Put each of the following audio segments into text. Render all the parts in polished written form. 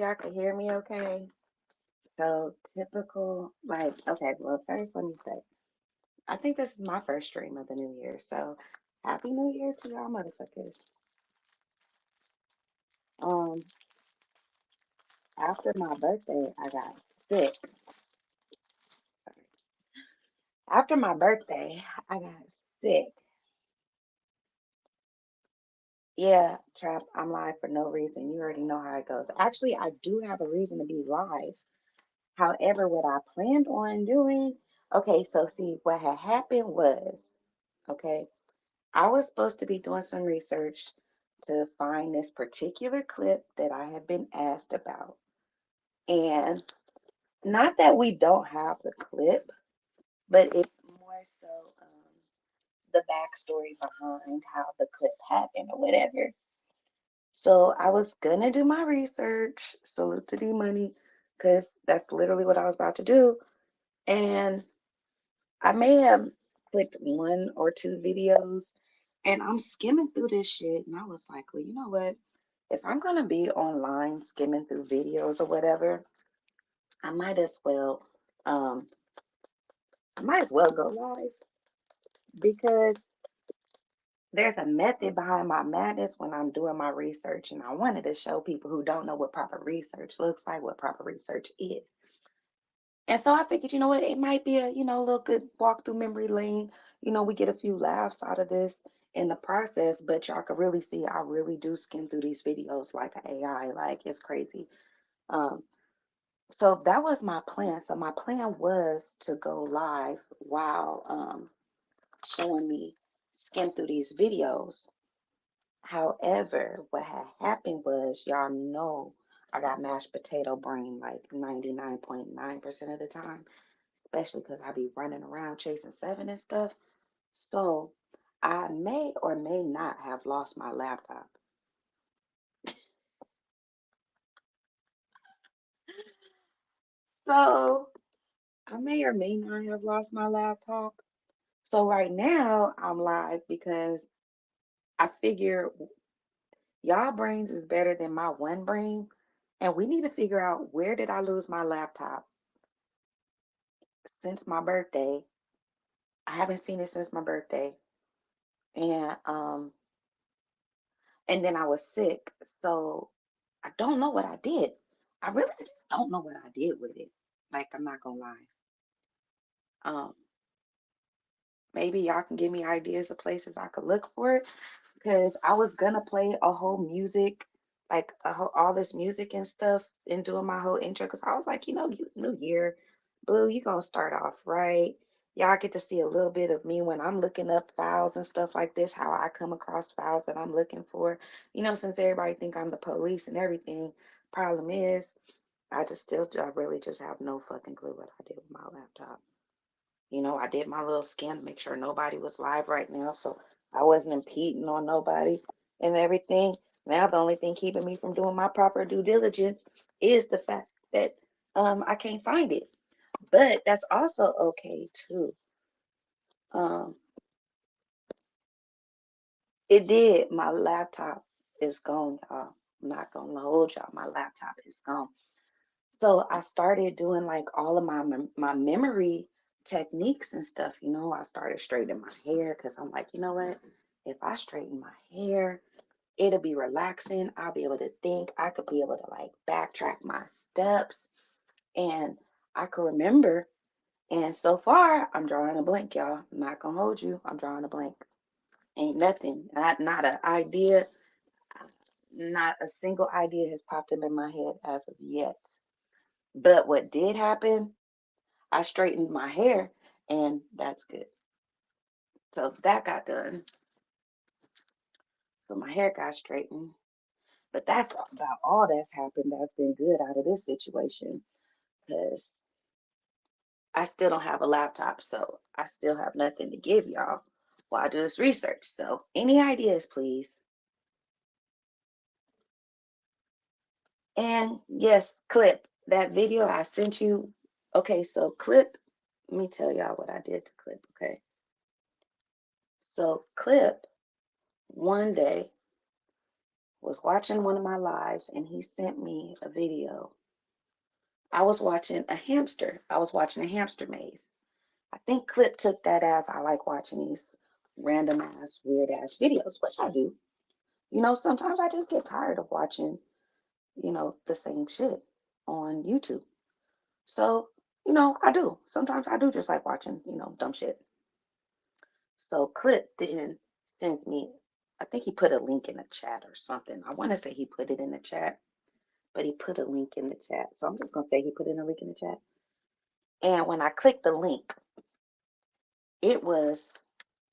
y'all can hear me okay. So typical, like, okay, well, first let me say, I think this is my first stream of the new year. So happy new year to y'all motherfuckers. Um, after my birthday, I got sick. Sorry. After my birthday, I got sick. Yeah, Trap, I'm live for no reason. You already know how it goes. Actually, I do have a reason to be live. However, what I planned on doing, okay, so see, what had happened was, okay, I was supposed to be doing some research to find this particular clip that I have been asked about. And not that we don't have the clip, but it's more so the backstory behind how the clip happened or whatever. So I was gonna do my research, salute to D Money, because that's literally what I was about to do. And I may have clicked one or two videos and I'm skimming through this shit. And I was like, well, you know what? If I'm going to be online skimming through videos or whatever, I might as well, um, I might as well go live because there's a method behind my madness when I'm doing my research. And I wanted to show people who don't know what proper research looks like, what proper research is. And so I figured, you know what, it might be a, little good walk through memory lane. We get a few laughs out of this in the process, but y'all can really see I really do skim through these videos like an AI. Like it's crazy. Um, so that was my plan. So my plan was to go live while showing me skim through these videos. However, what had happened was, y'all know I got mashed potato brain like 99.9% of the time, especially because I be running around chasing seven and stuff. So I may or may not have lost my laptop. So I may or may not have lost my laptop. So right now I'm live because I figure y'all brains is better than my one brain. And we need to figure out, where did I lose my laptop since my birthday? I haven't seen it since my birthday. And and then I was sick. So I don't know what I did. I really just don't know what I did with it. Like, I'm not gonna lie. Um, maybe y'all can give me ideas of places I could look for it. Because I was gonna play a whole music, like all this music and stuff, and doing my whole intro. Because I was like, New Year, Blue, you gonna start off right. Y'all get to see a little bit of me when I'm looking up files and stuff like this, how I come across files that I'm looking for. Since everybody think I'm the police and everything, problem is, I really just have no fucking clue what I did with my laptop. I did my little scan to make sure nobody was live right now, so I wasn't impeding on nobody and everything. Now the only thing keeping me from doing my proper due diligence is the fact that I can't find it. But that's also okay too. Um it did. My laptop is gone, y'all. I'm not gonna hold y'all. My laptop is gone. So I started doing like all of my memory techniques and stuff. I started straightening my hair because I'm like, you know what? If I straighten my hair, it'll be relaxing. I'll be able to think. I could be able to like backtrack my steps, and I could remember. And so far, I'm drawing a blank, y'all. I'm not gonna hold you. I'm drawing a blank. Ain't nothing. Not an idea. Not a single idea has popped up in my head as of yet. But what did happen, I straightened my hair, and that's good. So that got done. So my hair got straightened. But that's about all that's happened that's been good out of this situation, because I still don't have a laptop. So I still have nothing to give y'all while I do this research. So any ideas, please? And yes, Clip, that video I sent you. Okay, so Clip, let me tell y'all what I did to Clip. Okay. So Clip one day was watching one of my lives and he sent me a video. I was watching a hamster. I was watching a hamster maze. I think Clip took that as I like watching these random ass, weird ass videos, which I do. Sometimes I just get tired of watching, the same shit on YouTube. So, I do. Sometimes I do just like watching, dumb shit. So Clip then sends me, I think he put a link in the chat or something. I want to say he put it in the chat, but he put a link in the chat. So I'm just going to say he put in a link in the chat. And when I clicked the link, it was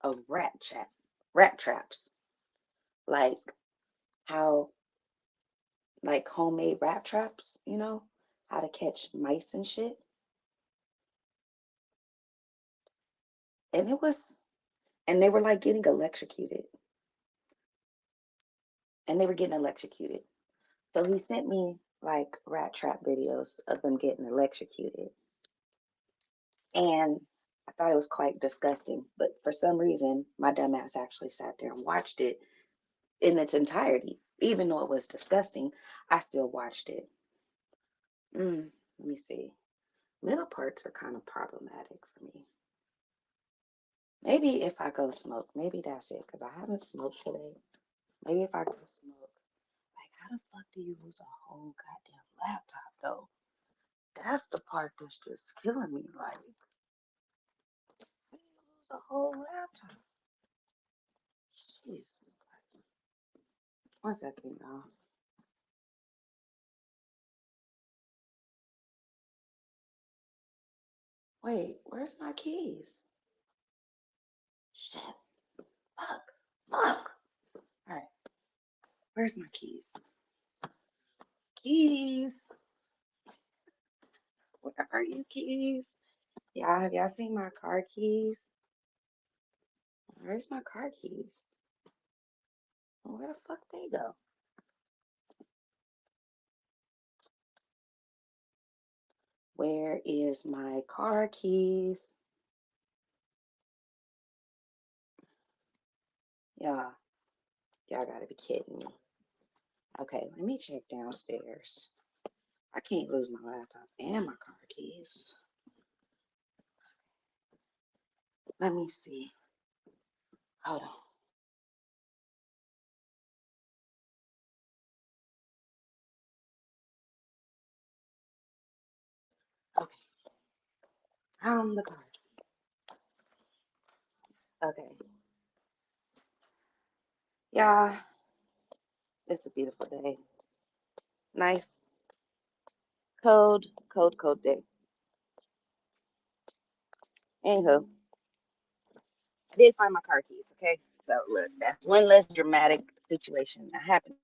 a rat traps, like how, like homemade rat traps, how to catch mice and shit. And and they were like getting electrocuted. And they were getting electrocuted. So he sent me like rat trap videos of them getting electrocuted. And I thought it was quite disgusting. But for some reason, my dumbass actually sat there and watched it in its entirety. Even though it was disgusting, I still watched it. Let me see. Middle parts are kind of problematic for me. Maybe if I go smoke, maybe that's it. Because I haven't smoked today. Maybe if I go smoke. Like, how the fuck do you lose a whole goddamn laptop, though? That's the part that's just killing me. Like, how do you lose a whole laptop? Jeez. One second, y'all. Wait, where's my keys? Shit. Fuck. Fuck. All right. Where's my keys? Keys. Where are you, keys? Yeah, have y'all seen my car keys? Where's my car keys? Where the fuck they go? Where is my car keys? Y'all, y'all gotta be kidding me. Okay, let me check downstairs. I can't lose my laptop and my car keys. Let me see. Hold on. Okay, found the car. Okay. Yeah, it's a beautiful day. Nice, cold day. Anywho, I did find my car keys, okay? So look, that's one less dramatic situation that happened.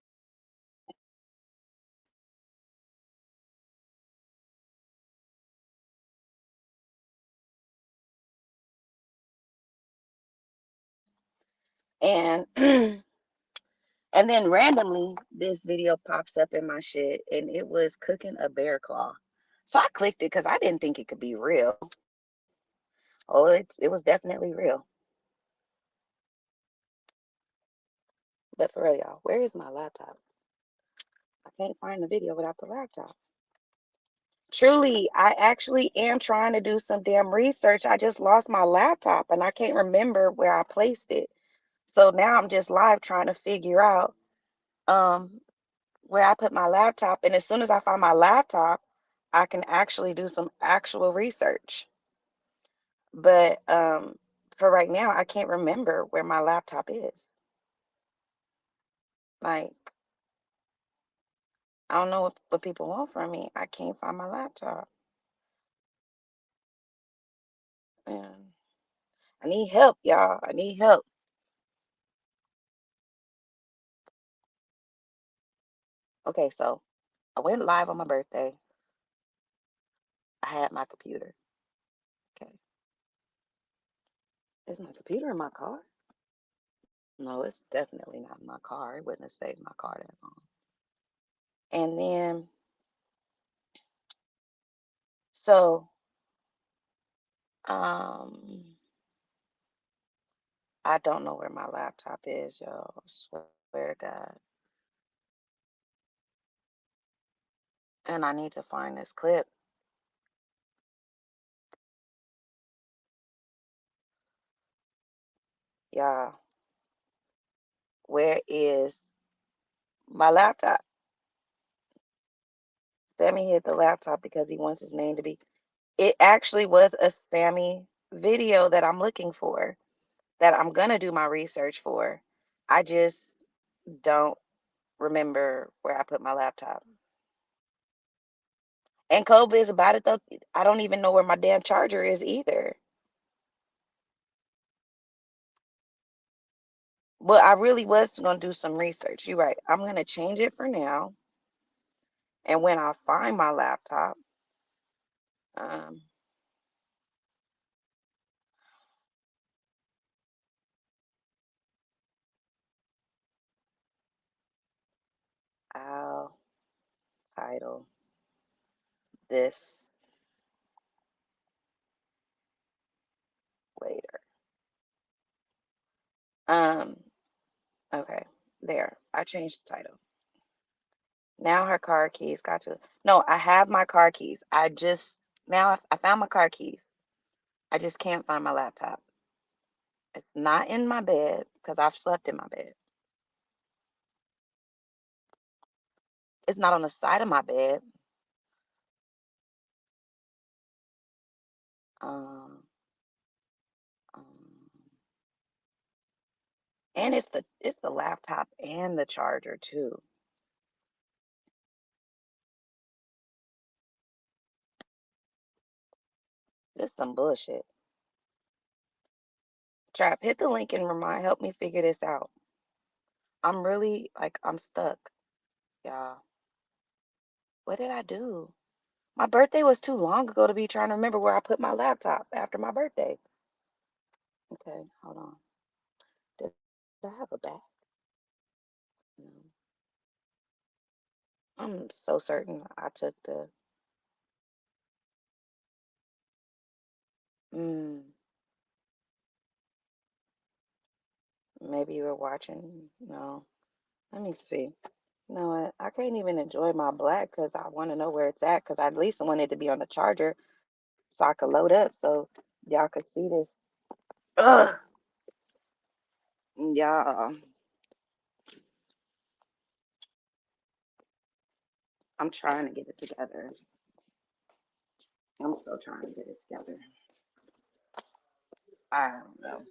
And and then randomly this video pops up in my shit and it was cooking a bear claw. So I clicked it because I didn't think it could be real. Oh, it was definitely real. But for real, y'all, where is my laptop? I can't find the video without the laptop. Truly, I actually am trying to do some damn research. I just lost my laptop and I can't remember where I placed it. So now I'm just live trying to figure out um where I put my laptop. And as soon as I find my laptop, I can actually do some actual research. But for right now, I can't remember where my laptop is. Like, I don't know what people want from me. I can't find my laptop. And I need help, y'all. I need help. Okay, so I went live on my birthday. I had my computer. Okay. Is my computer in my car? No, it's definitely not in my car. It wouldn't have saved my car that long. And then, so, um, I don't know where my laptop is, y'all. I swear to God. And I need to find this clip. Y'all, where is my laptop? Sammy hit the laptop because he wants his name to be. It actually was a Sammy video that I'm looking for, that I'm going to do my research for. I just don't remember where I put my laptop. And Kobe is about it though. I don't even know where my damn charger is either. But I really was going to do some research. You're right. I'm going to change it for now. And when I find my laptop, um, I'll title this later. Um, okay, there. I changed the title. Now her car keys got to. No, I have my car keys. I found my car keys. I just can't find my laptop. It's not in my bed because I've slept in my bed. It's not on the side of my bed. Um, um, and it's the laptop and the charger too. This some bullshit. Trap, hit the link and help me figure this out. I'm really like I'm stuck, y'all. What did I do? My birthday was too long ago to be trying to remember where I put my laptop after my birthday. Okay, hold on. Did I have a bag? No. I'm so certain I took the. Mm, maybe you were watching. No. Let me see. You know what? I can't even enjoy my black because I want to know where it's at because I at least want it to be on the charger so I could load up so y'all could see this. Ugh. Yeah. I'm trying to get it together. I'm still trying to get it together. I don't know.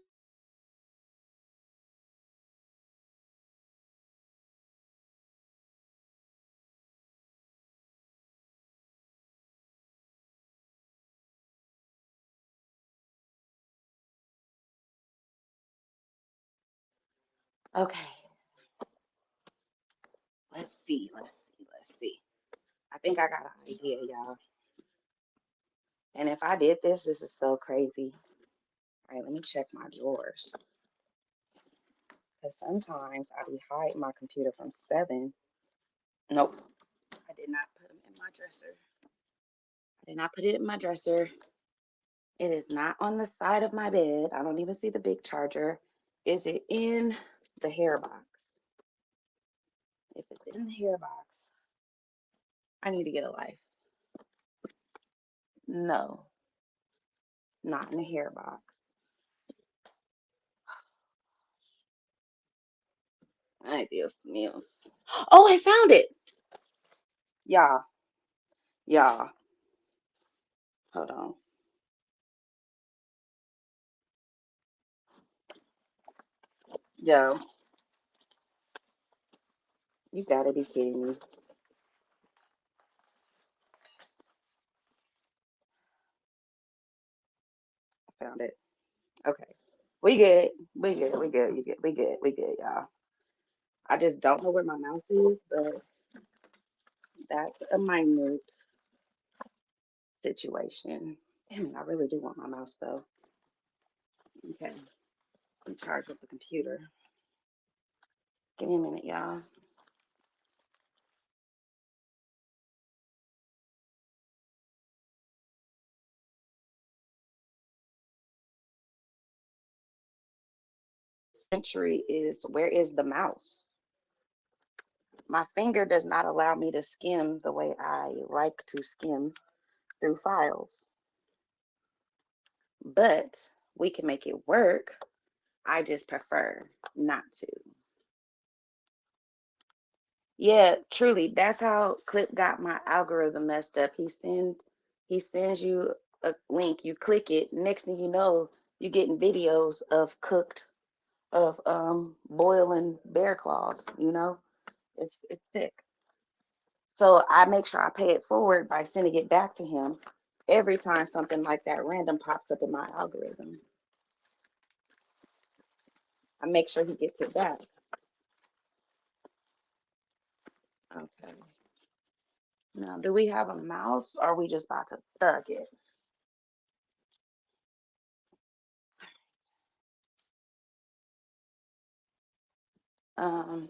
Okay. Let's see. Let's see. Let's see. I think I got an idea, y'all. And if I did this, this is so crazy. All right, let me check my drawers. Because sometimes I be hiding my computer from 7. Nope. I did not put them in my dresser. I did not put it in my dresser. It is not on the side of my bed. I don't even see the big charger. Is it in the hair box? If it's in the hair box, I need to get a life. No, not in the hair box. Ay, Dios mío. Oh, I found it. Y'all, y'all, hold on. Yo, you gotta be kidding me. I found it. Okay. We good. We good. We good. We good. We good. We good, y'all. I just don't know where my mouse is, but that's a minute situation. Damn it, I really do want my mouse though. Okay. Let me charge up the computer. Give me a minute, y'all. Century is where is the mouse? my finger does not allow me to skim the way I like to skim through files, but we can make it work. I just prefer not to. Yeah, truly, that's how Clip got my algorithm messed up. He sends you a link, you click it, next thing you know, you're getting videos of cooked of boiling bear claws, you know? It's sick. So I make sure I pay it forward by sending it back to him every time something like that random pops up in my algorithm. I make sure he gets it back. Okay. Now, do we have a mouse or are we just about to thug it? Um,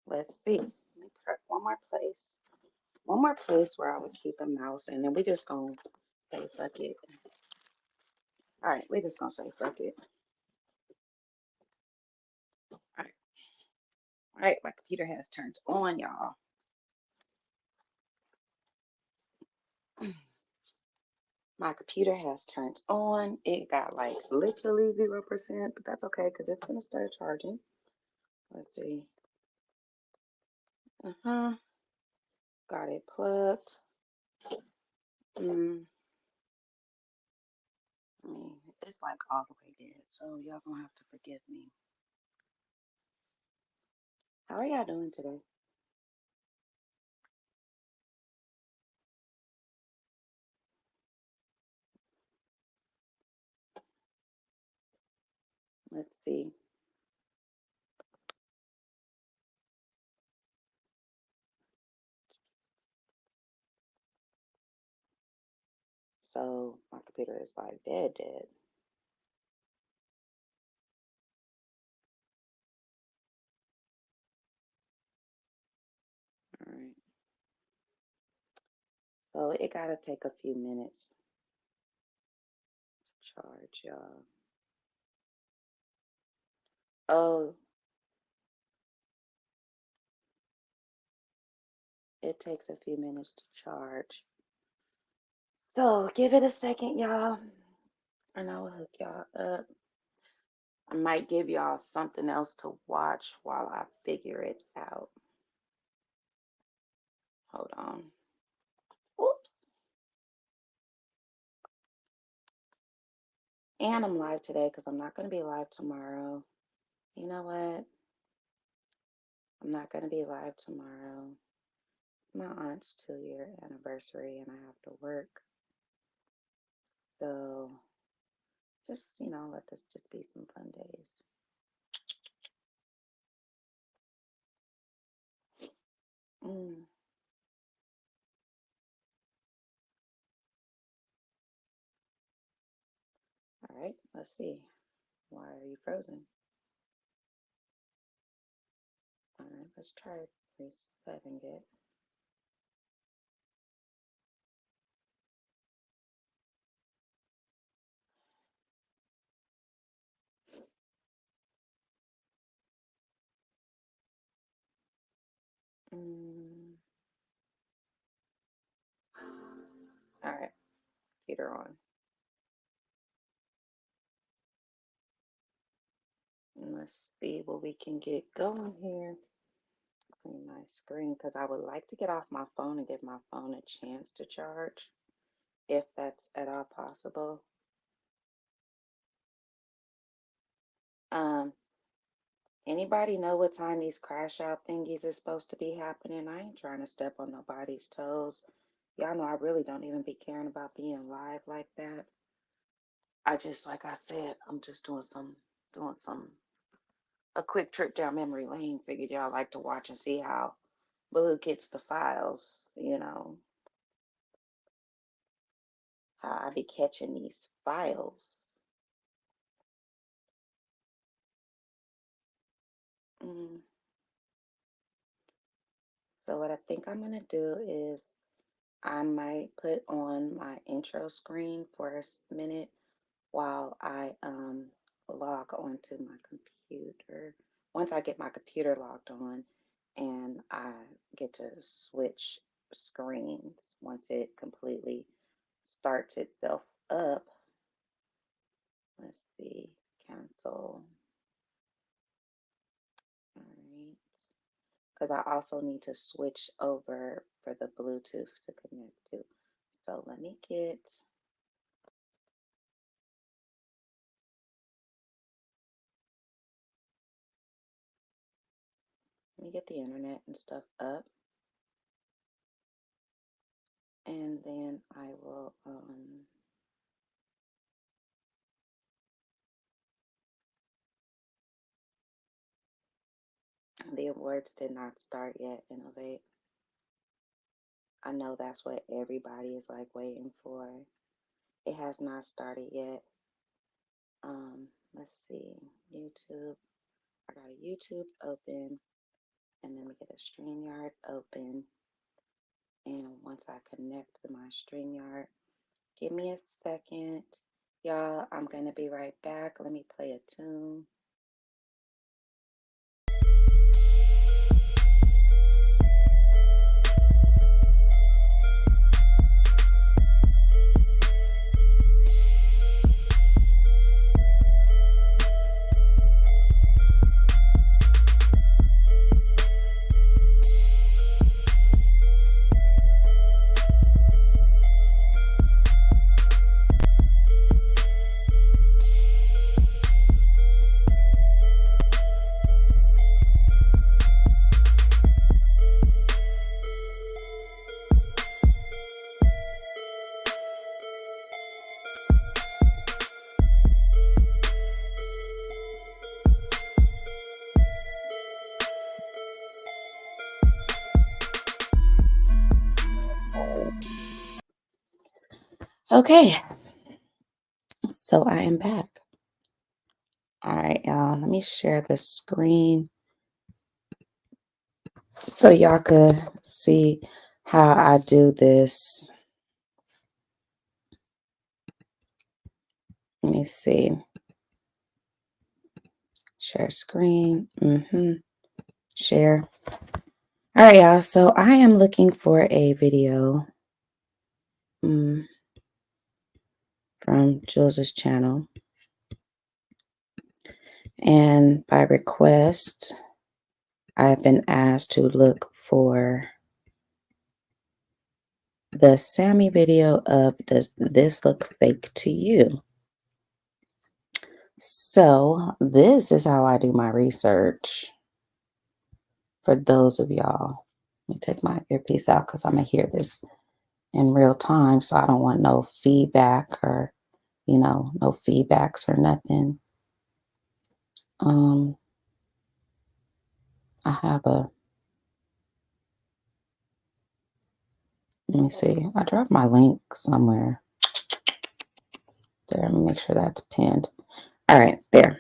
let's see. Let me put one more place where I would keep a mouse, and then we just gonna say fuck it. All right, we just gonna say fuck it. All right, all right. My computer has turned on, y'all. My computer has turned on. It got like literally 0%, but that's okay because it's gonna start charging. Let's see. Uh-huh. Got it plugged. Mm, I mean, it's like all the way dead, so y'all gonna have to forgive me. How are y'all doing today? Let's see. So my computer is like dead, dead. All right. So it gotta take a few minutes to charge, y'all. Oh, it takes a few minutes to charge. So give it a second, y'all, and I will hook y'all up. I might give y'all something else to watch while I figure it out. Hold on. Whoops. And I'm live today because I'm not going to be live tomorrow. You know what? I'm not going to be live tomorrow. It's my aunt's 2-year anniversary and I have to work. So just, let this just be some fun days. Mm. All right, let's see. Why are you frozen? All right, let's try resetting it. Mm. All right, heater on. And let's see what we can get going here. Clean my screen because I would like to get off my phone and give my phone a chance to charge, if that's at all possible. Um, Anybody know what time these crash out thingies are supposed to be happening? I ain't trying to step on nobody's toes. Y'all know I really don't even be caring about being live like that. I just, like I said, I'm just doing some a quick trip down memory lane. Figured y'all like to watch and see how Blue gets the files, how I be catching these files. Mm. So what I think I'm gonna do is I might put on my intro screen for a minute while I log onto my computer. Once I get my computer logged on, and I get to switch screens once it completely starts itself up. Let's see, cancel. All right. Because I also need to switch over for the Bluetooth to connect to. So let me get the internet and stuff up, and then I will the awards did not start yet. Innovate. I know that's what everybody is like waiting for. It has not started yet. Let's see. YouTube. I got a YouTube open, and then we get a StreamYard open. And once I connect to my StreamYard, give me a second. Y'all, I'm going to be right back. Let me play a tune. Okay, so I am back. All right, y'all, let me share the screen so y'all could see how I do this. Let me see. Share screen. Share. All right, y'all. So I am looking for a video from Jules's channel. And by request, I've been asked to look for the Sammy video of Does This Look Fake to You? So this is how I do my research for those of y'all. Let me take my earpiece out because I'm going to hear this in real time. So I don't want no feedback or, no feedbacks or nothing. I have let me see. I dropped my link somewhere. There, let me make sure that's pinned. All right, there.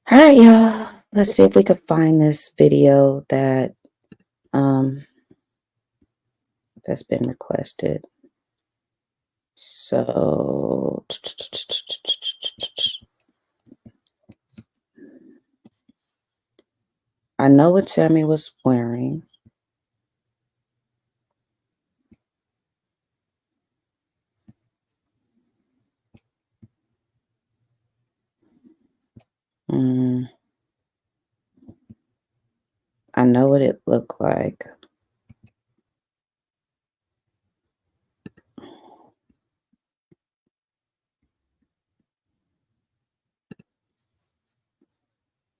All right, y'all. Let's see if we could find this video that that's been requested. So I know what Sammy was wearing. I know what it looked like.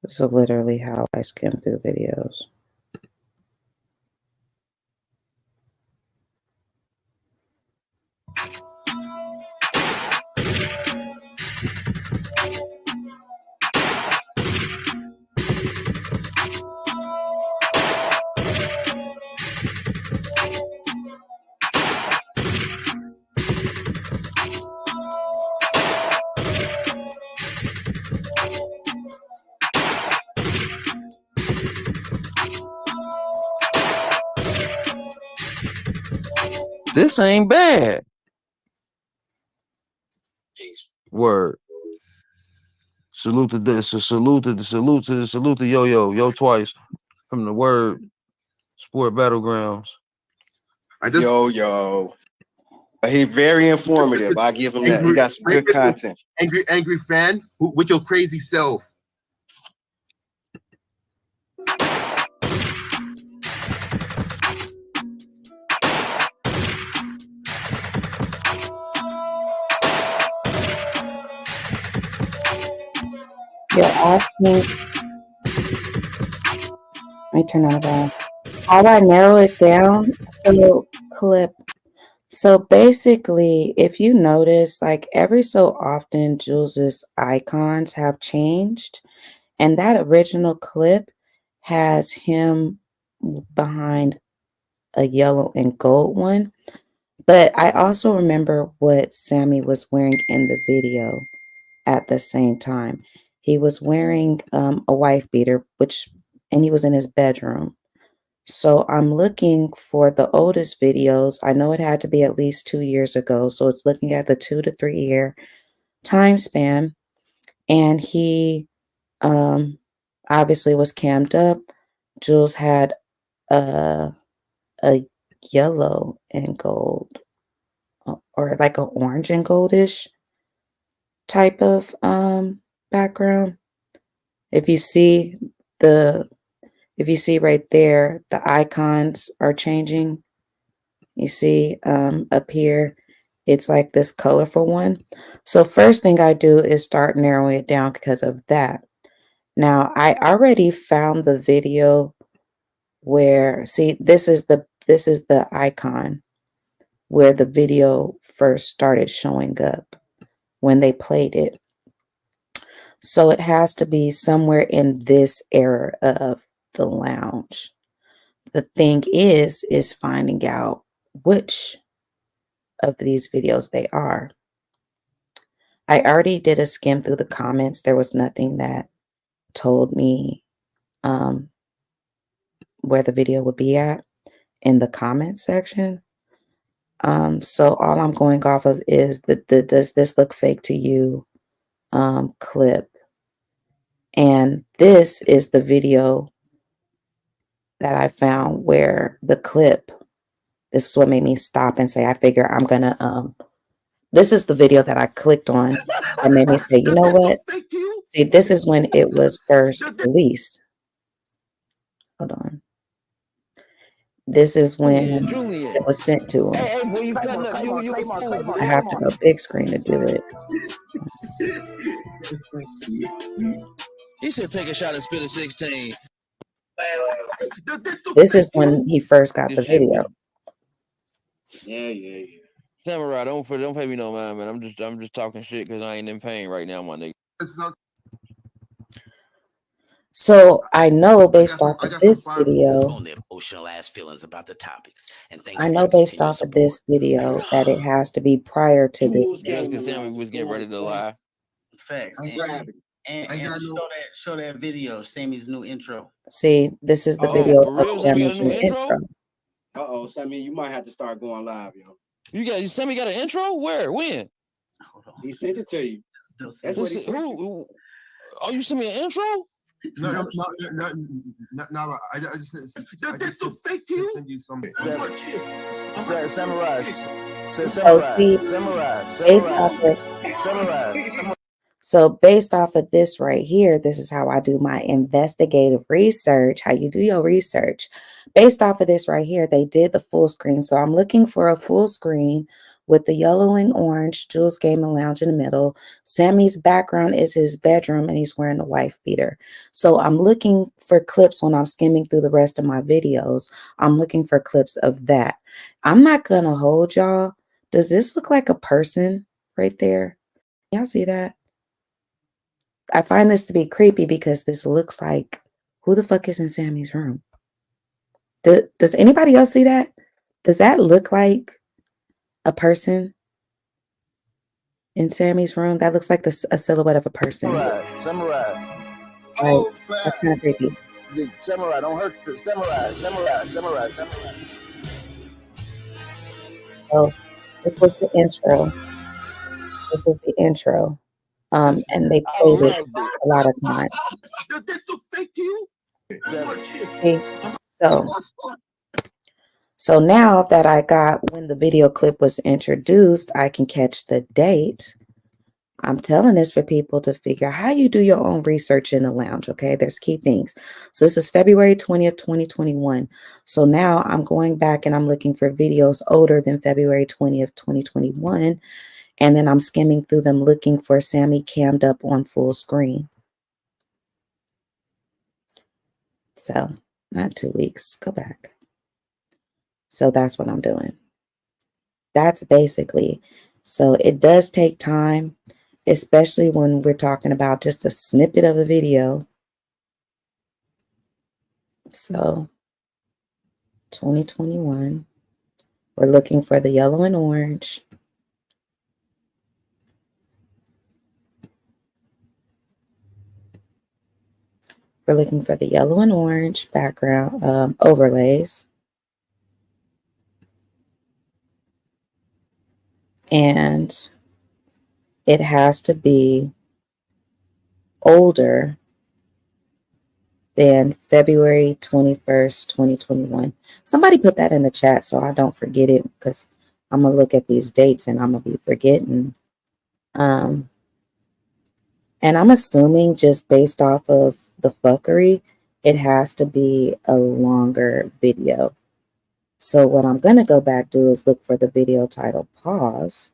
This is literally how I skim through videos. This ain't bad. Word. Salute to this. Salute to yo twice. from the word sport battlegrounds. Yo. He very informative. I give him that. He got some good content. Angry fan with your crazy self. You're asking. Let me turn on that. How do I narrow it down? So clip. So basically, if you notice, like every so often, Jules's icons have changed, and that original clip has him behind a yellow and gold one. But I also remember what Sammy was wearing in the video at the same time. He was wearing a wife beater, and he was in his bedroom. So I'm looking for the oldest videos. I know it had to be at least 2 years ago. So it's looking at the 2 to 3 year time span. And he obviously was cammed up. Jules had a yellow and gold or like an orange and goldish type of background. If you see right there, the icons are changing. You see up here, it's like this colorful one. So first thing I do is start narrowing it down because of that. Now I already found the video where, see, this is the icon where the video first started showing up when they played it. So it has to be somewhere in this era of the lounge. The thing is finding out which of these videos they are. I already did a skim through the comments. There was nothing that told me where the video would be at in the comment section. So all I'm going off of is the does this look fake to you clip. And this is the video that I found where the clip, this is what made me stop and say, I figure I'm gonna this is the video that I clicked on that made me say, you know what? See, this is when it was first released. Hold on. This is when Julian. it was sent to him. Hey, when you cutting up, you a fool. I have to go big screen to do it. He should take a shot and spit a 16. This is when he first got the video. Yeah. Samurai, don't pay me no mind, man. I'm just talking shit because I ain't in pain right now, my nigga. So I know based off of this video, on their emotional ass feelings about the topics. And thanks I know based off of this video that it has to be prior to this. Just because Sammy was getting ready to lie. Facts. And show that video, Sammy's new intro. See, this is the video of Sammy's new intro. Sammy, you might have to start going live, yo. Sammy got an intro? Where? When? Hold on. He sent it to you. That's what he sent you. Oh, you sent me an intro? No. I just send you some. Samurai. Oh, see, based off of So based off of this right here, this is how I do my investigative research, how you do your research. Based off of this right here, they did the full screen. So I'm looking for a full screen with the yellow and orange, Jules Gaming Lounge in the middle. Sammy's background is his bedroom and he's wearing a wife beater. So I'm looking for clips when I'm skimming through the rest of my videos. I'm looking for clips of that. I'm not going to hold y'all. Does this look like a person right there? Y'all see that? I find this to be creepy because this looks like, who the fuck is in Sammy's room? Does anybody else see that? Does that look like a person in Sammy's room? That looks like a silhouette of a person. Samurai. Like, that's kind of creepy. Samurai, don't hurt the Samurai. So this was the intro. And they played it a lot of times. Does this look fake to you? Okay, so now that I got when the video clip was introduced, I can catch the date. I'm telling this for people to figure out how you do your own research in the lounge. Okay, there's key things. So this is February 20th, 2021. So now I'm going back and I'm looking for videos older than February 20th, 2021. And then I'm skimming through them looking for Sammy cammed up on full screen. So not 2 weeks, go back. So that's what I'm doing. That's basically, so it does take time, especially when we're talking about just a snippet of a video. So 2021, we're looking for the yellow and orange. We're looking for the yellow and orange background overlays. And it has to be older than February 21st, 2021. Somebody put that in the chat so I don't forget it, because I'm going to look at these dates and I'm going to be forgetting. And I'm assuming just based off of the fuckery, it has to be a longer video. So what I'm going to go back do is look for the video title, pause.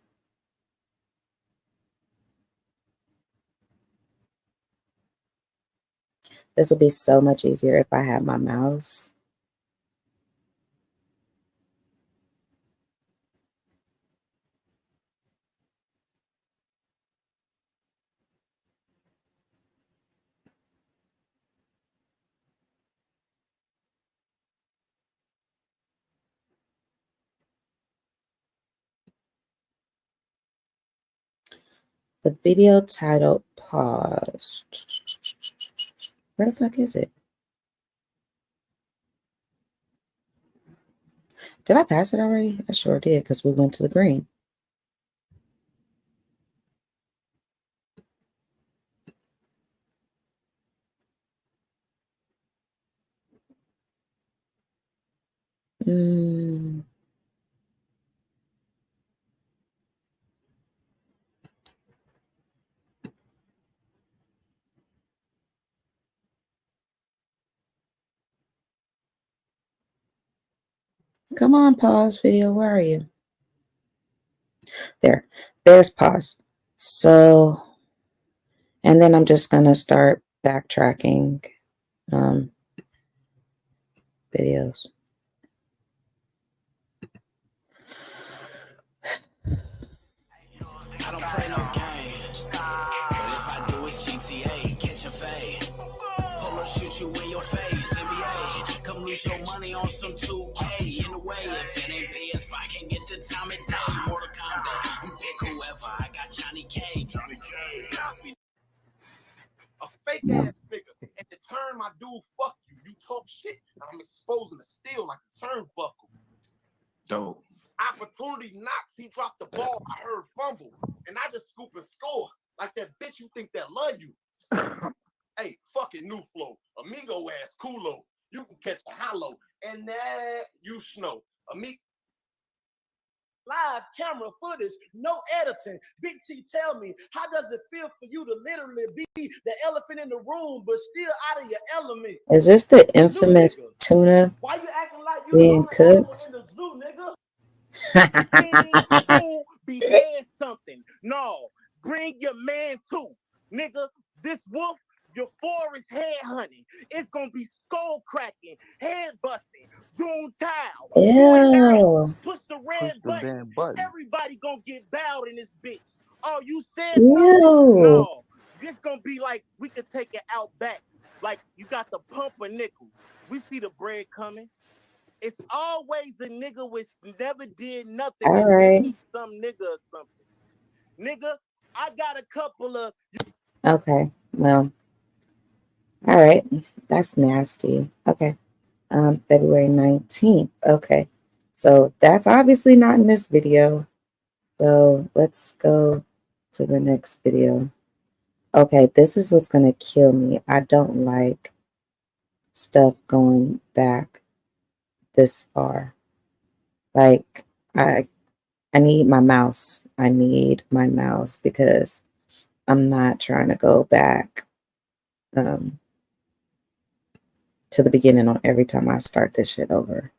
This will be so much easier if I had my mouse. The video title, pause. Where the fuck is it? Did I pass it already? I sure did, because we went to the green. Come on, pause video. Where are you? There's pause. So, and then I'm just going to start backtracking videos. I don't play no games, but if I do it's GTA, catch a fade. Polo shoot you in your face, NBA. Come lose your money on some 2K. In a way, if it ain't PS5, I can get the time and day. Mortal Kombat, you pick whoever. I got Johnny K. Johnny K. A fake ass nigga. At the turn, my dude, fuck you. You talk shit, and I'm exposing the steel like the turnbuckle. Dope. Opportunity knocks. He dropped the ball. I heard fumble, and I just scoop and score like that bitch you think that love you. Hey, fucking new flow, amigo ass culo. You can catch a hollow, and that you snow. Live camera footage, no editing. Big T, tell me, how does it feel for you to literally be the elephant in the room, but still out of your element? Is this the infamous tuna Why you acting like you being cooked? in the zoo, nigga? Who be saying something? No, bring your man too, nigga. This wolf, your forest head hunting. It's gonna be skull cracking, head busting, June towel. Ew. Push the red button. Everybody gonna get bowed in this bitch. Oh, you said Ew. something? No, this gonna be like we could take it out back. Like you got the pump a nickel. We see the bread coming. It's always a nigga with never did nothing. All right. Some nigga or something. Nigga, I got a couple of. Okay. Well. All right. That's nasty. Okay. February 19th. Okay. So that's obviously not in this video. So let's go to the next video. Okay. This is what's going to kill me. I don't like stuff going back this far. Like I need my mouse. I need my mouse because I'm not trying to go back to the beginning on every time I start this shit over.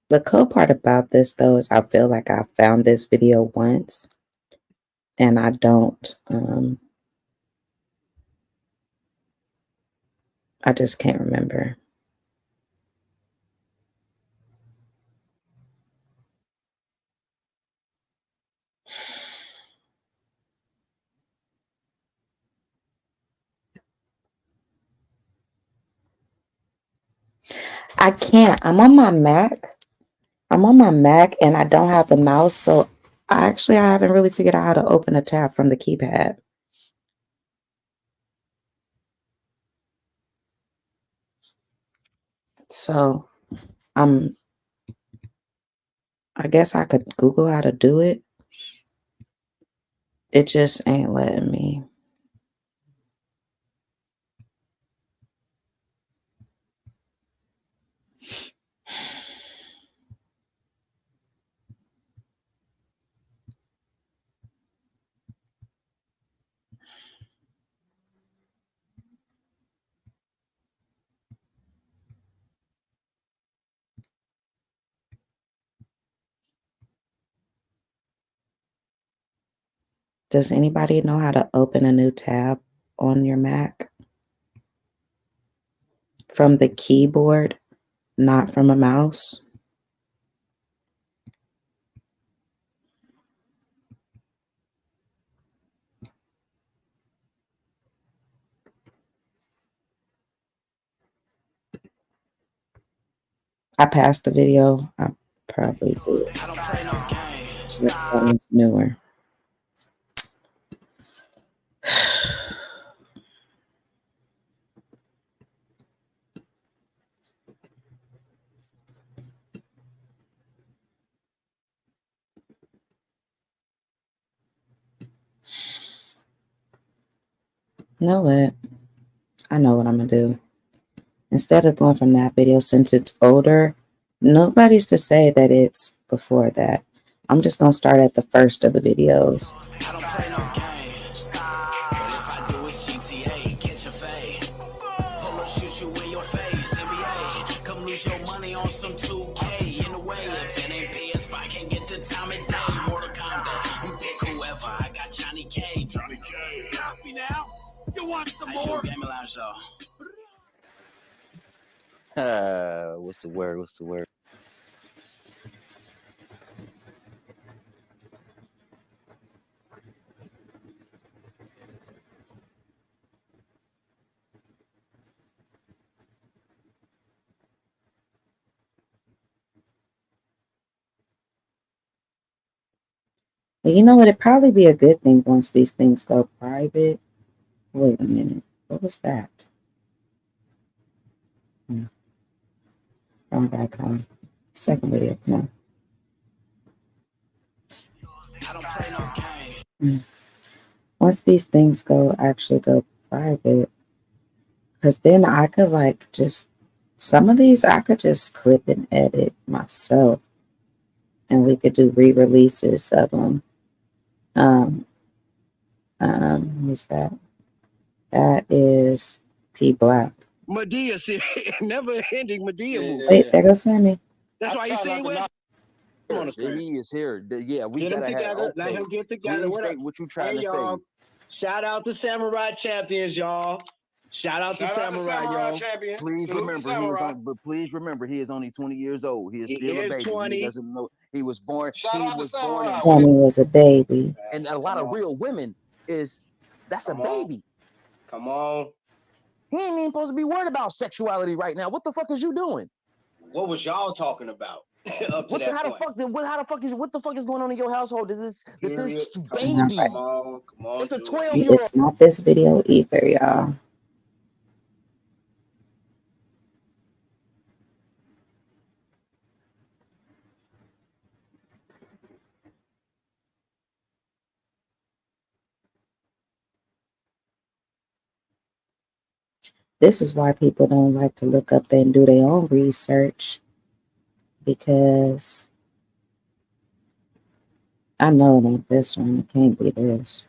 The cool part about this though is I feel like I found this video once and I don't I just can't remember. I can't. I'm on my Mac. And I don't have the mouse, so I haven't really figured out how to open a tab from the keypad. So I guess I could Google how to do it. It just ain't letting me. Does anybody know how to open a new tab on your Mac? From the keyboard, not from a mouse? I passed the video. I probably do. I don't play no games. This one's newer. Know what? I know what I'm gonna do. Instead of going from that video, since it's older, nobody's to say that it's before that. I'm just gonna start at the first of the videos. I don't play no games. But if I do, it's GTA. Catch a fade. Pull up, shoot you in your face. NBA. Come lose your money on some 2K. In a way, if it ain't PS5, can't get the time of day. Mortal Kombat. You pick whoever. I got Johnny K. Johnny K. Stop me now. You want some more? Game Lounge, though. What's the word? But you know what? It'd probably be a good thing once these things go private. Wait a minute. What was that? Going back home. Second video. Come on. I don't play no games. Once these things actually go private, because then I could some of these I could just clip and edit myself, and we could do re-releases of them. Who's that? That is P Black. Medea, never ending Medea movie. Wait, there goes Sammy. That's why you see with. He is here. Yeah, we Get him gotta together. have. Let him get together. What you trying to y'all. say? Shout out to Samurai Champions, y'all. Shout out to Samurai, y'all. Champion. Please Salute remember, Samurai. but please remember, he is only 20 years old. He is still a baby. 20. He doesn't know. He was born. Shout out to Samurai. Sammy was a baby. And a lot of real women that's a baby. Come on. He ain't even supposed to be worried about sexuality right now. What the fuck is you doing? What was y'all talking about? Up to What the, that how the point. fuck did what the fuck is going on in your household? This Period. baby. Come on, It's a Julie. 12-year-old. It's not this video either, y'all. This is why people don't like to look up and do their own research, because I know it ain't this one. It can't be this.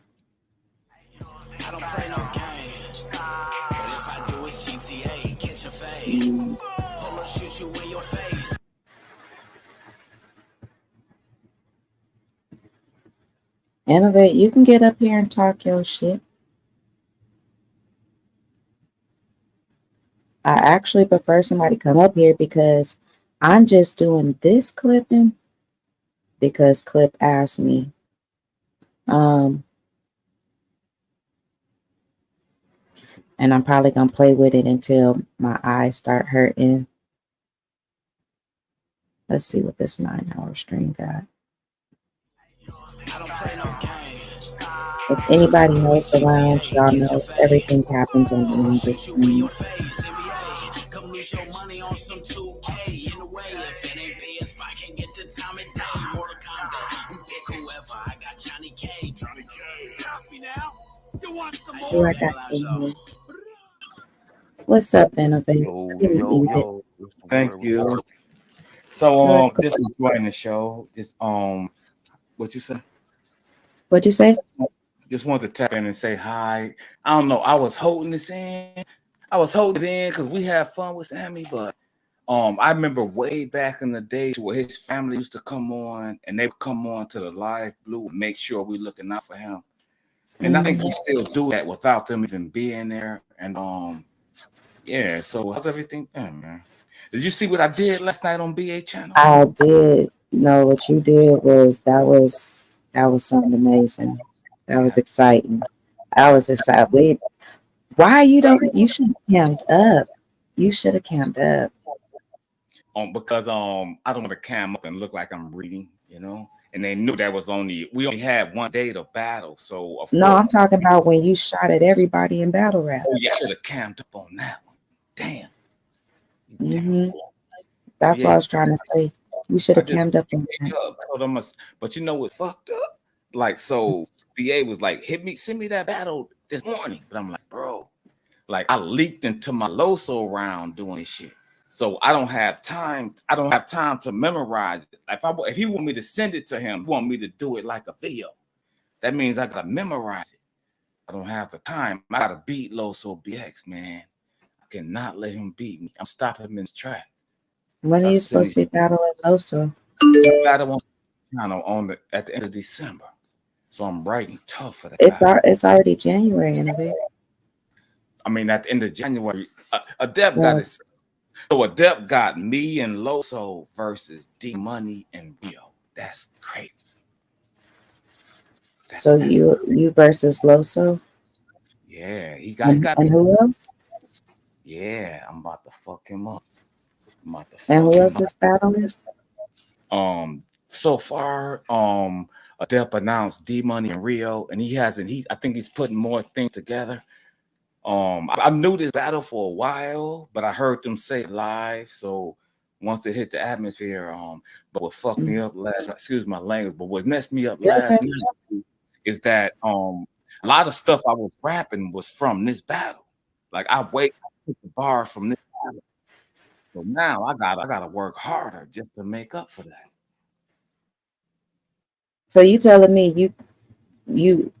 I don't play no games, but if I do it's GTA, catch a fade. Pull up, shoot you in your face. Innovate, you can get up here and talk your shit. I actually prefer somebody come up here because I'm just doing this clipping because Clip asked me. And I'm probably gonna play with it until my eyes start hurting. Let's see what this 9-hour stream got. I don't play no games. If anybody knows the lounge, y'all know everything happens on the longer Shoot you in your stream. face, NBA. Come lose your money on some 2K. In a way, if it ain't PS5, can get the time of day. Mortal Kombat, you pick whoever. I got Johnny K. Johnny K. Ask me now. You want some more? Who I got in here? What's up, Innovate? Yo, Let me yo, eat it. yo. What's the Thank word? you. So Good. this is joining the show. This what you say? What'd you say? Just wanted to tap in and say hi. I don't know. I was holding this in. I was holding it in because we had fun with Sammy, but I remember way back in the days where his family used to come on and they would come on to the live blue and make sure we looking out for him. And I think we still do that without them even being there. And yeah, so how's everything been, man? Did you see what I did last night on BA channel? I did. No, what you did was that was something amazing. That was exciting. I was excited. Wait, why you don't? You should have camped up. You should have camped up. Because I don't want to cam up and look like I'm reading, you know. And they knew that was we only had one day to battle, so of No, course. I'm talking about when you shot at everybody in battle rap. Oh, you should have camped up on that one. Damn. That's what I was trying to say. You should have I just camped up on that. told them, but you know what fucked up? Like, so BA was like, send me that battle this morning. But I'm like, bro, like I leaked into my Loso round doing this shit. So I don't have time. I don't have time to memorize it. If he want me to send it to him, he want me to do it like a video. That means I gotta memorize it. I don't have the time. I gotta beat Loso BX, man. I cannot let him beat me. I'm stopping him in his track. When are you supposed to be battling Loso? Battle at the end of December. So I'm writing tough for that. It's already January, Innovate. I mean, at the end of January, Adept got it. So Adept got me and Loso versus D Money and Rio. That's crazy. So you versus Loso? Yeah, he and who else? Yeah, I'm about to fuck him up. And who else is battling? So far, Adept announced D Money and Rio, and I think he's putting more things together. I knew this battle for a while, but I heard them say it live. So once it hit the atmosphere, but what fucked me up excuse my language, but what messed me up last night is that a lot of stuff I was rapping was from this battle. Like I took the bars from this battle. So now I gotta work harder just to make up for that. So you telling me you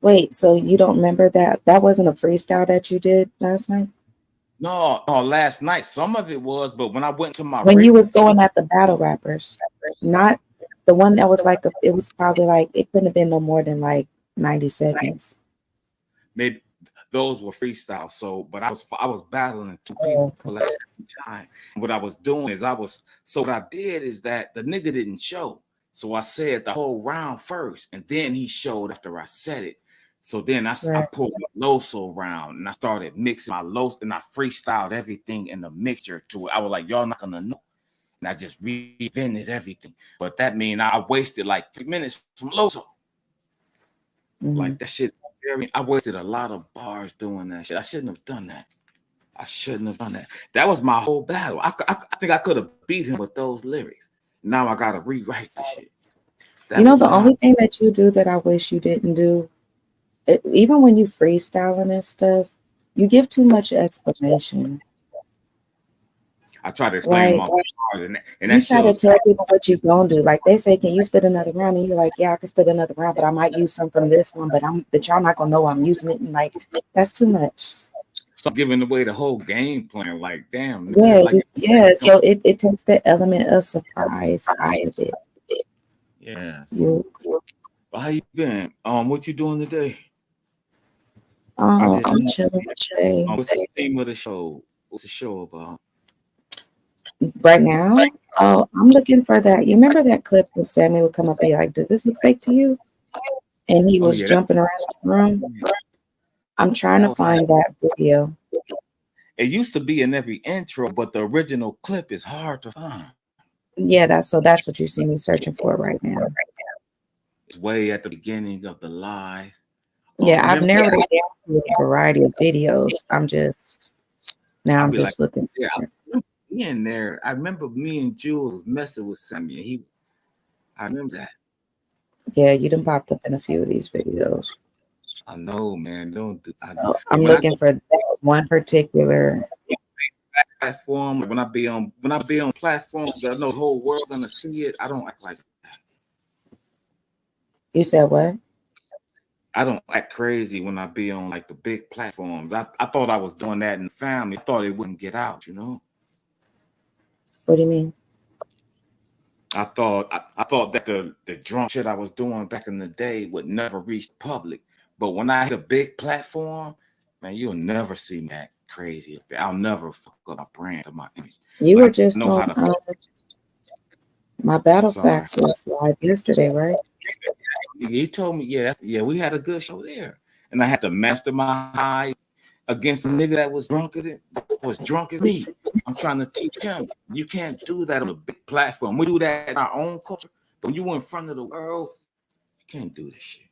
wait, so you don't remember that? That wasn't a freestyle that you did last night? No, last night some of it was, but when I went to my you was going at the battle rappers, not the one that was like it was probably like it couldn't have been no more than like 90 seconds. Maybe those were freestyles. So, but I was battling two people at the same time. What I was doing is what I did is that the nigga didn't show. So I said the whole round first, and then he showed after I said it. So then I pulled my Loso round and I started mixing my Loso and I freestyled everything in the mixture to it. I was like, y'all not gonna know. and I just reinvented everything. But that mean I wasted like 3 minutes from Loso. Like that shit. I wasted a lot of bars doing that shit. I shouldn't have done that. I shouldn't have done that. That was my whole battle. I think I could have beat him with those lyrics. Now I gotta rewrite the shit. You know, the only thing that you do that I wish you didn't do, even when you freestyling and stuff, you give too much explanation. I try to explain my bars, and that you try to shows. tell people what you're gonna do. Like they say, can you spit another round? And you're like, yeah, I can spit another round, but I might use some from this one, but y'all not gonna know I'm using it. And like, that's too much. So I'm giving away the whole game plan. Like, damn. Yeah, like, So it takes the element of surprise out of it. Yeah. So, how you been? What you doing today? I'm chilling today. What's the theme of the show? What's the show about? Right now? Oh, I'm looking for that. You remember that clip when Sammy would come up and be like, "Does this look fake to you?" And he was jumping around the room. I'm trying to find that video. It used to be in every intro, but the original clip is hard to find. Yeah, that's what you see me searching for right now. It's way at the beginning of the live. Yeah, I've narrowed it down to a variety of videos. I'm just looking for it. In there, I remember me and Jules was messing with Sammy. I remember that. Yeah, you done popped up in a few of these videos. I know, man. I'm looking for that one particular platform. When I be on platforms that I know the whole world gonna see it, I don't act like that. You said what? I don't act crazy when I be on like the big platforms. I thought I was doing that in the family. I thought it wouldn't get out, you know. What do you mean? I thought that the drunk shit I was doing back in the day would never reach the public. But when I hit a big platform, man, you'll never see me act crazy. I'll never fuck up my brand or my image. You were just on my battle facts was live yesterday, right? He told me, yeah, we had a good show there. And I had to master my high against a nigga that was drunk as me. I'm trying to teach him. You can't do that on a big platform. We do that in our own culture, but when you in front of the world, you can't do this shit.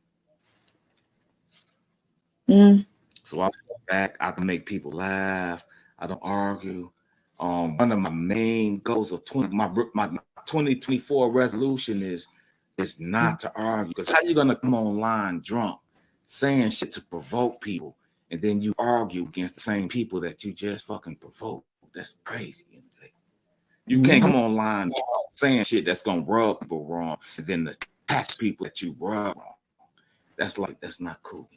So I go back. I can make people laugh. I don't argue. One of my main goals of my 2024 resolution is not to argue. Because how you gonna come online drunk, saying shit to provoke people, and then you argue against the same people that you just fucking provoked? That's crazy. You can't come online saying shit that's gonna rub people wrong, and then attack people that you rub wrong. That's not cool.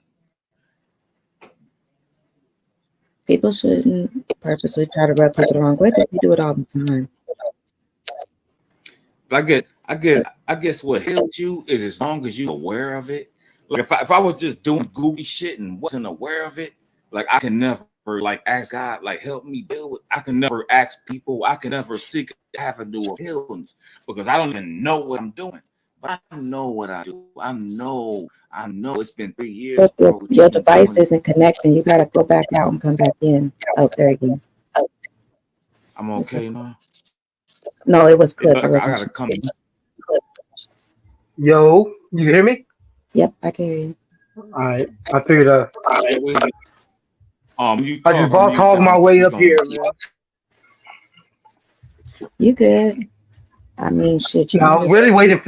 People shouldn't purposely try to rub people the wrong way, but they do it all the time. I guess what helps you is as long as you're aware of it. Like if I was just doing goofy shit and wasn't aware of it, like I can never like ask God, like help me deal with. I can never ask people. I can never seek avenue of healings because I don't even know what I'm doing. But I know what I do. I know. It's been 3 years. But your device isn't connecting. You gotta go back out and come back in. Oh, there you go. I'm okay now. No, it was clip. I gotta come. Yo, you hear me? Yep, I can hear you. All right, I figured. I just boss hog my way up here, man. You good? I mean, shit. I was really waiting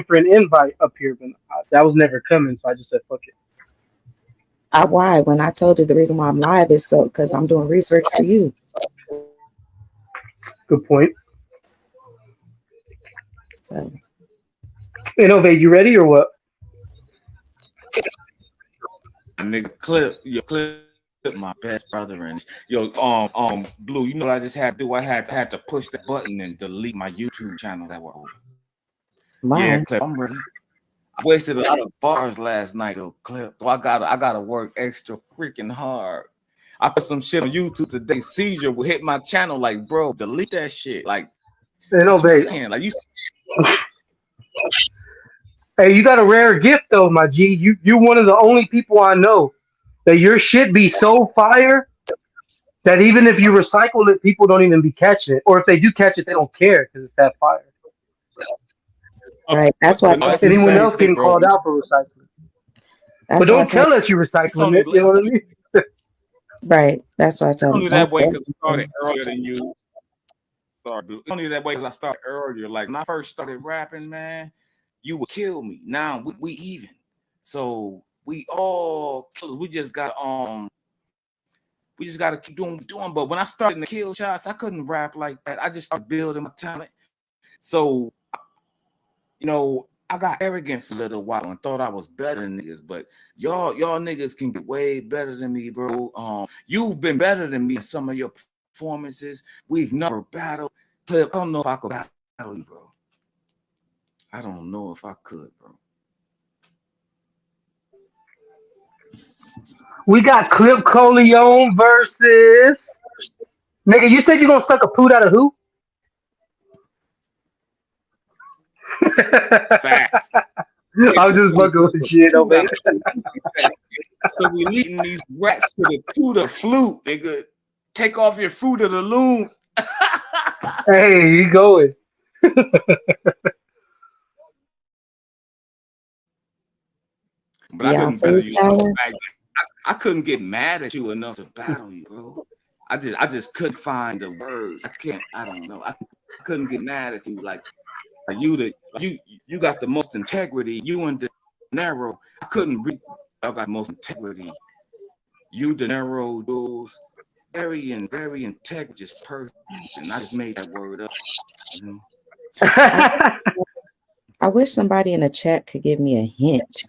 for an invite up here, but that was never coming. So I just said, "Fuck it." Why? When I told you the reason why I'm live is because I'm doing research for you. Good point. So, Innovate, you ready or what? Nigga, clip my best brother and Blue. You know what I just had to do? I had to push the button and delete my YouTube channel that were over. Yeah, Clip, I'm ready. I wasted a lot of bars last night, though, Clip. So I gotta work extra freaking hard. I put some shit on YouTube today. Seizure will hit my channel, like, bro, delete that shit. Like, Innovate. Like you. Hey, you got a rare gift though, my G. You're one of the only people I know that your shit be so fire That even if you recycle it, people don't even be catching it, or if they do catch it, they don't care because it's that fire. Right. That's why I But no, tell that's the Anyone people. same else thing, getting bro. called out for recycling? But That's why I don't tell. tell us you're It's recycling only it. You know what I mean? Right. That's why I it's tell them. only Don't that way tell because I started people. earlier than you. Sorry, dude. It's only that way because I started earlier. Like when I first started rapping, man, you would kill me. Now we even. So we all killers. We just gotta keep doing. But when I started to kill shots, I couldn't rap like that. I just started building my talent. So I got arrogant for a little while and thought I was better than niggas, but y'all niggas can get way better than me, bro. You've been better than me in some of your performances. We've never battled. Clip, I don't know if I could battle you, bro. I don't know if I could, bro. We got Clip Coleon versus nigga. You said you're gonna suck a poot out of who? Facts. I was just fucking with shit over here. So we leading these rats to the flute, nigga. Take off your fruit of the looms. Hey, you going? But I Y'all couldn't battle you. freestyling? I couldn't get mad at you enough to battle you, bro. I just couldn't find the words. I don't know. I couldn't get mad at you. Like you got the most integrity. You and De Niro. I couldn't read. I got the most integrity. You, De Niro, Jules, very integrous person. I just made that word up. You know? I wish somebody in the chat could give me a hint.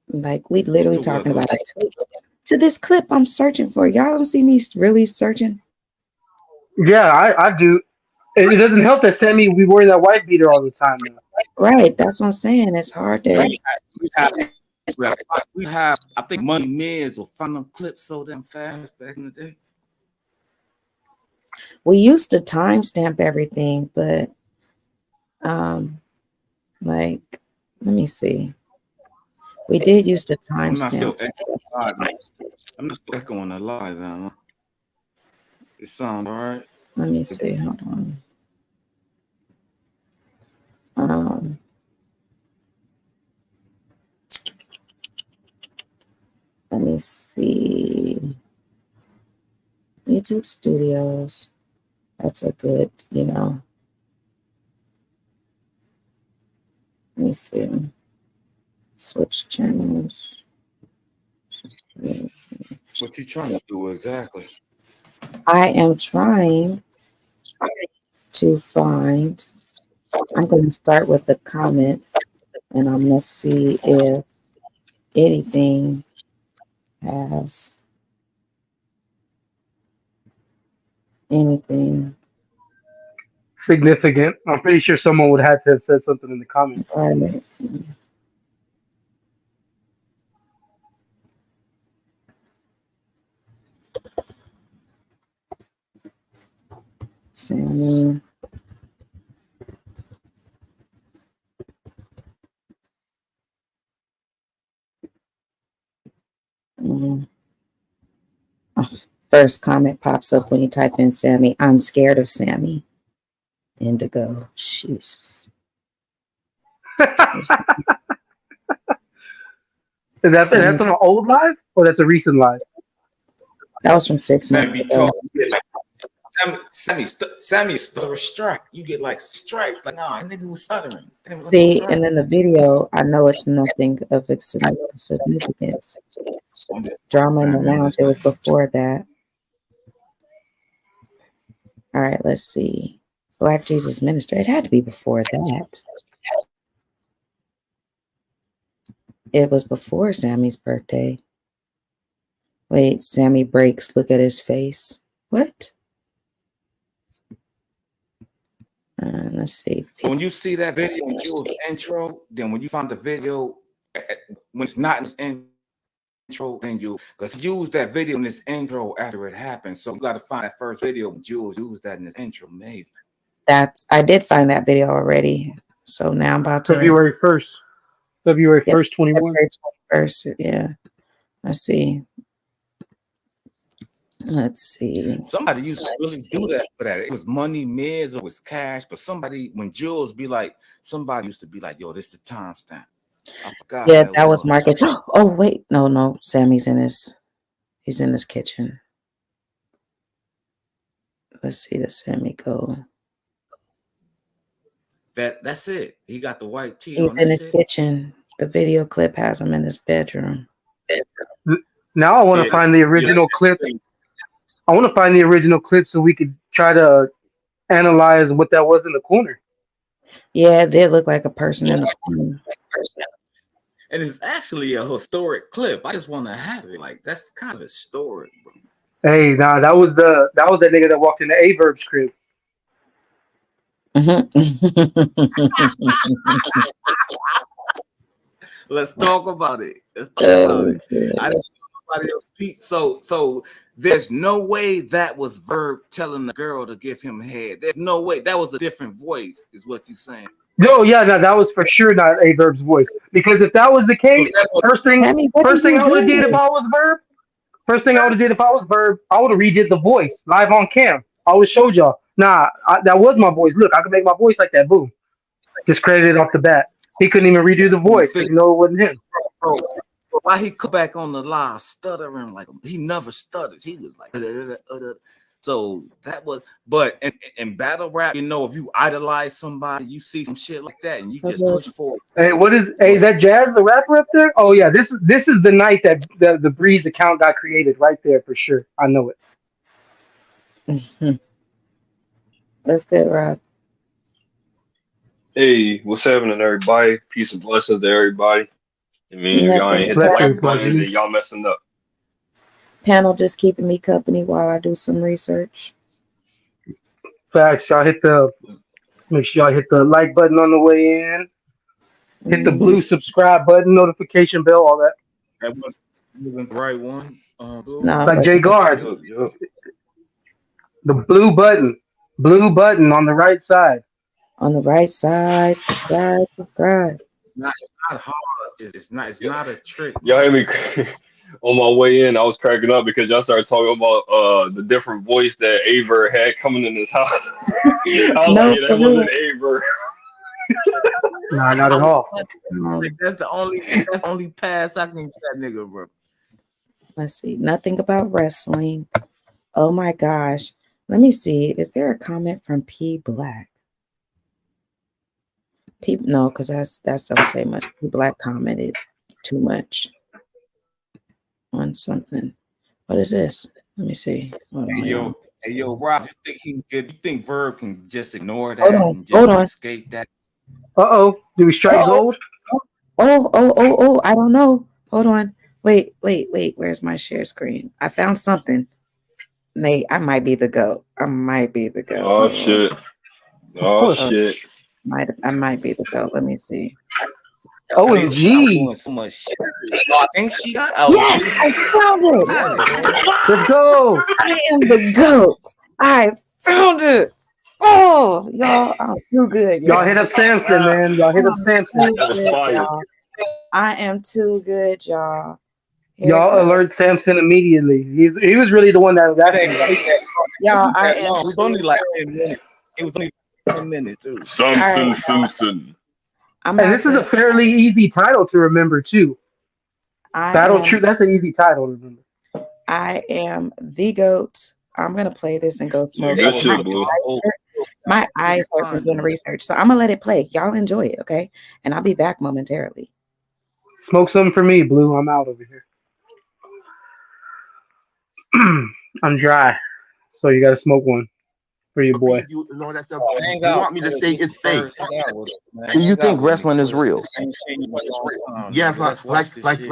Like we literally To what, talking bro? about it. To this clip I'm searching for. Y'all don't see me really searching. Yeah, I do. It doesn't help that Sammy we wearing that white beater all the time now. Right. That's what I'm saying. It's hard to. We have. I think Money Miz will find them clips so damn fast back in the day. We used to timestamp everything, but like, let me see. We did used to timestamp. I'm just echoing a lie now. It sound all right. Let me see. Hold on. Let me see. YouTube Studios. That's a good, Let me see. Switch channels. What you trying to do exactly? I am trying to find. I'm going to start with the comments, and I'm going to see if anything has anything Significant. I'm pretty sure someone would have to have said something in the comments. private. Sammy. First comment pops up when you type in Sammy. I'm scared of Sammy. Indigo. Jesus. That's an old live or that's a recent live? That was from 6 months ago. Sammy stutter strike. You get like strike. Like, nah, nigga was stuttering. See, and in the video, I know it's nothing of significance. Drama in the lounge, it was before that. All right, let's see. Black Jesus Minister. It had to be before that. It was before Sammy's birthday. Wait, Sammy breaks. Look at his face. What? Let's see. When you see that video in Jules' intro, then when you find the video, when it's not in his intro, then you because use that video in this intro after it happened. So you got to find that first video when Jules used that in his intro, maybe. I did find that video already. So now I'm about to February 1st. February 1st, 21. February 21st, yeah. Let's see. Let's see. Somebody used to really do that for that. It was money, mids, or it was cash. But somebody, when Jules be like, somebody used to be like, "Yo, this is the timestamp." I forgot. Yeah, that was Marcus. Oh wait, no. Sammy's in his. He's in his kitchen. Let's see. Does Sammy go? That's it. He got the white tee He's on. in his kitchen. The video clip has him in his bedroom. Now I want to find the original clip. I want to find the original clip so we could try to analyze what that was in the corner. Yeah, it did look like a person in the corner. And it's actually a historic clip. I just want to have it. Like, that's kind of historic, bro. Hey, nah, that was that nigga that walked in the Averb's crib. Let's talk about it. Let's talk about it. I didn't know nobody else peep. So there's no way that was Verb telling the girl to give him head. There's no way. That was a different voice, is what you're saying. No, yeah, no, that was for sure not Averb's voice. Because if that was the case, first thing I would have did if I was Verb, I would have redid the voice live on cam. I would have showed y'all. Nah, that was my voice. Look, I could make my voice like that. Boom. Just credited off the bat. He couldn't even redo the voice. You know it wasn't him. Bro, why he come back on the live stuttering like he never stutters? He was like, so that was. But in battle rap, you know, if you idolize somebody, you see some shit like that, and you just push forward. Hey, is that Jazz the rapper up there? Oh yeah, this is the night that the Breeze account got created right there for sure. I know it. That's good, Rob. Hey, what's happening, everybody? Peace and blessings to everybody. I mean, if y'all ain't hit the like button, then y'all messing up. Panel just keeping me company while I do some research. Facts, y'all make sure y'all hit the like button on the way in. Hit the blue subscribe button, notification bell, all that. That was the right one. Like Jay Guard. The blue button on the right side. On the right side, subscribe. It's not hard. It's not a trick. Y'all hear me? On my way in, I was cracking up because y'all started talking about the different voice that Aver had coming in his house. I was like, yeah, that wasn't Aver. Nah, not at all. That's the only pass I can get that nigga, bro. Let's see. Nothing about wrestling. Oh my gosh. Let me see. Is there a comment from P Black? No, because that's don't say much. P Black commented too much on something. What is this? Let me see. Hey, yo, Rob, you think Verb can just ignore that Hold on. escape that? Do we strike gold? Oh, I don't know. Hold on. Wait. Where's my share screen? I found something. Nate, I might be the GOAT. Oh, shit. I might be the GOAT. Let me see. OMG. So much shit. I think she got Yes, I found it. Let's go. I am the GOAT. I found it. Oh, y'all, I'm too good. Y'all hit up Samson, man. Y'all hit up Samson. I am too good, y'all. Y'all alert Samson immediately. He was really the one that y'all. It was only like 10 minutes. It was only 10 minutes too. Samson. And this is a fairly easy title to remember too. Battle Truth. That's an easy title to remember. I am the GOAT. I'm gonna play this and go smoke. Good shit, Blue. My eyes hurt from doing research, so I'm gonna let it play. Y'all enjoy it, okay? And I'll be back momentarily. Smoke something for me, Blue. I'm out over here. I'm dry, so you gotta smoke one for your boy. You want me to say it's fake? Do you think wrestling is real? Yes, like Braun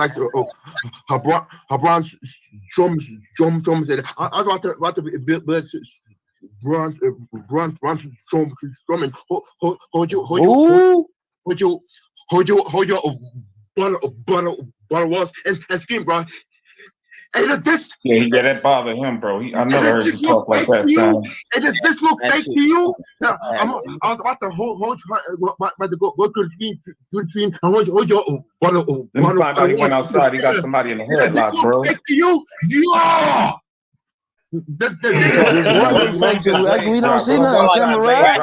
Strowman said. I was about to build Braun Strowman. Hold your butter was and skin, bro. this Yeah, that bothered him, bro. I never heard you talk like that, Sam. and does this look fake to you? Now, I was about to about to go to the screen. I want you. Let me find out he went outside. He got somebody in the headlock, bro. Fake to you? Yeah. We don't see nothing, Samurai.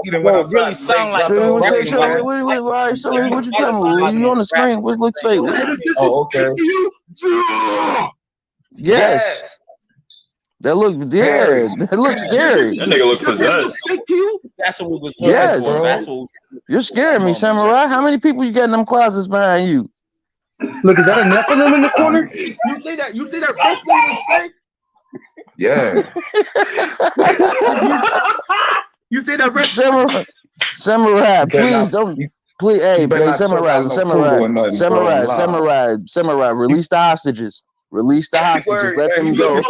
He done went outside. Really sound like What you talking about? You on the screen? What looks fake? Oh, okay. Yes. That looks scary. That nigga looks possessed. That's what we was Yes, for. That's what you're scaring me, Samurai. How many people you got in them closets behind you? Look, is that a Nephilim in the corner? You see that wrestling is fake? Yeah. You see that wrestling? Samurai, please don't. Please, hey, Samurai, release the hostages. Release the hostages. Let them go. Let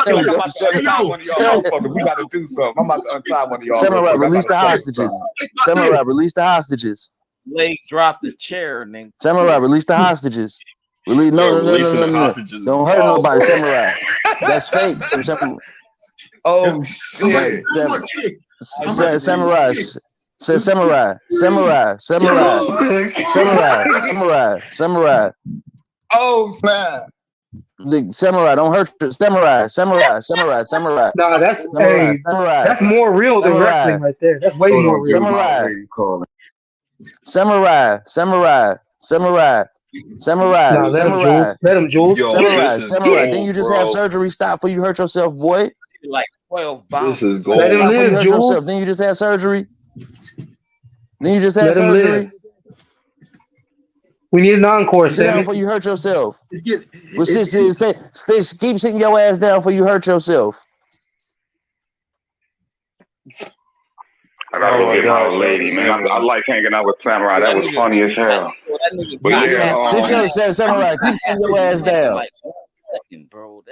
them go. We gotta do something. I'm about to untie one of y'all. Samurai, release the hostages. Samurai, release the hostages. leg dropped the chair and then Samurai, release the hostages. Release no. Don't hurt nobody, Samurai. That's fake. Oh shit. Samurai. Samurai. Oh snap. Samurai, don't hurt you. Samurai. Nah, that's more real than wrestling right there. That's way more real. Samurai. Nah, let him, Jules. Samurai. Didn't you just have surgery? Stop before you hurt yourself, boy. like 12 bounces. This is gold. Let him live, Jules. Then you just had surgery. Let him live. We need an encore, Sit down Sammy. before you hurt yourself. Keep sitting your ass down before you hurt yourself. I gotta go get my old lady, man. I like hanging out with Samurai. That was funny as hell. But yeah, Samurai, keep sitting your ass down. Bro,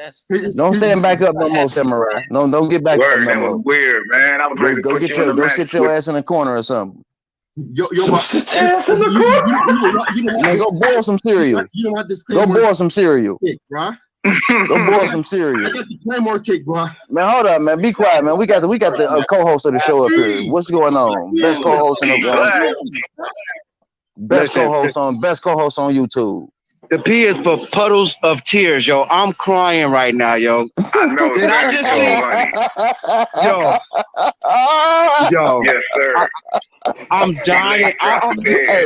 Don't stand back up no more, Samurai. No, don't get back up no that more. was weird, man. I was ready to put you in the match. Sit your ass in the corner or something. Sit your ass in the corner. Man, go boil some cereal. Go boil some cereal. Bro. Go boil some cereal. I got the Claymore cake, bro. Man, hold up, man. Be quiet, man. We got the co-host of the show up here. What's going on? Best co-host in the best co-host on YouTube. The P is for puddles of tears, yo. I'm crying right now, yo. I know. Did I just see? Yo. Yes, sir. I'm dying.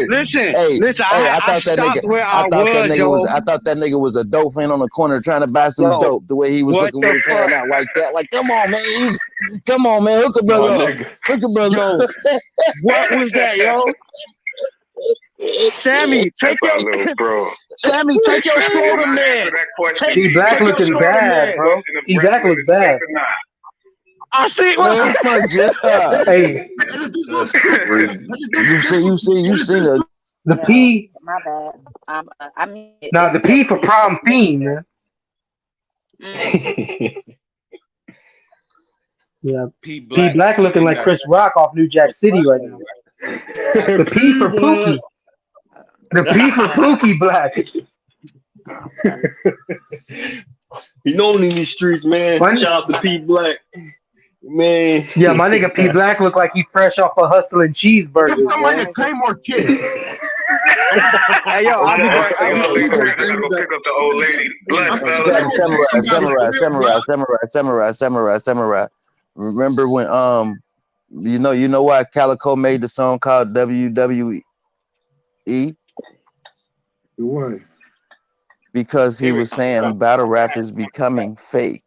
Listen. I stopped where I was, yo. I thought that nigga was a dope fan on the corner trying to buy some dope. The way he was looking with his hand out like that. Like, come on, man. Hook a brother. Yo, what was that, yo? Sammy, take your scrotum there. He black looking bad, bro. He black looks bad. I see. Oh my God. Hey, you seen it. The P. My bad. I mean, Now the P for prom fiend, man. Yeah, P Black looking like Chris Rock off New Jack City right now. The P for Pookie. The P for Pookie Black. You know in these streets, man. Shout out to P Black. Man. Yeah, my nigga P Black look like he fresh off a hustling cheeseburger. Sound like a Claymore kid. Hey, yo, I'm gonna go pick up the old lady. Samurai. Remember when you know why Calico made the song called WWE? Why? Because he was saying battle rap is becoming fake.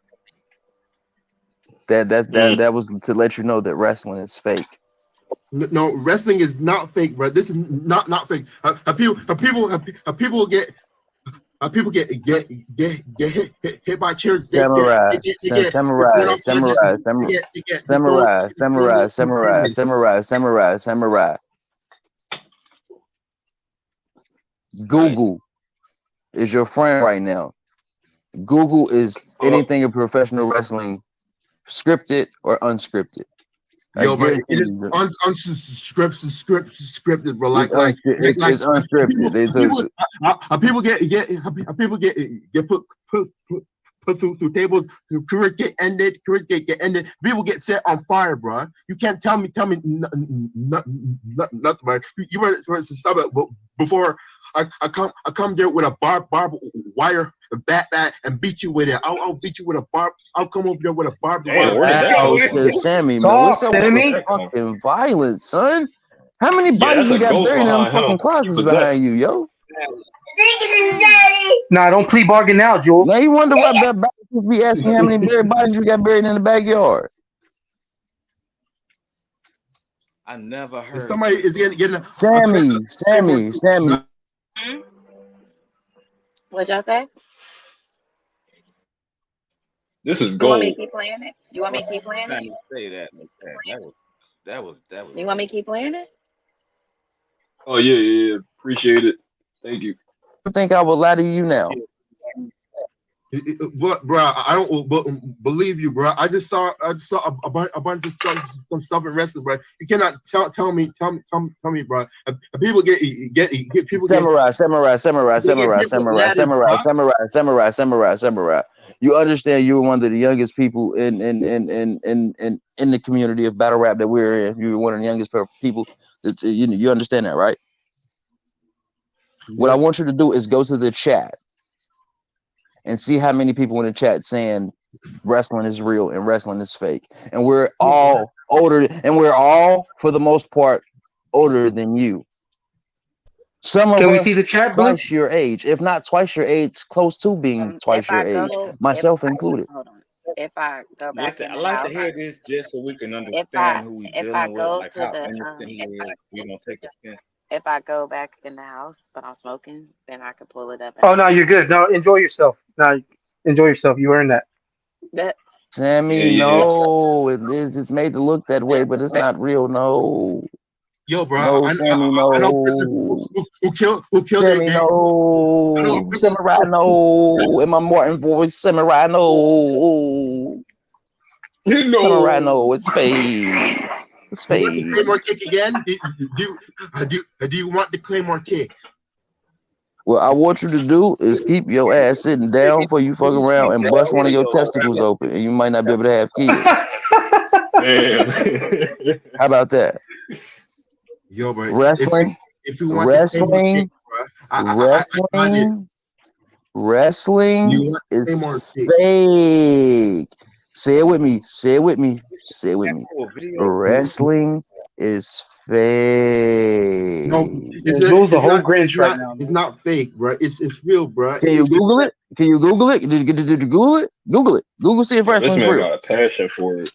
That was to let you know that wrestling is fake. No, wrestling is not fake, bro. This is not fake. People get hit by chairs. Samurai. Google is your friend right now. Google is anything in professional wrestling, scripted or unscripted. I Yo, but it guarantee is you. unscripted, bro. It's, it's unscripted. People get put through tables. Careers get ended. People get set on fire, bro. You can't tell me nothing, bro. You better stop it before I come there with a barb wire bat and beat you with it. I'll beat you with a barb. I'll come over there with a barbed wire. Wow, Sammy, man, what's up with the fucking violence, son? How many bodies you got buried in them fucking closets behind you, yo? Nah, don't plea bargain now, Jules. Now you wonder why bodies be asking how many bodies you got buried in the backyard. I never heard. Somebody is getting Sammy. What'd y'all say? This is You want me gold. to keep playing it? You want me to keep playing Trying it? to say that, that was. You want me to keep playing it? Oh yeah. Appreciate it. Thank you. I think I will lie to you now. Bro, I don't believe you, bro. I just saw a bunch of some stuff in wrestling, bro. You cannot tell me, bro. People get people Samurai. You understand you were one of the youngest people in the community of battle rap that we're in. You were one of the youngest people. You understand that, right? What I want you to do is go to the chat and see how many people in the chat saying wrestling is real and wrestling is fake. And we're all older, and we're all, for the most part, older than you. Some of us see the chat, twice your age, if not twice your age, close to being twice your age, myself included. Hold on. If I go back in I the like house, to hear this just so we can understand who we if I dealing with, go like to how the innocent he is. We don't take offense. if I go back in the house, but I'm smoking, then I can pull it up. Oh no, you're good. No, enjoy yourself. No, enjoy yourself. You earned that. Sammy, no, it is. It's made to look that way, but it's not real. No. Yo, bro. No, Sammy, no. I know who killed Sammy, no. Samurai, no. In my Martin voice, Samurai, no. Samurai, no. It's fake. It's fake. You want the Claymore kick again? Do you want the Claymore kick? What I want you to do is keep your ass sitting down before you fuck around and bust one of your testicles open, and you might not be able to have kids. Damn. How about that? Yo, bro. Wrestling, if you want wrestling, wrestling is fake. Say it with me. Wrestling is fake. No, Jules the whole Grinch right now. It's not fake, bro. It's real, bro. Can you Google it? Did you Google it? Google it. Google see if wrestling is real. Got a passion for it.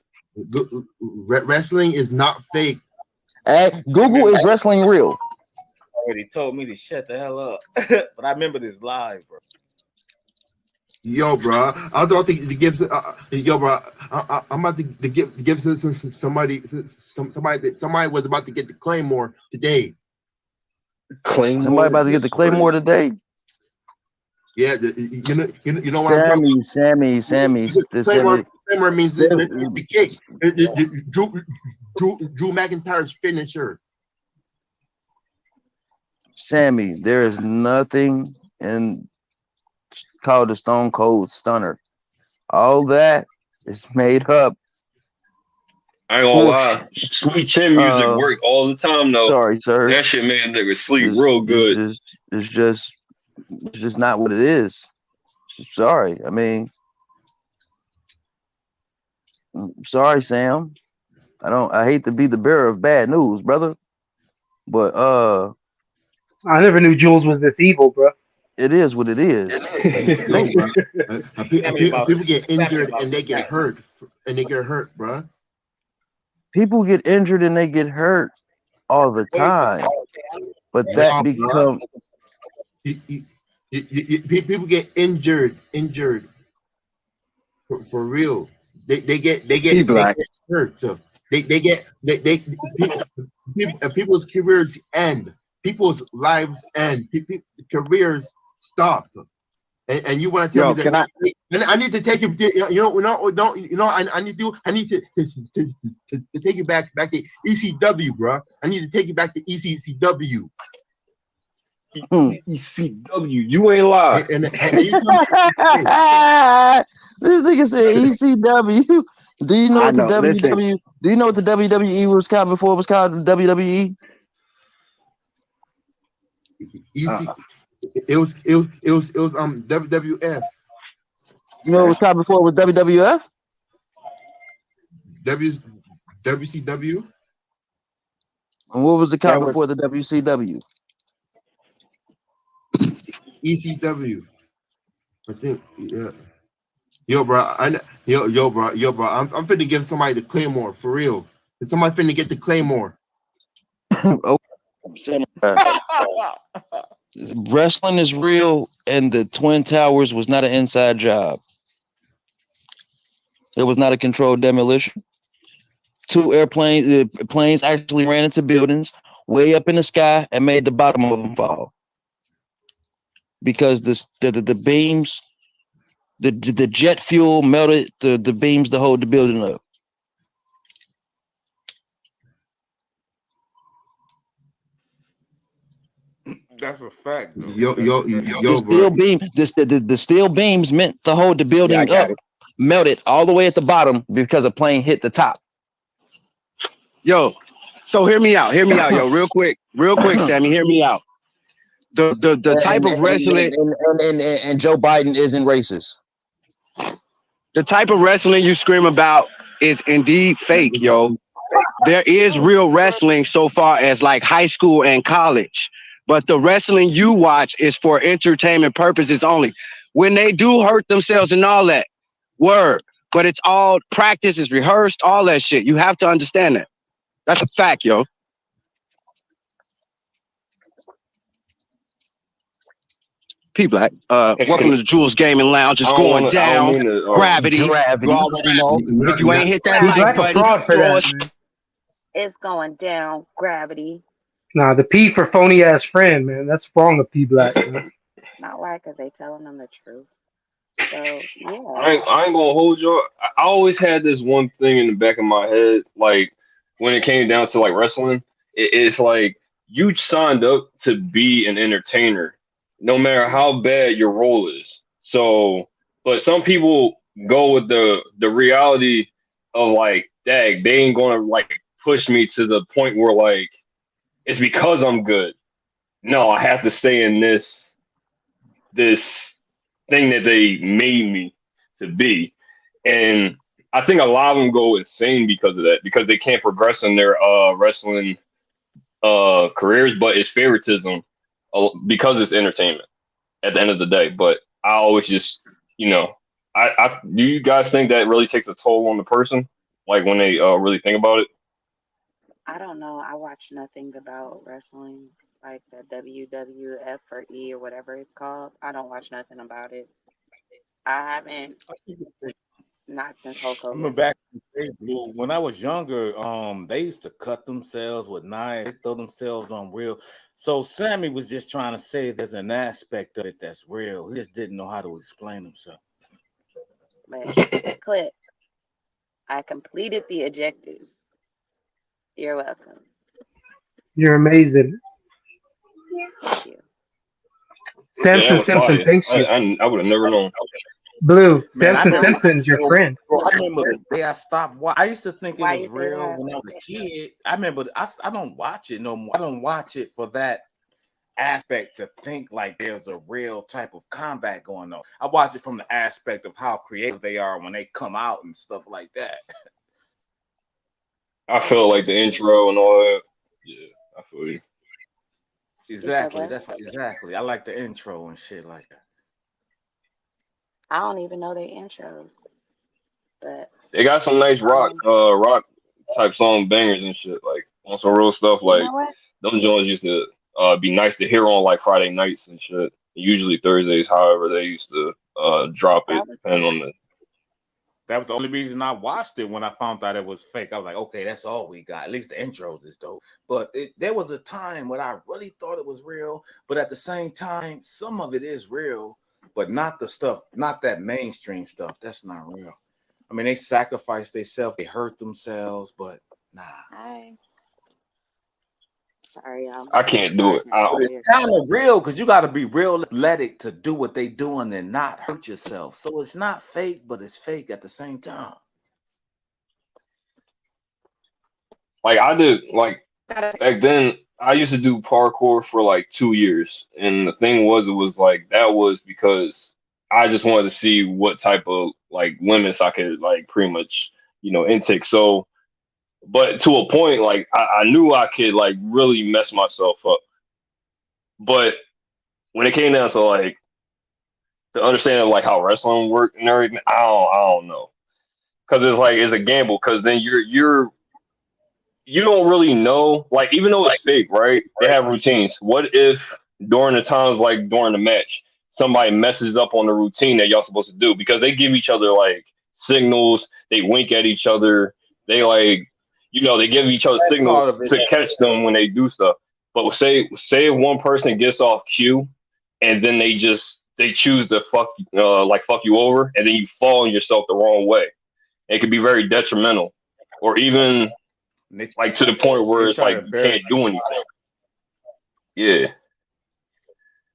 Wrestling is not fake. Google is wrestling real. Already told me to shut the hell up, but I remember this live, bro. Yo, bro, I was about to give. Yo, bro, I'm about to give somebody was about to get the Claymore today. Claymore. Somebody about to get the Claymore today. Yeah, you know what I'm talking about. Sammy. Claymore means the kick. Drew McIntyre's finisher. Sammy, there is nothing called the Stone Cold Stunner. All that is made up. I ain't gonna lie. Sweet Chin music work all the time though. Sorry, sir. That shit made a nigga sleep real good. It's just not what it is. Sorry. I mean, sorry, Sam. I hate to be the bearer of bad news, brother. But I never knew Jules was this evil, bro. It is what it is. People get injured and they get hurt, bro. People get injured and they get hurt all the time, but that becomes people get injured for real. They get hurt. So people's careers end. People's lives end. Careers stop. and you want to tell me that I need to take you, I need to take you back to ECW, bro. I need to take you back to ECW. ECW, you ain't lying. And this nigga said ECW. Do you know what the WW? Listen. Do you know what the WWE was called before it was called the WWE? It was WWF. You know what it was called before it was WWF? WCW. And what was it called before the WCW? ECW. I think, yeah. Yo, bro, I'm finna give somebody the Claymore for real. Is somebody finna get the Claymore? Wrestling is real, and the Twin Towers was not an inside job. It was not a controlled demolition. Two planes actually ran into buildings way up in the sky and made the bottom of them fall because the beams, the jet fuel melted the beams to hold the building up. That's a fact, though. The steel beams meant to hold the building up, melted all the way at the bottom because a plane hit the top. Yo, so hear me out, yo, real quick, Sammy, hear me out. The type of wrestling and Joe Biden isn't racist. The type of wrestling you scream about is indeed fake, yo. There is real wrestling so far as like high school and college, but the wrestling you watch is for entertainment purposes only. When they do hurt themselves and all that, word, but it's all practice, is rehearsed, all that shit. You have to understand that. That's a fact, yo. P Black, welcome to the Jules Gaming Lounge. It's going down. Gravity. You already know. If you ain't hit that like button, throw us. It's going down. Gravity. Nah, the P for phony ass friend, man. That's wrong with P Black. Not why, because they telling them the truth. So yeah. I ain't gonna hold you. I always had this one thing in the back of my head, like when it came down to like wrestling, it's like you signed up to be an entertainer, no matter how bad your role is. So, but some people go with the reality of like, dang, they ain't gonna like push me to the point where like it's because I'm good. No, I have to stay in this thing that they made me to be. And I think a lot of them go insane because of that, because they can't progress in their wrestling careers, but it's favoritism because it's entertainment at the end of the day. But I always just, I do you guys think that really takes a toll on the person, like when they really think about it? I don't know. I watch nothing about wrestling, like the WWF or E or whatever it's called. I don't watch nothing about it. I haven't, not since Hulk I Hogan. remember back in the day, Blue, when I was younger, they used to cut themselves with knives, they throw themselves on real. So Sammy was just trying to say there's an aspect of it that's real. He just didn't know how to explain himself. But clip, I completed the objective. You're welcome. You're amazing. Thank you. Samson Simpson thanks you. I would have never known. Blue, Samson Simpson's your friend. I remember the day I stopped. I used to think it was real when I was a kid. I remember I don't watch it no more. I don't watch it for that aspect to think like there's a real type of combat going on. I watch it from the aspect of how creative they are when they come out and stuff like that. I feel like the intro and all that. Yeah, I feel you. Exactly. That's exactly. I like the intro and shit like that. I don't even know their intros, but they got some nice rock type song bangers and shit. Like on some real stuff. Like them joints used to be nice to hear on like Friday nights and shit. Usually Thursdays, however, they used to drop it depending on the. That was the only reason I watched it when I found out it was fake. I was like, okay, that's all we got. At least the intros is dope. But there was a time when I really thought it was real. But at the same time, some of it is real. but not the stuff, not that mainstream stuff. That's not real. I mean, they sacrifice themselves, they hurt themselves, but nah. Sorry, y'all. I can't do it. But it's kind of real because you got to be real athletic to do what they doing and not hurt yourself. So it's not fake, but it's fake at the same time. Like I did, like back then, I used to do parkour for like 2 years, and the thing was, it was like that was because I just wanted to see what type of like limits I could like pretty much intake. So, but to a point, like I knew I could like really mess myself up. But when it came down to like to understand like how wrestling worked and everything, I don't know, because it's like it's a gamble. Because then you don't really know, like, even though it's fake, right? They have routines. What if during the times, like during the match, somebody messes up on the routine that y'all supposed to do? Because they give each other like signals, they wink at each other, they like, they give each other That's part signals of it. to catch them when they do stuff. But say if one person gets off cue and then they choose to fuck you over, and then you fall on yourself the wrong way. It can be very detrimental, or even like to the point where it's like you can't do anything. Yeah.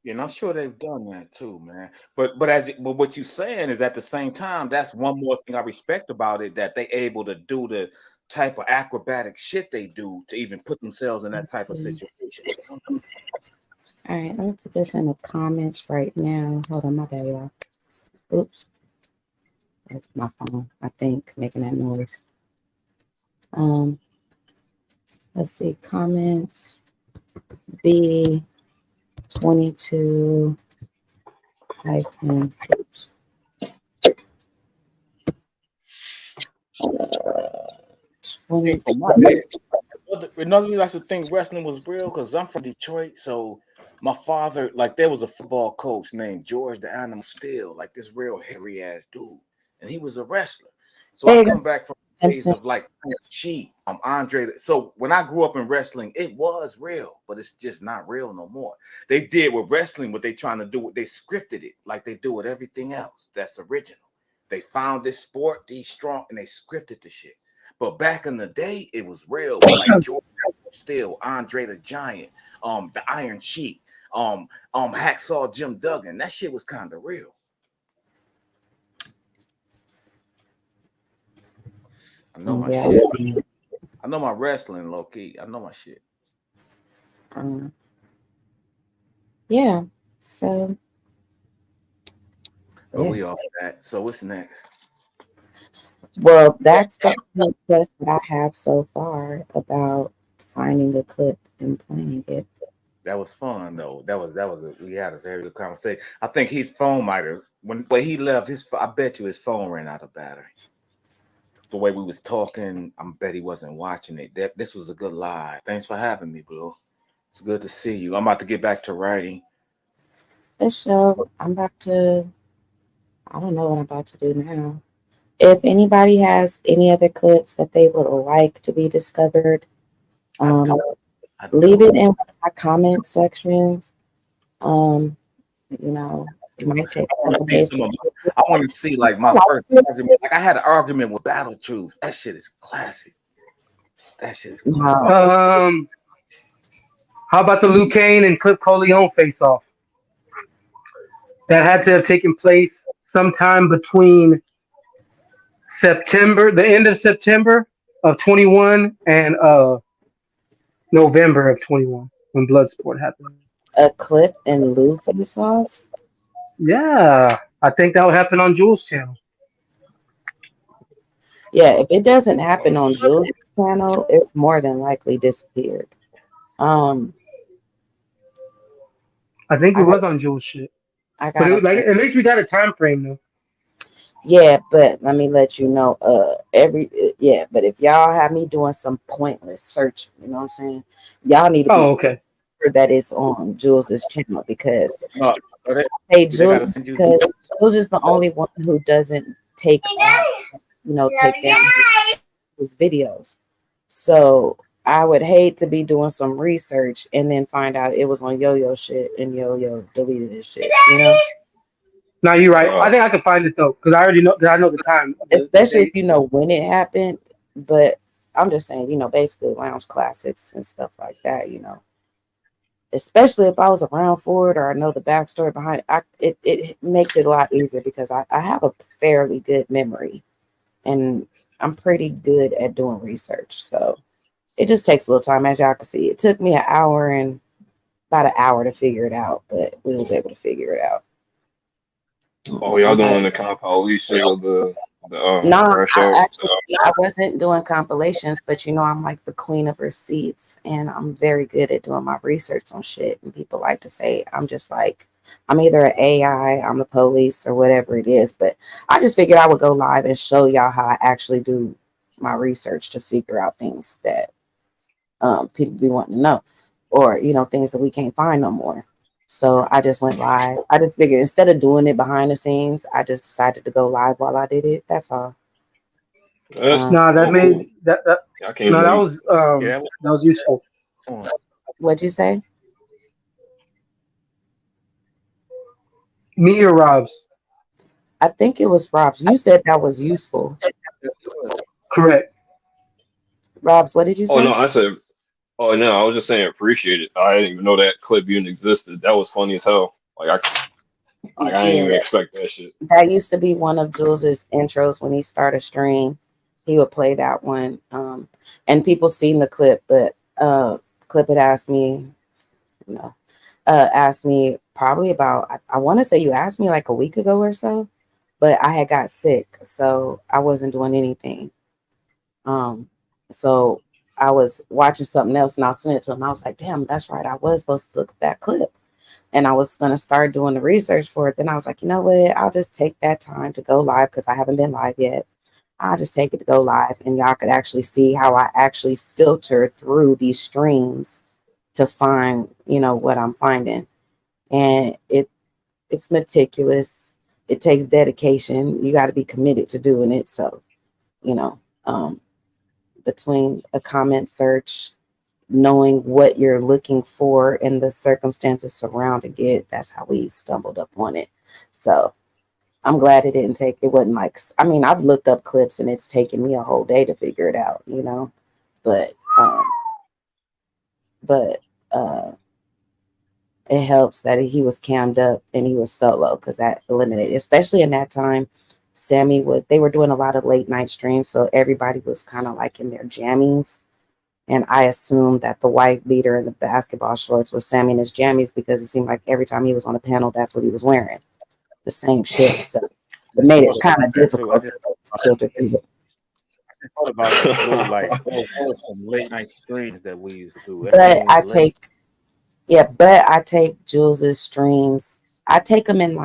Yeah, and I'm sure they've done that too, man. But what you're saying is at the same time, that's one more thing I respect about it, that they able to do the type of acrobatic shit they do to even put themselves in that type of situation. All right, let me put this in the comments right now. Hold on, my bad, y'all. Oops. That's my phone, I think, making that noise. Let's see, comments. B22 hyphen. Oops. Another reason I should think wrestling was real because I'm from Detroit, so my father, like, there was a football coach named George the Animal Steele, like this real hairy ass dude, and he was a wrestler. So I come back from the days of like cheap, Andre. So when I grew up in wrestling, it was real, but it's just not real no more. They did with wrestling what they trying to do. They scripted it like they do with everything else that's original. They found this sport, these strong, and they scripted the shit. But back in the day, it was real. Like George Steele, Andre the Giant, the Iron Sheik, Hacksaw Jim Duggan. That shit was kind of real. I know my shit. I know my wrestling, low key. I know my shit. Yeah. So. But we off that. So what's next? Well, that's the only quest that I have so far about finding a clip and playing it. That was fun though. We had a very good conversation. I think his phone might have when he left I bet you his phone ran out of battery. The way we was talking, I bet he wasn't watching it. This was a good live. Thanks for having me, Blue. It's good to see you. I'm about to get back to writing. So I don't know what I'm about to do now. If anybody has any other clips that they would like to be discovered, leave it in my comment sections. It might take I want to see like my first argument. Like I had an argument with Battle Truth. That shit is classic. How about the Luke Kane and Clip Coleon face off? That had to have taken place sometime between the end of September of 21 and November of 21 when Bloodsport happened. A Clip and Lou face off? Yeah, I think that would happen on Jules' channel. Yeah, if it doesn't happen on Jules' channel, it's more than likely disappeared. I think it was on Jules' shit. But at least we got a time frame though. Yeah, but let me let you know. But if y'all have me doing some pointless search, you know what I'm saying? Y'all need to be sure that it's on Jules's channel because Jules is the only one who doesn't take down his videos. So I would hate to be doing some research and then find out it was on Yo-Yo shit and Yo-Yo deleted his shit, you know? No, you're right. I think I can find it though, because I already know. Cause I know the time. The Especially if date. you know when it happened. But I'm just saying, basically lounge classics and stuff like that. Especially if I was around for it or I know the backstory behind it, it makes it a lot easier because I have a fairly good memory and I'm pretty good at doing research. So it just takes a little time, as y'all can see. It took me about an hour to figure it out, but we was able to figure it out. Oh, y'all Sometimes doing the compilations of the no, crash I out? actually I wasn't doing compilations, but I'm like the queen of receipts, and I'm very good at doing my research on shit. And people like to say I'm just like I'm either an AI, I'm the police, or whatever it is. But I just figured I would go live and show y'all how I actually do my research to figure out things that people be wanting to know, or things that we can't find no more. So I just went live. I just figured instead of doing it behind the scenes, I just decided to go live while I did it. That's all. That's No, that cool. made that. I can't No, that wait. was Yeah. that was useful. What'd you say? Me or Rob's? I think it was Rob's. You said that was useful. Correct. Rob's, what did you Oh no, say? I said. Oh no, I was just saying appreciate it. I didn't even know that clip even existed. That was funny as hell. I didn't Yeah, even expect that shit. that used to be one of Jules's intros when he started stream. He would play that one. And people seen the clip, but clip had asked me, you know, asked me probably about I want to say you asked me like a week ago or so, but I had got sick, so I wasn't doing anything. Um, so I was watching something else and I sent it to him. I was like, damn, that's right. I was supposed to look at that clip and I was going to start doing the research for it. Then I was like, you know what? I'll just take that time to go live because I haven't been live yet. I'll just take it to go live and y'all could actually see how I actually filter through these streams to find, what I'm finding. And it's meticulous. It takes dedication. You got to be committed to doing it. So, you know, um, between a comment search, knowing what you're looking for and the circumstances surrounding it, that's how we stumbled up on it. So I'm glad it wasn't like, I mean, I've looked up clips and it's taken me a whole day to figure it out, but, but, uh, it helps that he was cammed up and he was solo because that eliminated, especially in that time. They were doing a lot of late night streams, so everybody was kind of like in their jammies. And I assumed that the wife beater and the basketball shorts was Sammy in his jammies because it seemed like every time he was on a panel, that's what he was wearing. The same shit. So it made it kind of That too. difficult to filter through it. I thought about that, Blue. Like, there was some late night streams that we used to do. But Everything was late. I take Jules's streams. I take them in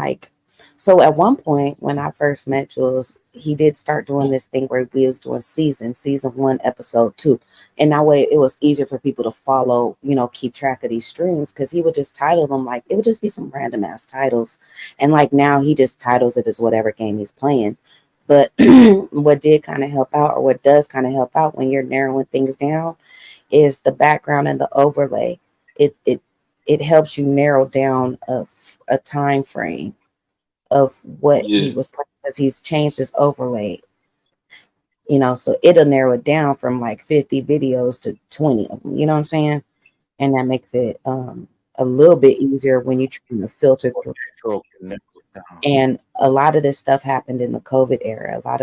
so at one point when I first met Jules, he did start doing this thing where we was doing season 1, episode 2. And that way it was easier for people to follow, keep track of these streams because he would just title them it would just be some random ass titles. And now he just titles it as whatever game he's playing. But what did kind of help out, or what does kind of help out when you're narrowing things down, is the background and the overlay. It helps you narrow down a time frame of what he Yeah. was playing because he's changed his overlay, so it'll narrow it down from 50 videos to 20 of them, you know what I'm saying? And that makes it a little bit easier when you're trying to filter through. And a lot of this stuff happened in the COVID era. A lot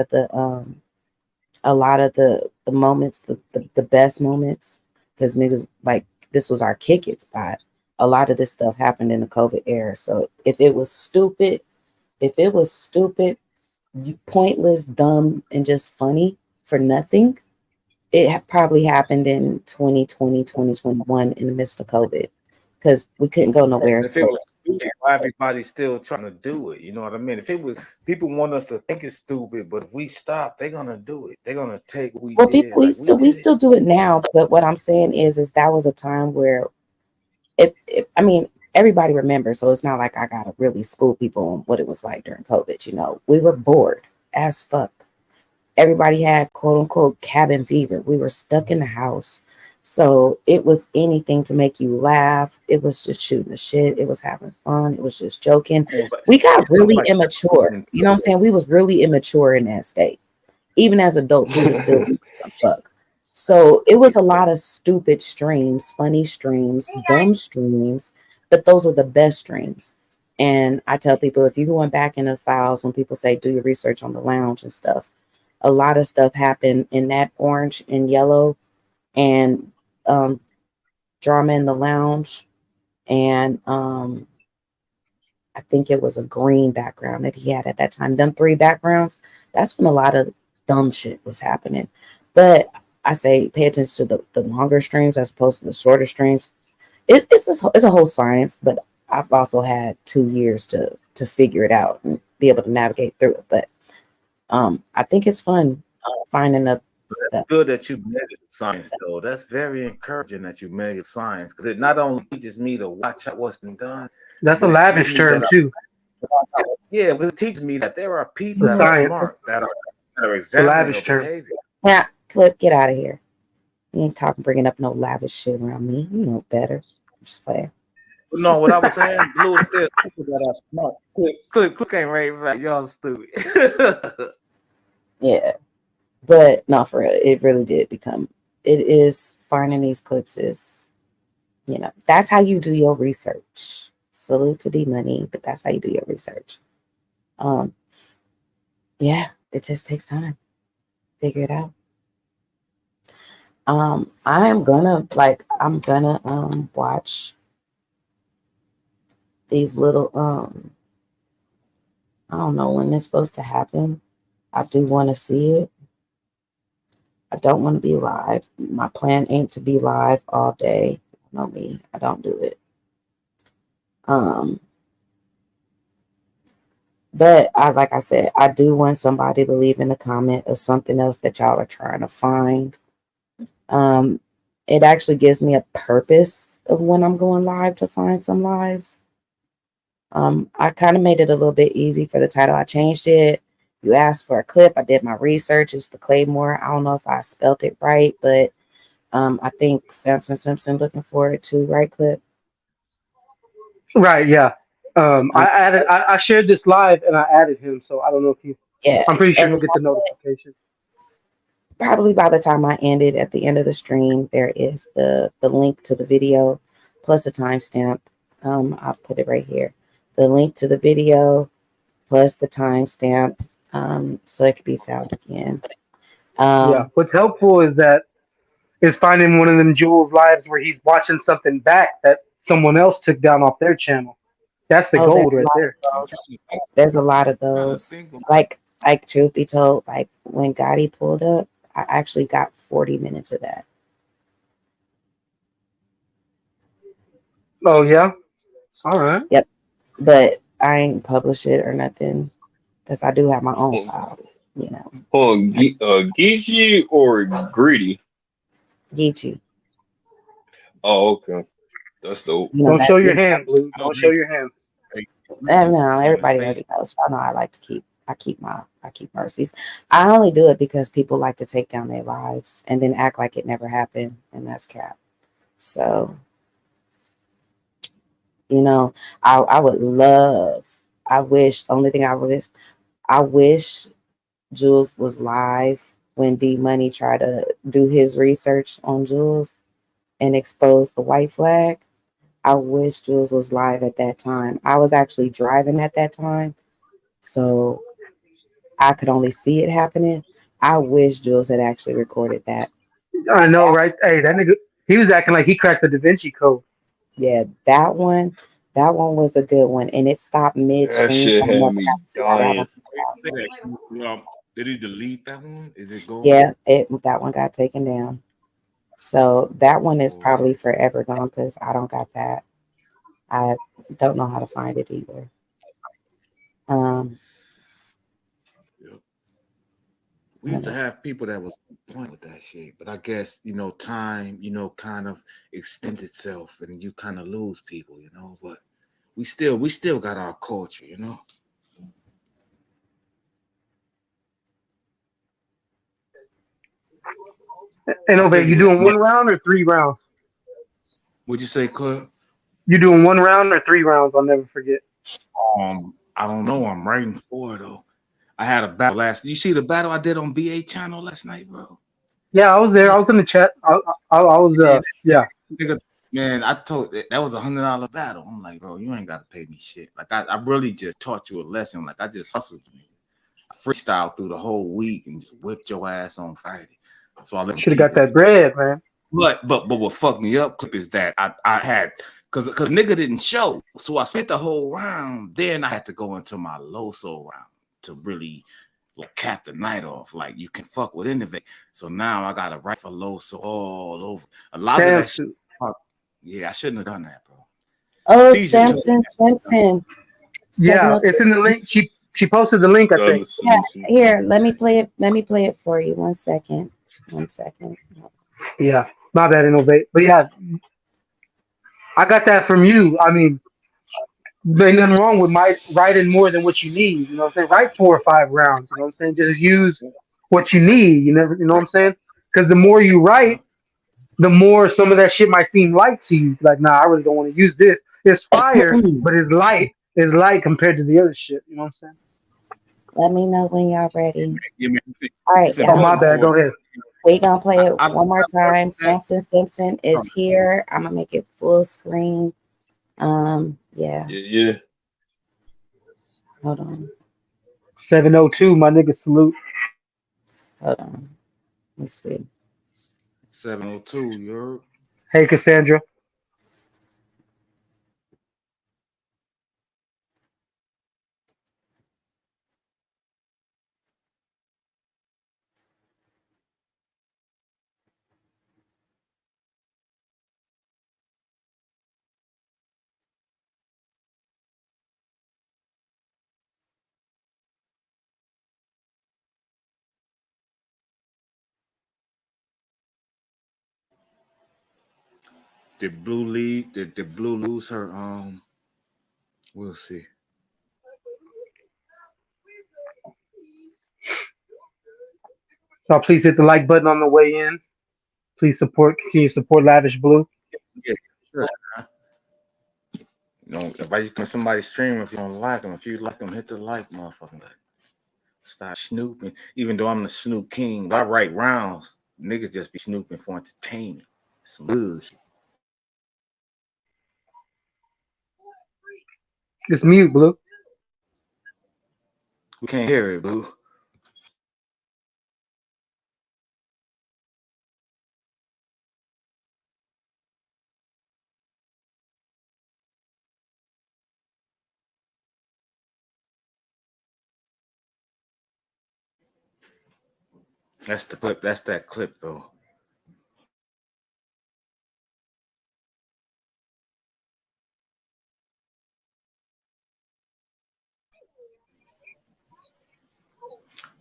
of the moments, the best moments, because niggas this was our kick it spot. A lot of this stuff happened in the COVID era. So if it was stupid, pointless, dumb, and just funny for nothing, it probably happened in 2020, 2021 in the midst of COVID because we couldn't go nowhere. If it was stupid, why everybody's still trying to do it? You know what I mean? If it was, people want us to think it's stupid, but if we stop, they're gonna do it. They're gonna take what we Well, did. people, we still do it now. But what I'm saying is that was a time where I mean, everybody remembers, so it's not like I gotta really school people on what it was like during COVID. We were bored as fuck. Everybody had quote unquote cabin fever. We were stuck in the house. So it was anything to make you laugh. It was just shooting the shit. It was having fun. It was just joking. We got really immature. You know what I'm saying? We was really immature in that state. Even as adults, we was still fuck. So it was a lot of stupid streams, funny streams, dumb streams, but those were the best streams. And I tell people, if you going back in the files when people say do your research on the lounge and stuff, a lot of stuff happened in that orange and yellow and drama in the lounge, and I think it was a green background that he had at that time. Them three backgrounds, that's when a lot of dumb shit was happening. But I say pay attention to the longer streams as opposed to the shorter streams. It's a whole science, but I've also had 2 years to figure it out and be able to navigate through it. But I think it's fun finding up stuff. That's good that you made it science, though. That's very encouraging that you made it science because it not only teaches me to watch out what's been done, That's a but it teaches lavish me term that too. yeah, but it teaches me that there are people The that are science. smart that are It's a examining lavish your term. behavior. Yeah, Clip, get out of here. You ain't talking, bringing up no lavish shit around me. You know better. I'm just playing. No, what I was saying, Blue, is there's people that are smart. Click ain't right. Y'all stupid. Yeah, but no, for real, it really did become. It is finding these clips is, that's how you do your research. Salute to D Money, but that's how you do your research. Um, yeah, it just takes time. Figure it out. I'm gonna watch these little I don't know when it's supposed to happen. I do want to see it. I don't want to be live. My plan ain't to be live all day. You know me, I don't do it. But like I said, I do want somebody to leave in a comment of something else that y'all are trying to find. It actually gives me a purpose of when I'm going live to find some lives. I kind of made it a little bit easy for the title. I changed it. You asked for a clip. I did my research. It's the Claymore. I don't know if I spelled it right, but I think Samson Simpson looking for it too, right, Clip? Right, yeah. I shared this live and I added him, so I don't know if you. Yeah. I'm pretty sure And he'll get the notification. probably by the time I end it at the end of the stream, there is the link to the video plus a timestamp. I'll put it right here. The link to the video plus the timestamp, so it can be found again. Yeah. What's helpful is finding one of them Jules lives where he's watching something back that someone else took down off their channel. That's the gold There's a right lot there. of those. There's a lot of those. Like truth be told, like when Gotti pulled up, I actually got 40 minutes of that. Oh yeah. All right. Yep. But I ain't publish it or nothing because I do have my own files, Hold on, Geechee or Greedy? Geechee. Oh, okay. That's dope. Don't show your That. hand, Blue. Don't show your hand. No, everybody already knows. I know I like to keep mercies. I only do it because people like to take down their lives and then act like it never happened, and that's cap. So, I would love. I wish. Only thing I wish Jules was live when D Money tried to do his research on Jules and expose the white flag. I wish Jules was live at that time. I was actually driving at that time, so I could only see it happening. I wish Jules had actually recorded that. I know, right? Hey, that nigga, he was acting like he cracked the Da Vinci Code. Yeah, that one was a good one, and it stopped That midstream, so shit I had never me got to see that dying. one. Did he delete that one? Is it gone? Yeah, that one got taken down. So that one is probably forever gone because I don't got that. I don't know how to find it either. We used to have people that was on point with that shit, but I guess time kind of extends itself, and you kind of lose people, But we still got our culture, And I Obey, think it you was doing 1 round or 3 rounds? What'd you say, Clip? You doing 1 round or 3 rounds? I'll never forget. I don't know. I'm writing for it though. I had a battle last. You see the battle I did on BA channel last night, bro? Yeah, I was there. I was in the chat. I was yeah. Nigga, man, I told that was $100 battle. I'm like, bro, you ain't got to pay me shit. Like I really just taught you a lesson. Like I just hustled you. I freestyled through the whole week and just whipped your ass on Friday. So I let him Should have keep got it. that bread, man. But what fucked me up, Clip, is that I had cause nigga didn't show. So I spent the whole round. Then I had to go into my Loso round to really like cap the night off. Like you can fuck with innovate. So now I got a right for Loso all over. A lot of that shit. Yeah, I shouldn't have done that, bro. Oh, Samson. Yeah, it's in the link. She posted the link, I think. Yeah, here, let me play it. Let me play it for you. 1 second. 1 second. Yeah, my bad, Innovate. But yeah, I got that from you. I mean, there ain't nothing wrong with writing more than what you need. You know what I'm saying? Write 4 or 5 rounds. You know what I'm saying? Just use what you need. You know what I'm saying? Because the more you write, the more some of that shit might seem light to you. Like, nah, I really don't want to use this. It's fire, but it's light. It's light compared to the other shit. You know what I'm saying? Let me know when y'all ready. All All right, Oh, my bad. Go ahead. we gonna play it one more time. Samson Simpson is here. I'm gonna make it full screen. Yeah. Yeah. Hold on. 702, my nigga, salute. Hold on. Let's see. 702, you heard? Hey, Cassandra. Did Blue leave? Did Blue lose her? We'll see. So please hit the like button on the way in. Please continue to support Lavish Blue. Yeah, sure. You know, if you somebody stream, if you don't like them, if you like them, hit the like, motherfucker. Stop snooping. Even though I'm the snoop king, I write rounds. Niggas just be snooping for entertainment. Some bullshit. Just mute, Blue. We can't hear it, Blue. That's the clip. That's that clip, though.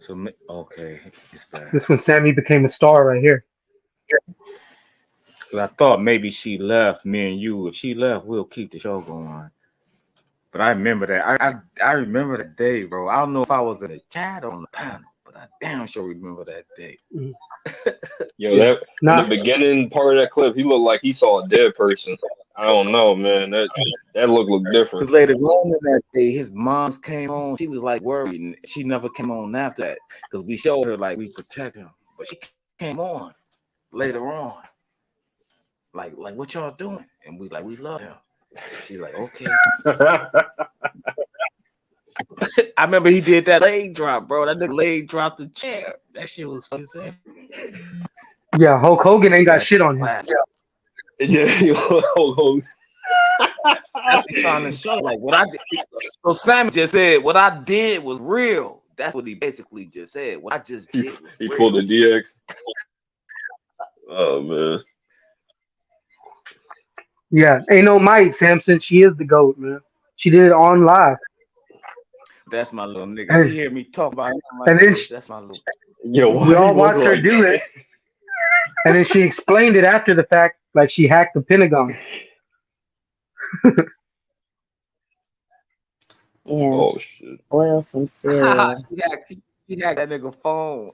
So okay, it's bad. This when Sammy became a star right here. I thought maybe she left. Me and you. If she left, we'll keep the show going. But I remember that. I remember that day, bro. I don't know if I was in the chat or on the panel, but I damn sure remember that day. Yo, that in the beginning part of that clip, he looked like he saw a dead person. I don't know, man. That looked different. Because later on in that day, his moms came on. She was like worried, and she never came on after that because we showed her like we protect him. But she came on later on, like what y'all doing? And we love him. She's like, okay. I remember he did that leg drop, bro. That nigga leg dropped the chair. That shit was fucking sick. Yeah, Hulk Hogan ain't got shit on him. Yeah, Hulk Hogan. That's trying to show like what I did. So Sammy just said what I did was real. That's what he basically just said. What I just did was he real. pulled the DX. Oh man. Yeah, ain't no Mike Samson. She is the GOAT, man. She did it on live. That's my little nigga. If you hear me talk about him like and then this, that's my little. Yo, we all watched her do it, and then she explained it after the fact, like she hacked the Pentagon. Yeah. Oh shit. Boil some cereal. She hacked that nigga phone.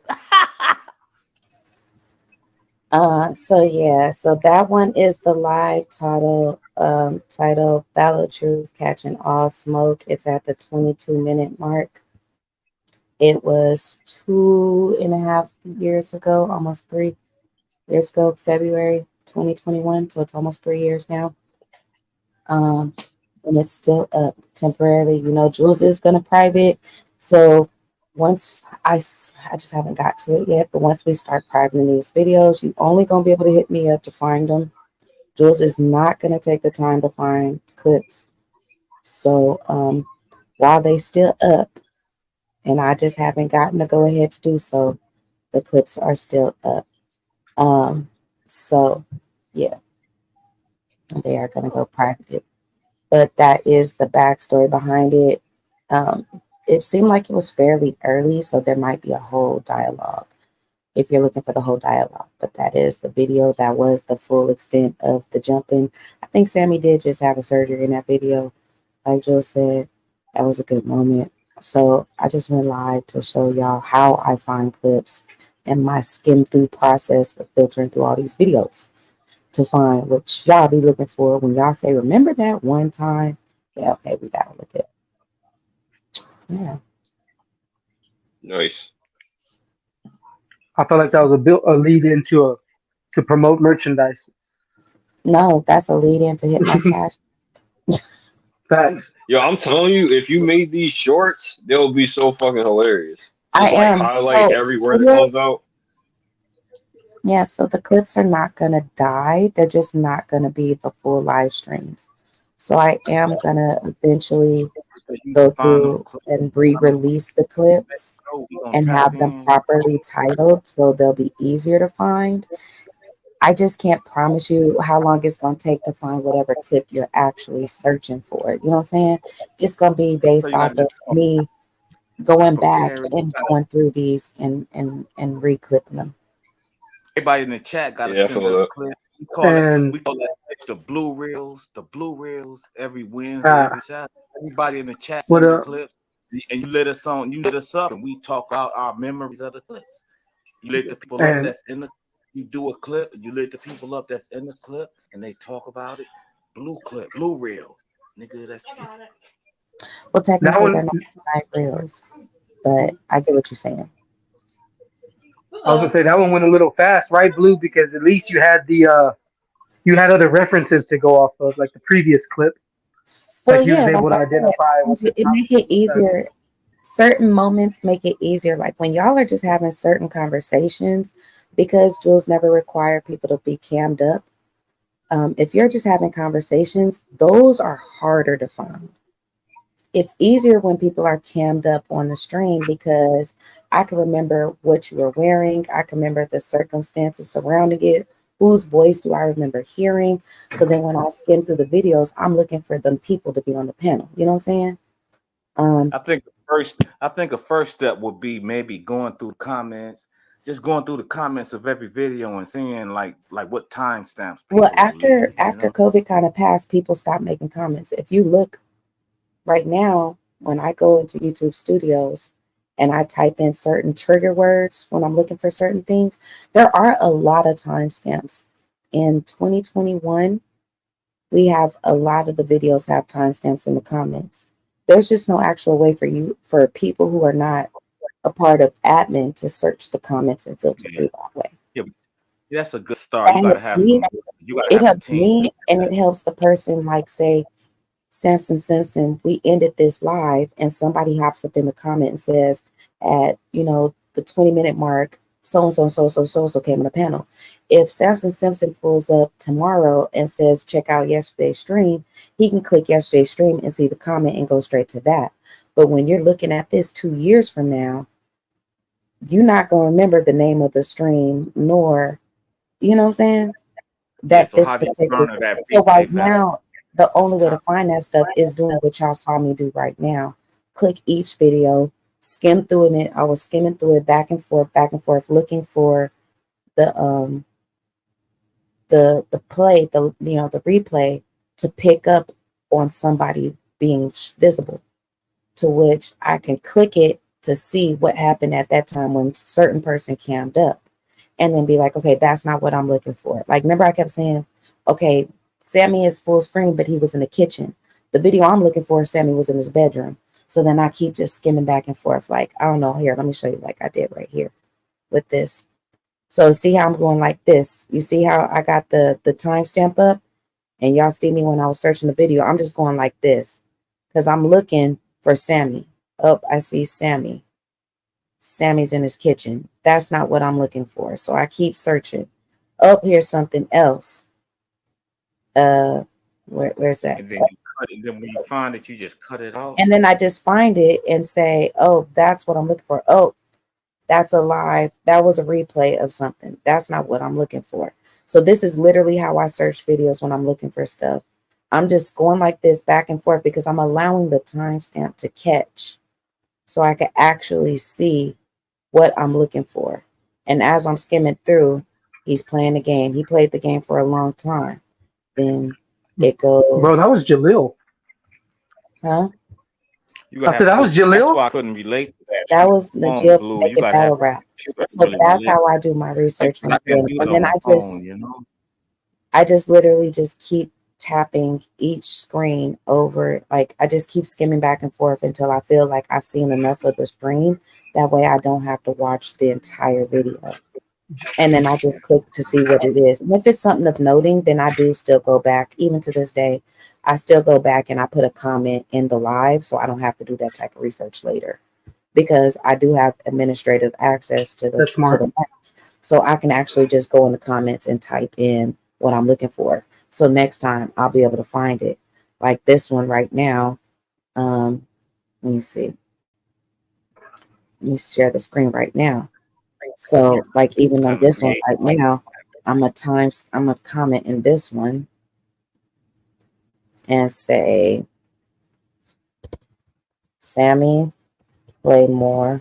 So yeah, so that one is the live title Battle of Truth Catching All Smoke. It's at the 22-minute mark. It was 2.5 years ago, almost 3 years ago, February 2021. So it's almost 3 years now. And it's still up temporarily. You know, Jules is gonna private. So once I just haven't got to it yet, but once we start privating these videos, you only gonna be able to hit me up to find them. Jules is not gonna take the time to find clips. So while they still up and I just haven't gotten to go ahead to do so, the clips are still up. So yeah, they are gonna go private. But that is the backstory behind it. Um, it seemed like it was fairly early, so there might be a whole dialogue if you're looking for the whole dialogue. But that is the video. That was the full extent of the jumping. I think Sammy did just have a surgery in that video. Like Joe said, that was a good moment. So I just went live to show y'all how I find clips and my skim through process of filtering through all these videos to find what y'all be looking for when y'all say, remember that one time? Yeah, okay, we gotta look at it. Yeah. Nice. I felt like that was a lead into to promote merchandise. No, that's a lead in to hit my cash. Facts. Yo, I'm telling you, if you made these shorts, they'll be so fucking hilarious. I Just like am. highlight So every word that comes out. yeah, so the clips are not gonna die. They're just not gonna be the full live streams. So I am gonna eventually go through and re-release the clips and have them properly titled so they'll be easier to find. I just can't promise you how long it's going to take to find whatever clip you're actually searching for. You know what I'm saying? It's going to be So based you off gotta of just me going back prepare. and going through these and re-clipping them. Everybody in the chat got to Yeah, I send feel a that. clip. And We call that the blue reels. The blue reels every Wednesday, uh, every Saturday. Everybody in the chat what send the up? clips, and you let us on. You let us up, and we talk out our memories of the clips. You let the people up And that's in the. You do a clip, and you let the people up that's in the clip, and they talk about it. Blue clip, blue reels, nigga. That's Well, that technically, one, they're not live reels, but I get what you're saying. I was gonna say that one went a little fast, right, Blue? Because at least you had other references to go off of, like the previous clip. Well, Like you was yeah, like able to I identify what said, the it make topics it and stuff. easier. Certain moments make it easier. Like when y'all are just having certain conversations, because Jules never required people to be cammed up. If you're just having conversations, those are harder to find. It's easier when people are cammed up on the stream because I can remember what you were wearing. I can remember the circumstances surrounding it. Whose voice do I remember hearing? So then when I skim through the videos, I'm looking for the people to be on the panel. You know what I'm saying? I think a first step would be maybe going through the comments, just going through the comments of every video and seeing like what timestamps Well, people are after leaving. after COVID kind of passed, people stopped making comments. If you look right now, when I go into YouTube Studios and I type in certain trigger words when I'm looking for certain things, there are a lot of timestamps. In 2021, we have a lot of the videos have timestamps in the comments. There's just no actual way for people who are not a part of admin to search the comments and filter Yeah, through that way. yeah, that's a good start. That You got to helps have me. some. You got to It have a helps team. me and it helps the person, like say Samson Simpson, we ended this live and somebody hops up in the comment and says at, the 20-minute mark, so-and-so came on the panel. If Samson Simpson pulls up tomorrow and says, check out yesterday's stream, he can click yesterday's stream and see the comment and go straight to that. But when you're looking at this 2 years from now, you're not going to remember the name of the stream, nor, you know what I'm saying? Yeah. That So this how do you particular. garner that So replay right value? now, the That's only way to tough. find that stuff is doing what y'all saw me do right now. Click each video, skim through it. I was skimming through it back and forth, looking for the play, the replay to pick up on somebody being visible, to which I can click it to see what happened at that time when certain person cammed up. and then be like, okay, that's not what I'm looking for. Like, remember I kept saying, okay, Sammy is full screen, but he was in the kitchen. The video I'm looking for, Sammy was in his bedroom. So then I keep just skimming back and forth. Like, I don't know. Here, let me show you like I did right here with this. So see how I'm going like this. You see how I got the timestamp up? And y'all see me when I was searching the video. I'm just going like this because I'm looking for Sammy. Oh, I see Sammy. Sammy's in his kitchen. That's not what I'm looking for. So I keep searching. Oh, here's something else. Where's that? And then then when you find it, you just cut it off. And then I just find it and say, oh, that's what I'm looking for. Oh, that's a live. That was a replay of something. That's not what I'm looking for. So this is literally how I search videos when I'm looking for stuff. I'm just going like this back and forth because I'm allowing the timestamp to catch so I can actually see what I'm looking for. And as I'm skimming through, he's playing the game. He played the game for a long time. Then it goes. Bro, that was Jalil. Huh? I said that was Jalil. That's why I couldn't relate to that. That was the Jill Naked Battle Rap. So that's how I do my research. And then I just literally just keep tapping each screen over. Like I just keep skimming back and forth until I feel like I've seen enough of the screen. That way I don't have to watch the entire video. And then I just click to see what it is. And if it's something of noting, then I do still go back. Even to this day, I still go back and I put a comment in the live so I don't have to do that type of research later. Because I do have administrative access to the app. So I can actually just go in the comments and type in what I'm looking for. So next time I'll be able to find it. Like this one right now. Let me see. Let me share the screen right now. So like even on this one right now, I'm a comment in this one and say Sammy Claymore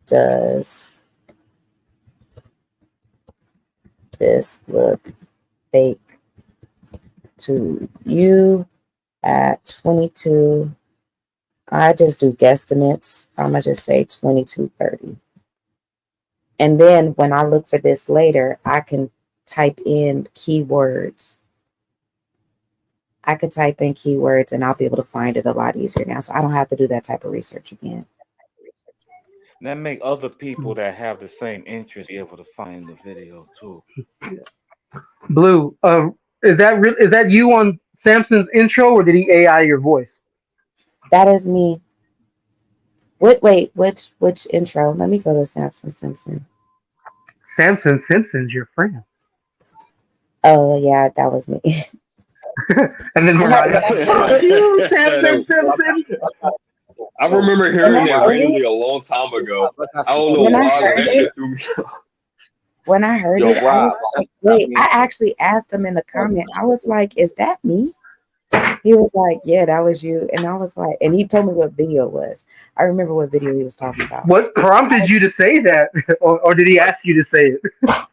does this look fake to you at 22? I just do guesstimates. I'm gonna just say 22:30. And then when I look for this later, I can type in keywords. I could type in keywords and I'll be able to find it a lot easier now. So I don't have to do that type of research again. That make other people that have the same interest be able to find the video too. Blue, is that you on Samson's intro, or did he AI your voice? That is me. Wait, which intro? Let me go to Samson Simpson. Samson Simpson's your friend. Oh yeah, that was me. And then Mariah, fuck you, Samson Simpson. I remember hearing that randomly a long time ago. I don't know why, but that shit threw me off. When I heard it, I was like, wait, I actually asked him in the comment. I was like, is that me? He was like, yeah, that was you. And I was like, and he told me what video it was. I remember what video he was talking about. What prompted you to say that? Or did he ask you to say it? I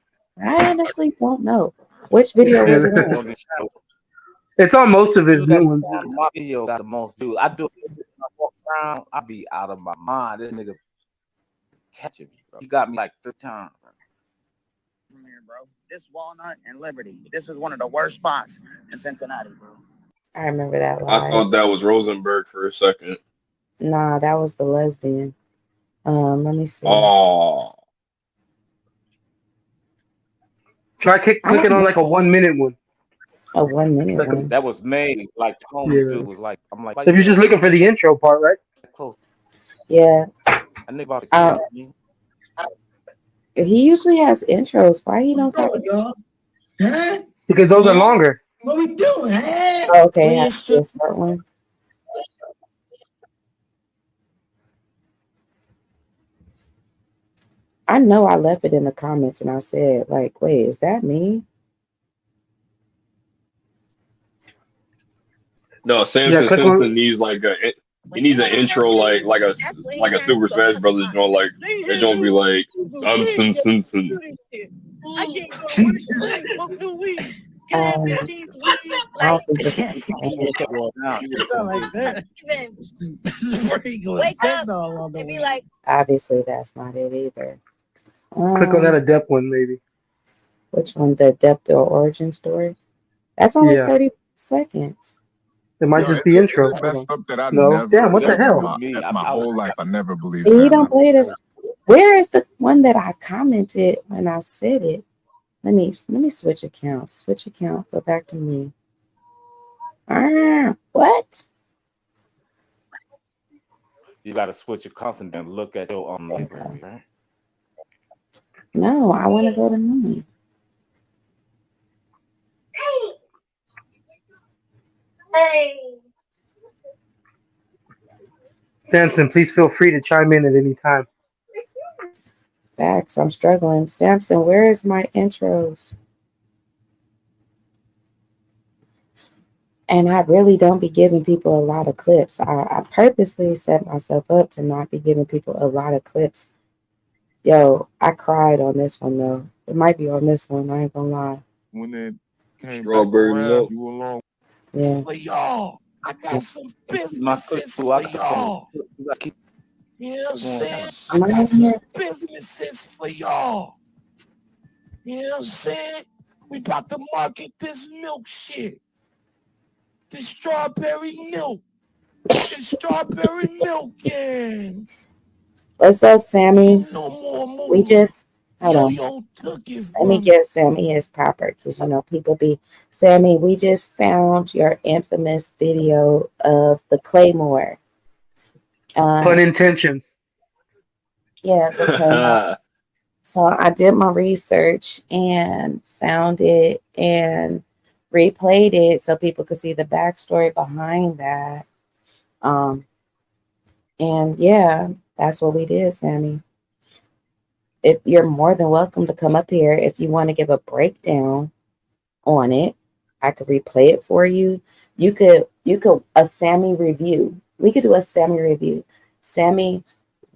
honestly don't know. Which video was it on? It's on most of his new ones. My video got the most views. I do. I walk around, I be out of my mind. This nigga catching me, bro. He got me like 3 times. From here, bro. This Walnut and Liberty. This is one of the worst spots in Cincinnati, bro. I remember that live. I thought that was Rosenberg for a second. Nah, that was the lesbian. Let me see. Oh. Try clicking on like a 1 minute one. A 1 minute one. That was made like homie dude was like, I'm like, if you're just looking for the intro part, right? Close. Yeah. I think about to kill me. He usually has intros. Why he don't got Huh? Because those are longer. What we doing? Huh? Oh, okay, I see a short one. I know I left it in the comments and I said, like, wait, is that me? No, Samson needs like he needs an intro like a Super Smash Brothers joint. Like they don't be like Simpson. I can't go to week. I don't think Wake up and be like, obviously that's not it either. Click on that adept one, maybe. Which one? The adept or origin story? That's only Yeah. 30 seconds. It might just be intro. Hold on. No. Damn, what the hell? My whole life, I never believed See, you Santa. don't play this. Where is the one that I commented when I said it? Let me switch accounts. Switch account. Go back to me. What? You got to switch your constant and look at your library, right? No, I want to go to me. Samson, please feel free to chime in at any time. Facts. I'm struggling. Samson, where is my intros? And I really don't be giving people a lot of clips. I purposely set myself up to not be giving people a lot of clips. Yo, I cried on this one though. It might be on this one. I ain't gonna lie. When it came Strawberry back around, milk. you alone. Yeah. For y'all, I got some My clip businesses too. for I got y'all. keep You know what I'm saying? Am I I got in some here? businesses for y'all. You know what I'm saying? We about to market this milk shit. This strawberry milk. This strawberry milk, yeah. What's up, Sammy? No more We just hold on. Yo took it Let me from give Sammy his proper because you know people be Sammy. We just found your infamous video of the Claymore. Pun intentions. Yeah, the Claymore. So I did my research and found it and replayed it so people could see the backstory behind that. And yeah, that's what we did, Sammy. If you're more than welcome to come up here if you want to give a breakdown on it, I could replay it for you. You could a Sammy review. We could do a Sammy review. Sammy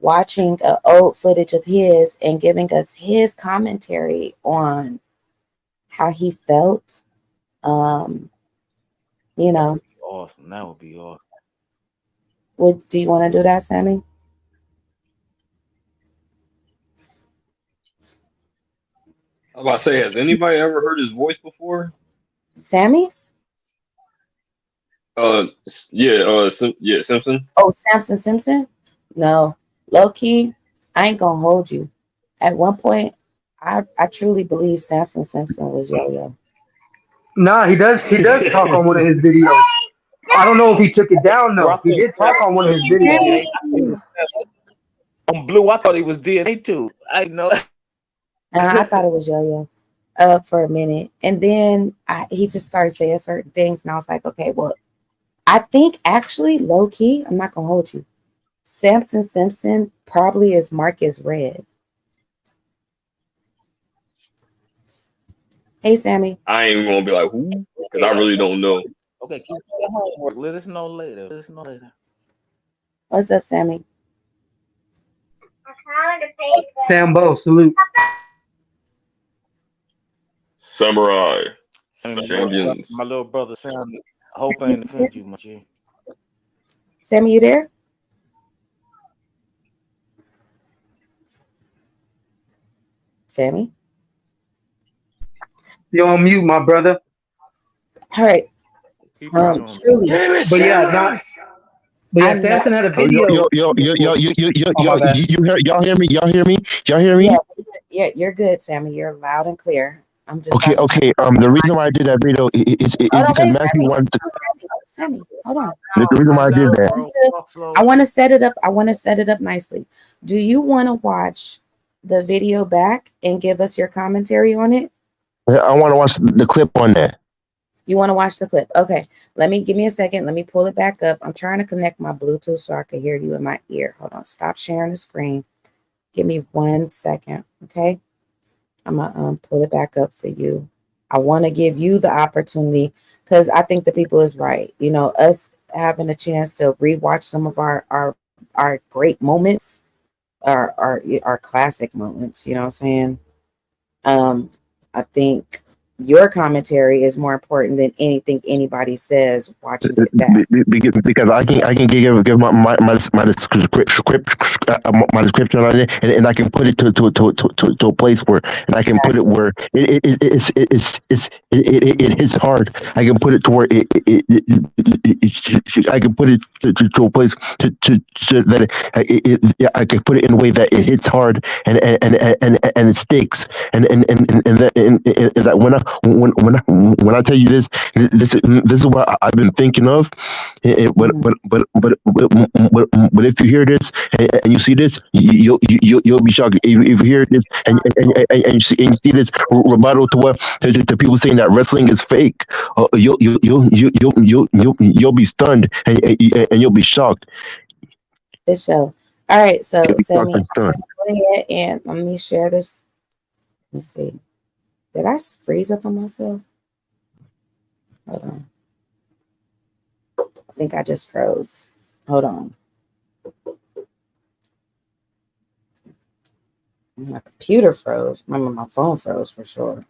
watching old footage of his and giving us his commentary on how he felt. You know, awesome. That would be awesome. do you want to do that, Sammy? I was about to say, has anybody ever heard his voice before? Sammy's? Yeah, Simpson. Oh, Samson Simpson? No. Low key, I ain't gonna hold you. At one point, I truly believe Samson Simpson was Yo-Yo. Nah, he does talk on one of his videos. I don't know if he took it down Bro, I though. He thought did talk on one of his videos. on Blue, I thought he was DNA too. I know. I thought it was Yo-Yo for a minute. And then he just started saying certain things. And I was like, okay, well, I think actually, low key, I'm not going to hold you. Samson Simpson probably is Marcus Red. Hey, Sammy. I ain't gonna be like, who? Because I really don't know. Okay, keep your homework. Let us know later. What's up, Sammy? Sambo, salute. Samurai. Champions. My little brother Sam. I hope I ain't offend you, my G. Sammy, you there? Sammy? You're on mute, my brother. All right. Truly. But yeah, not. But yeah, Samson had a video. Y'all hear me? Y'all hear me? Yeah, you're good, Sammy. You're loud and clear. I'm just Okay. The reason why I did that video is because Matthew wanted to. Sammy, hold on. The reason why I did that. I want to set it up. I want to set it up nicely. Do you want to watch the video back and give us your commentary on it? I want to watch the clip on that. You want to watch the clip? Okay. Give me a second. Let me pull it back up. I'm trying to connect my Bluetooth so I can hear you in my ear. Hold on. Stop sharing the screen. Give me 1 second. Okay. I'm going to pull it back up for you. I want to give you the opportunity because I think the people is right. You know, us having a chance to rewatch some of our great moments, our classic moments, you know what I'm saying? I think your commentary is more important than anything anybody says watching it back. Because I can give my description on it, and I can put it to a place where, and I can put it where it hits hard. I can put it to where I can put it to a place that I can put it in a way that it hits hard and it sticks and that when I tell you this is what I've been thinking of. But if you hear this and you see this, you'll be shocked. If you hear this and you see this rebuttal to what to people saying that wrestling is fake, you'll be stunned and you'll be shocked. For sure. All right, so Sammy, I'm gonna go ahead and let me share this. Let me see. Did I freeze up on myself? Hold on. I think I just froze. Hold on. My computer froze. Remember, my phone froze for sure.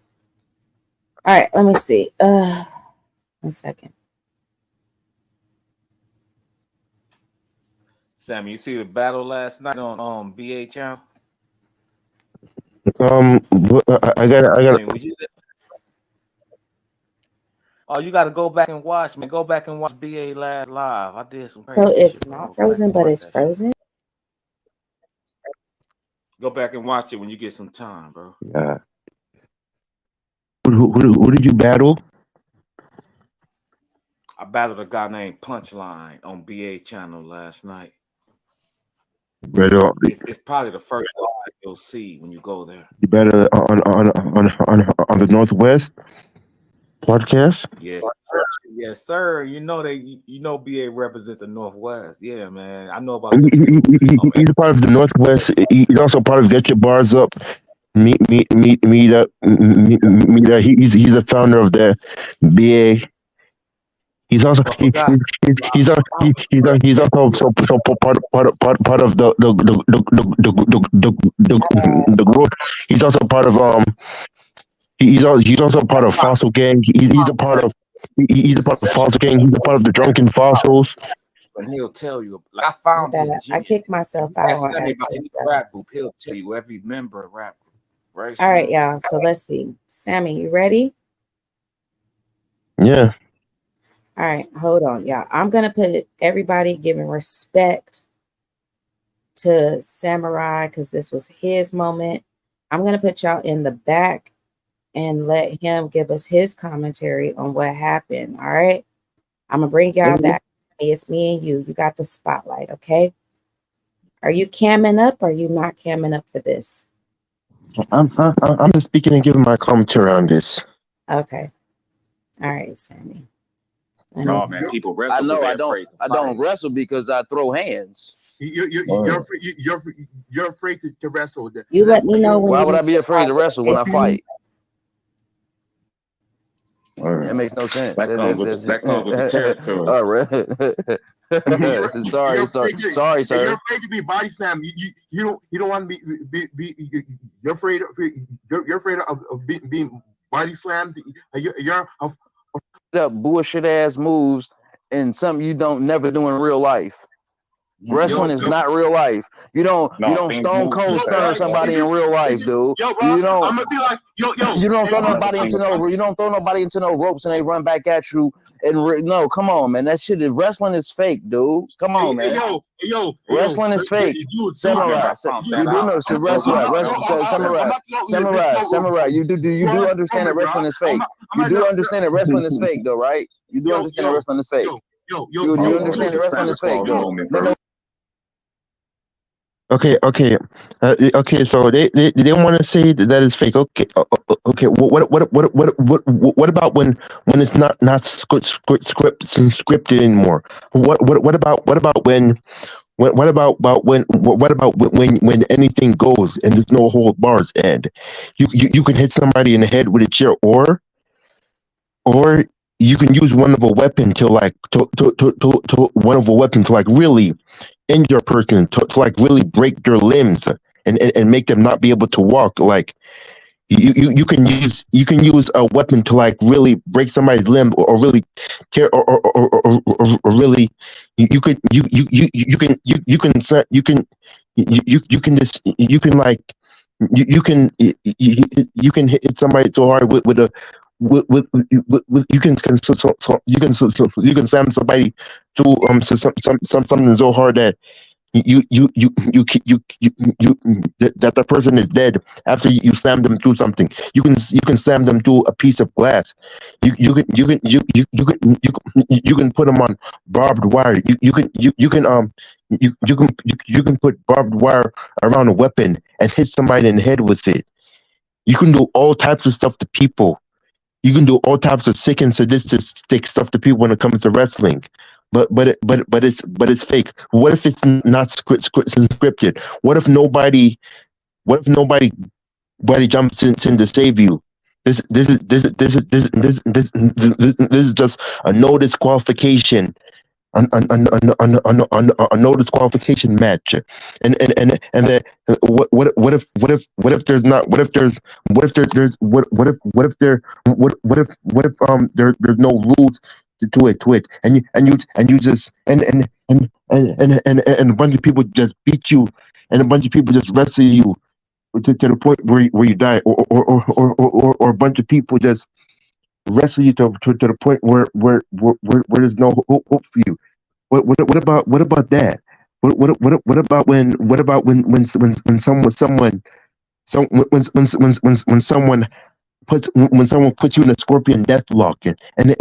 All right, let me see. 1 second. Sam, you see the battle last night on BHL? I got. Oh, you got to go back and watch, man. Go back and watch BA last live. I did some crazy So it's shit, not frozen, but it's frozen. Go back and watch it when you get some time, bro. Yeah. Who did you battle? I battled a guy named Punchline on BA channel last night. Right on. It's probably the first live you'll see when you go there. You battled on the Northwest podcast. Yes, sir. Yes, sir. You know BA represent the Northwest. Yeah, man. I know about them too. He's a part of the Northwest. He's also part of Get Your Bars Up. Meet up. He's a founder of the BA. He's also he's also part of the group. He's also part of he's also part of Fossil Gang. He's a part of Fossil Gang. He's a part of the Drunken Fossils. And he'll tell you. Like, I found this. I kicked myself out on about any rap group. He'll tell you every member of rap group. Right. All right, y'all. So let's see. Sammy, you ready? Yeah. All right, hold on, y'all. I'm gonna put everybody giving respect to Samurai because this was his moment. I'm gonna put y'all in the back and let him give us his commentary on what happened. All right. I'm gonna bring y'all back. It's me and you. You got the spotlight, okay? Are you camming up or are you not camming up for this? I'm just speaking and giving my commentary on this. Okay. All right, Sammy. No, man, people wrestle. I know. I don't wrestle because I throw hands. You're afraid to wrestle. You let me know when. Why would I be afraid to wrestle when I fight? That makes no sense. That comes with the territory. All right. Sorry, sir. You're afraid to be body slammed. You don't want to be you're afraid of being body slammed. You're up bullshit ass moves and something you don't never do in real life. Wrestling is not real life. You don't stone cold stun somebody in real life, dude. You don't. I'm gonna be like, you don't throw nobody into no ropes and they run back at you. And no, come on, man. That shit is wrestling is fake, dude. Come on, man. Wrestling is fake. Samurai, you do know. Samurai. You do understand that wrestling is fake. You do understand that wrestling is fake, though, right? You do understand that wrestling is fake. You understand that wrestling is fake, though. Okay. So they want to say that it's fake. Okay. What about when it's not scripted anymore? What about when anything goes and there's no hold bars and you can hit somebody in the head with a chair or you can use one of a weapon to really injure a person to like really break their limbs and make them not be able to walk. Like you can use a weapon to like really break somebody's limb or really tear or really you can just you can hit somebody so hard with a with you can you can slam somebody through something so hard that that the person is dead after you slam them through something. You can slam them through a piece of glass. You can put them on barbed wire. You can put barbed wire around a weapon and hit somebody in the head with it. You can do all types of stuff to people. You can do all types of sick and sadistic stuff to people when it comes to wrestling. But it's fake. What if it's not scripted? What if nobody jumps in to save you? This is just a no disqualification. A no disqualification match, and that what if there's not what if there's what if there's no rules to it and you just and a bunch of people just beat you and a bunch of people just wrestle you to the point where you die or a bunch of people just wrestle you to the point where there's no hope for you. What about that? What about when someone when someone puts you in a scorpion death lock and it's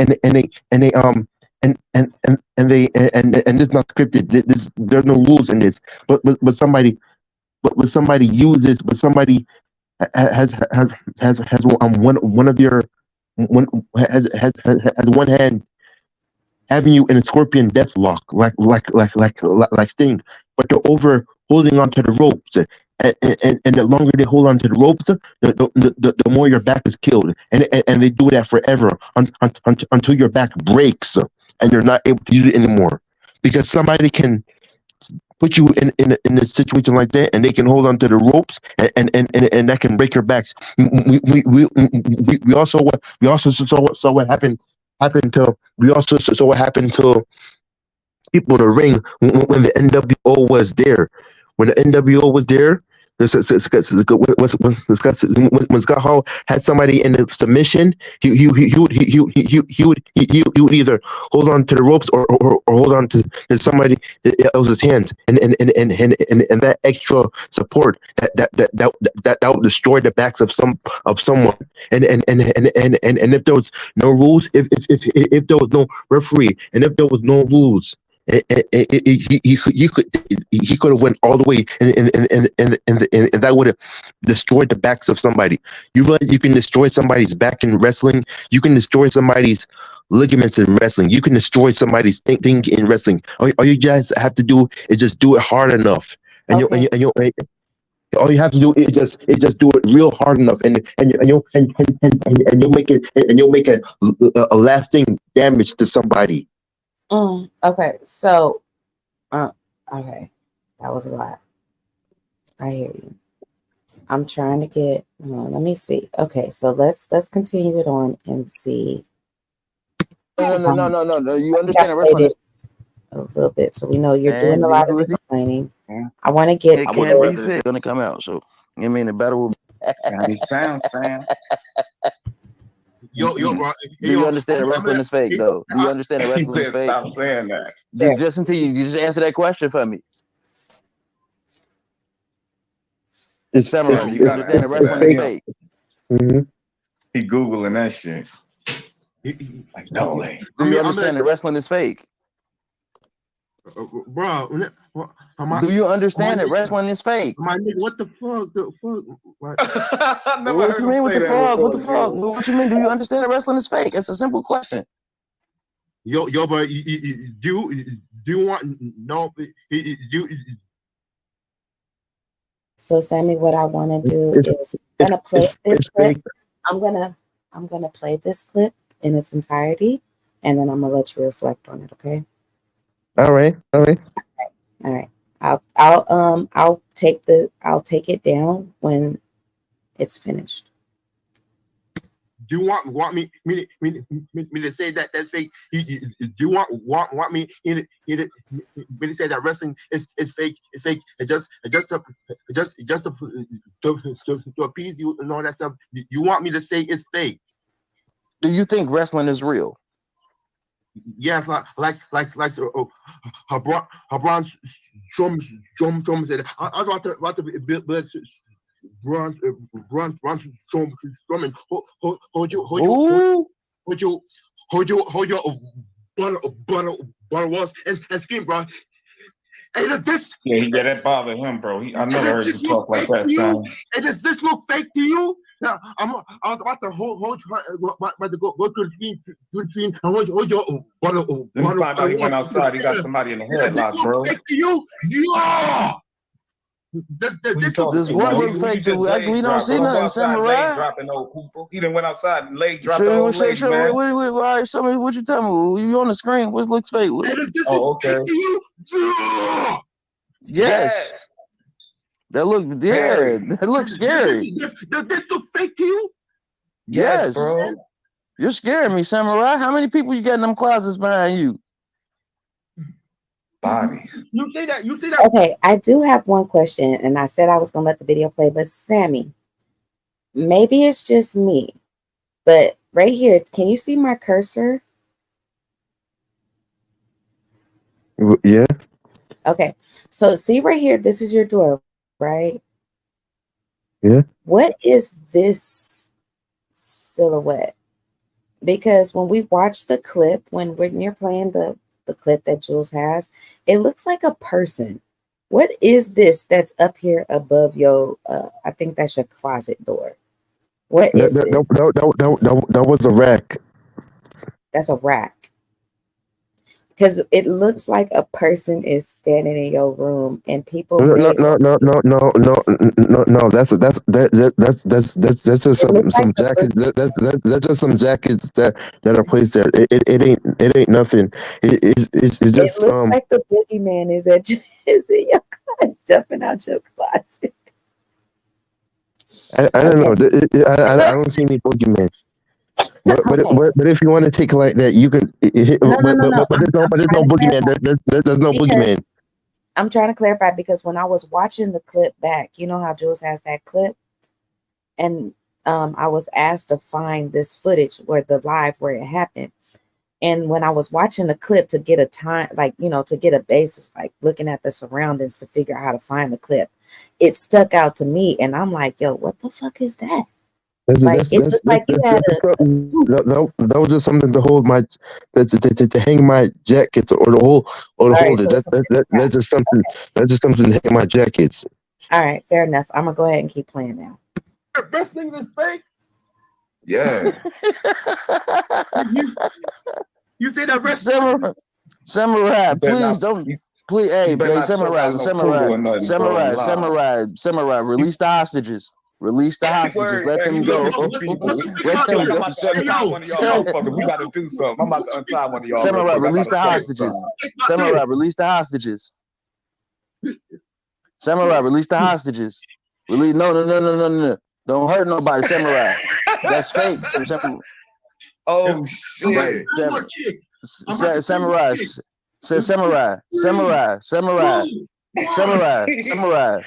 not scripted. There's no rules in this. But somebody uses but somebody has one of your one has one hand having you in a scorpion death lock, like Sting, but they're over holding onto the ropes, and the longer they hold onto the ropes, the more your back is killed, and they do that forever until your back breaks, and you're not able to use it anymore, because somebody can put you in a situation like that, and they can hold onto the ropes, and that can break your backs. We also saw what happened to we also saw what happened to people in the ring when the NWO was there. When the NWO was there, when Scott Hall had somebody in the submission, he would either hold on to the ropes or hold on to somebody else's hands, and that extra support that would destroy the backs of someone. And if there was no rules, if there was no referee, and if there was no rules, he could have went all the way, and that would have destroyed the backs of somebody. You realize you can destroy somebody's back in wrestling. You can destroy somebody's ligaments in wrestling. You can destroy somebody's thing in wrestling. All you guys have to do is just do it hard enough, and you all you have to do is just do it real hard enough, and you'll make it, and you'll make a lasting damage to somebody. Okay, so, okay, that was a lot. I hear you. I'm trying to get. Let me see. Okay, so let's continue it on and see. No. You I understand the wrestling is a little bit, so we know you're doing a lot of explaining. I want to it get. can be fixed. Gonna come out. So I mean, the battle will. Sound, Sam. Yo, Do bro. you understand that wrestling is fake, though? Do you understand that He wrestling is said, fake? "Stop saying that." Just until you just answer that question for me. Samurai, do you understand that wrestling is fake? Mm-hmm. He googling that shit. Like, no way. Do you understand that wrestling is fake? Bro, do you understand that wrestling is fake? My nigga, what the fuck? The fuck? Like, what you mean? What the fuck? What the fuck? What you mean? Do you understand that wrestling is fake? It's a simple question. Yo, but do you want no? So, Sammy, what I want to do is I'm gonna play this clip. I'm gonna play this clip in its entirety, and then I'm gonna let you reflect on it. Okay. All right. All right. I'll take it down when it's finished. you want me to say that that's fake? Do you want me to say that wrestling is fake? It's fake. It's just to appease you and all that stuff. You want me to say it's fake? Do you think wrestling is real? Yes, like Braun Strowman said. I was about to build Braun Strowman. Hold your butter walls and scream, bro. Hey, this Yeah, that bothered him, bro. I never heard you talk like that, son. Hey, does this look fake to you? Now, I was about to about to go to the screen and hold your butter. Then he found out he went outside. He got somebody in the headlock, bro. Fake to you? Yeah. This what look fake to you? We don't see nothing, Samurai. Dropping old people. He done went outside and leg dropping Sure, old lady, man. all right, show me what you telling me. You on the screen? What looks fake? Oh, okay. Yes. That looks scary. Does this look fake to you? Yes, bro. You're scaring me, Samurai. How many people you got in them closets behind you? Bodies. You see that? Okay, I do have one question, and I said I was gonna let the video play, but Sammy, maybe it's just me, but right here, can you see my cursor? Yeah. Okay, so see right here, this is your door, right? Yeah. What is this silhouette? Because when we watch the clip, when you're playing the clip that Jules has, it looks like a person. What is this that's up here above your I think that's your closet door? What is this? That was a rack. That's a rack. Because it looks like a person is standing in your room and people No. That's just some jackets. That's just some jackets that are placed there. It ain't nothing. It's just it looks like the boogeyman is in your closet, jumping out your closet. I don't know. I don't see any boogeyman. But if you want to take it like that, you can. But there's no boogeyman. There's no boogeyman. I'm trying to clarify because when I was watching the clip back, you know how Jules has that clip, and I was asked to find this footage where it happened. And when I was watching the clip to get a time, like, to get a basis, like looking at the surroundings to figure out how to find the clip, it stuck out to me. And I'm like, yo, what the fuck is that? That was just something to hold my, to hang my jackets or to hold it. That's just something. That's just something to hang my jackets. All right, fair enough. I'm gonna go ahead and keep playing now. The best thing that's fake. Yeah. You say that wrestling. Samurai, please don't. Please, hey, Samurai, release the hostages. Release the hostages. Let them go. Let them go. We gotta do something. I'm about to untie one of y'all. Samurai, release the hostages. Samurai, release the hostages. Samurai, release the hostages. Release. No. Don't hurt nobody, Samurai. That's fake. Oh shit. Samurai.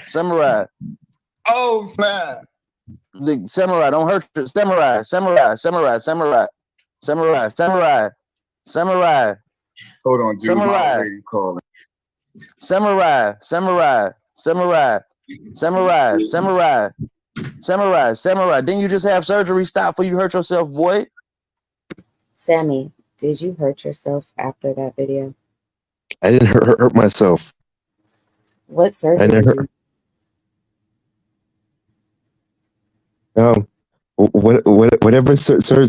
Samurai. Oh snap! The Samurai, don't hurt your Samurai. Hold on, dude. Samurai. My lady calling. Samurai. Didn't you just have surgery? Stop before you hurt yourself, boy. Sammy, did you hurt yourself after that video? I didn't hurt myself. What surgery did you? Whatever surgery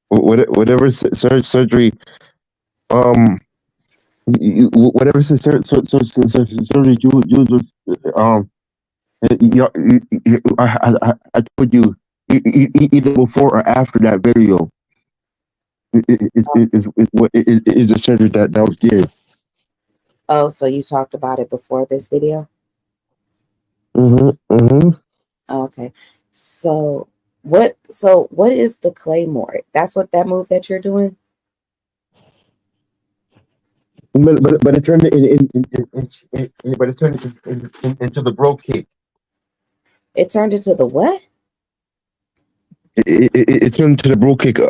whatever surgery whatever surgery you was I told you either before or after that video is the surgery that was given. Oh, so you talked about it before this video? Mm-hmm. Okay. So what is the Claymore? That's what that move that you're doing? But it turned but it turned into the bro kick. It turned into the what? It turned into the bro kick a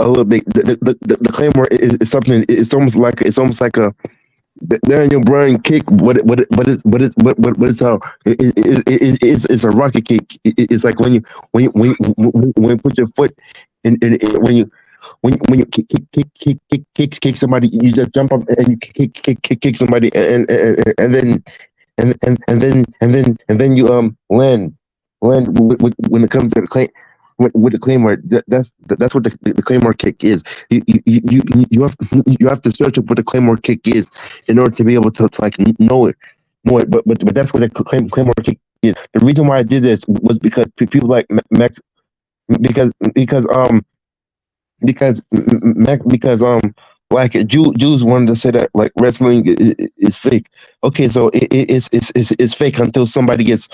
little bit. The Claymore is something. It's almost like a Daniel Bryan kick. What it's how it's a rocket kick. It's like when you put your foot in when you kick somebody, you just jump up and you kick somebody, and then you land when it comes to the claim. With the claymore, that's what the claymore kick is. You have to search up what the claymore kick is in order to be able to like know it. But that's what the claymore kick is. The reason why I did this was because people like Max because because um because like Jews wanted to say that like wrestling is fake. Okay, so it's fake until somebody gets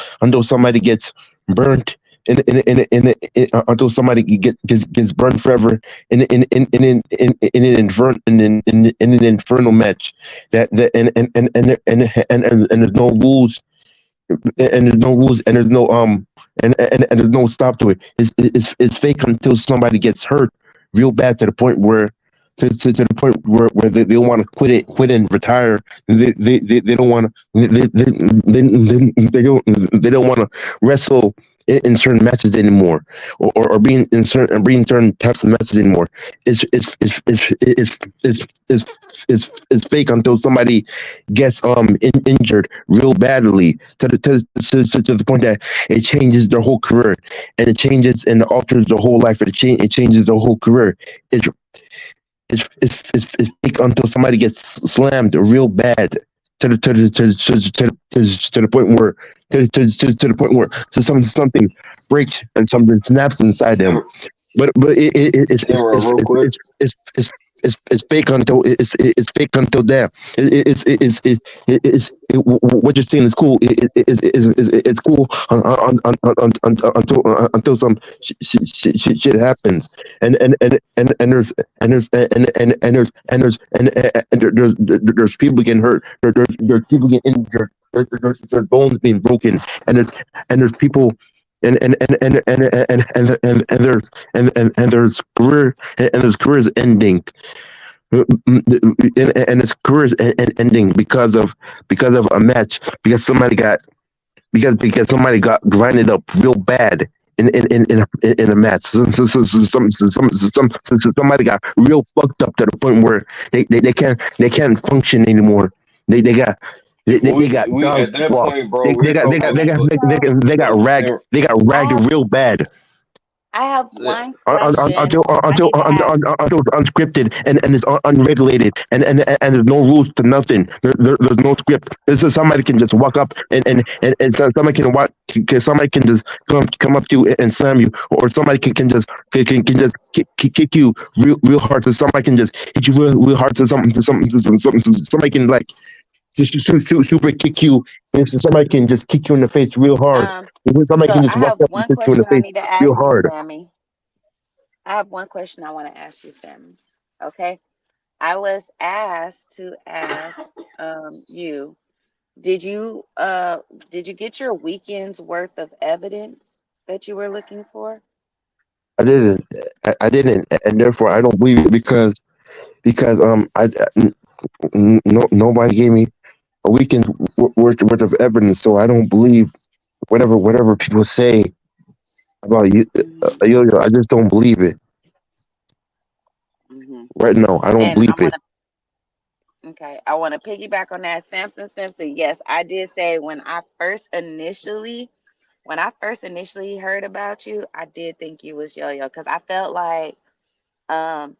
burnt. Until somebody gets burned forever in an in an infernal match that and there's no rules and there's no and there's no stop to it. It's fake until somebody gets hurt real bad to the point where to the point where they want to quit and retire. They don't want to they don't want to wrestle in certain matches anymore or being in certain types of matches anymore. It's fake until somebody gets injured real badly to the point that it changes their whole career and it changes and alters their whole life. It changes their whole career. It's it's fake until somebody gets slammed real bad to the point where to the point where something breaks and something snaps inside them. But Samurai, real quick. it's fake until it's fake until that. What you're seeing is cool. It's cool until some shit happens, and there's people getting hurt. There's people getting injured. There's bones being broken, and there's people and there's career and his career is ending and his career is ending because of a match because somebody got grinded up real bad in a match. Somebody got real fucked up to the point where they can't function anymore. They got they got We dog at that walked. point, bro. We were talking about They got I ragged have real bad I have Sam, one question I need to ask. until it's unscripted and it's unregulated and there's no rules to nothing. There's no script. This is somebody can just walk up and somebody can walk. Somebody can just come up to you and slam you, or somebody can just kick you real hard. So somebody can just hit you real hard to something. Somebody can like just super kick you. And somebody can just kick you in the face real hard. Um, Somebody so can just I walk have up and one kick you in the question I face need to real ask you, hard. Sammy. I have one question I want to ask you, Sammy. Okay. I was asked to ask you, did you uh did you get your weekend's worth of evidence that you were looking for? I didn't. I didn't, and therefore I don't believe it because no nobody gave me a weekend worth of evidence, so I don't believe whatever people say about you. Hmm. Yo-yo, I just don't believe it Hmm. right now. I don't And believe it. I want to piggyback on that. Samson Simpson. Yes, I did say when I first initially heard about you, I did think you was Yo-Yo because I felt like um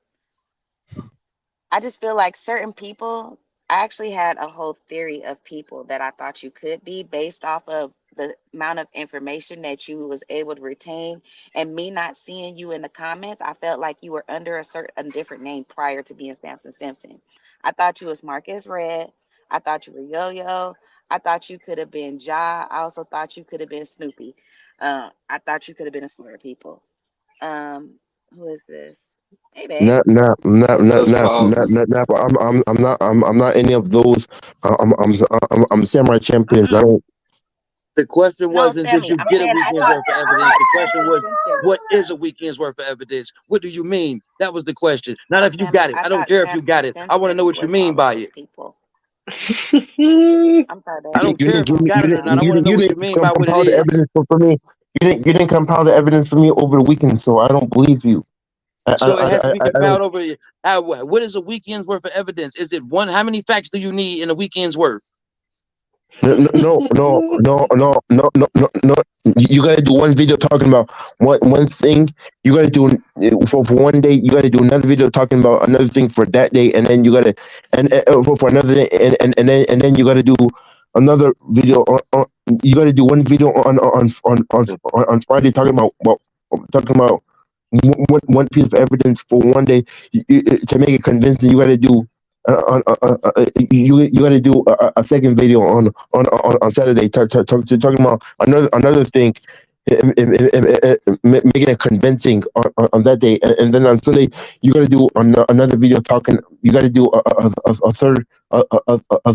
I just feel like certain people, I actually had a whole theory of people that I thought you could be based off of the amount of information that you was able to retain and me not seeing you in the comments. I felt like you were under a different name prior to being Samson Simpson. I thought you was Marcus Red. I thought you were Yo-Yo. I thought you could have been Ja. I also thought you could have been Snoopy. I thought you could have been a slur, people. Who is this? Hey, babe. Not. I'm not any of those. I'm samurai champions. I Mm-mm. don't. The question No, wasn't did Sammy. you I'm get a saying weekend's worth of I evidence. thought The question Samson was Simpson. what is a weekend's worth of evidence? What do you mean? That was the question. Not No, if you Sammy. got it. I I don't thought care if you Samson got it. I want to know Simpson what you was mean all of by those it. people. You I'm sorry, I babe. don't care if you got it or not. I want to know You what didn't you mean by what it compile the is. evidence for me. You didn't compile the evidence for me over the weekend, so I don't believe you. So it has to be I don't. compiled over. What is a weekend's worth of evidence? Is it one? How many facts do you need in a weekend's worth? No. You gotta do one video talking about one thing. You gotta do for one day. You gotta do another video talking about another thing for that day, and then you gotta for another day, and then you gotta do another video. You gotta do one video on Friday talking about talking about one piece of evidence for one day. To make it convincing, you gotta do you got to do a second video on Saturday talking about another thing, making it convincing on that day, and then on Sunday you got to do another video talking. You got to do a third a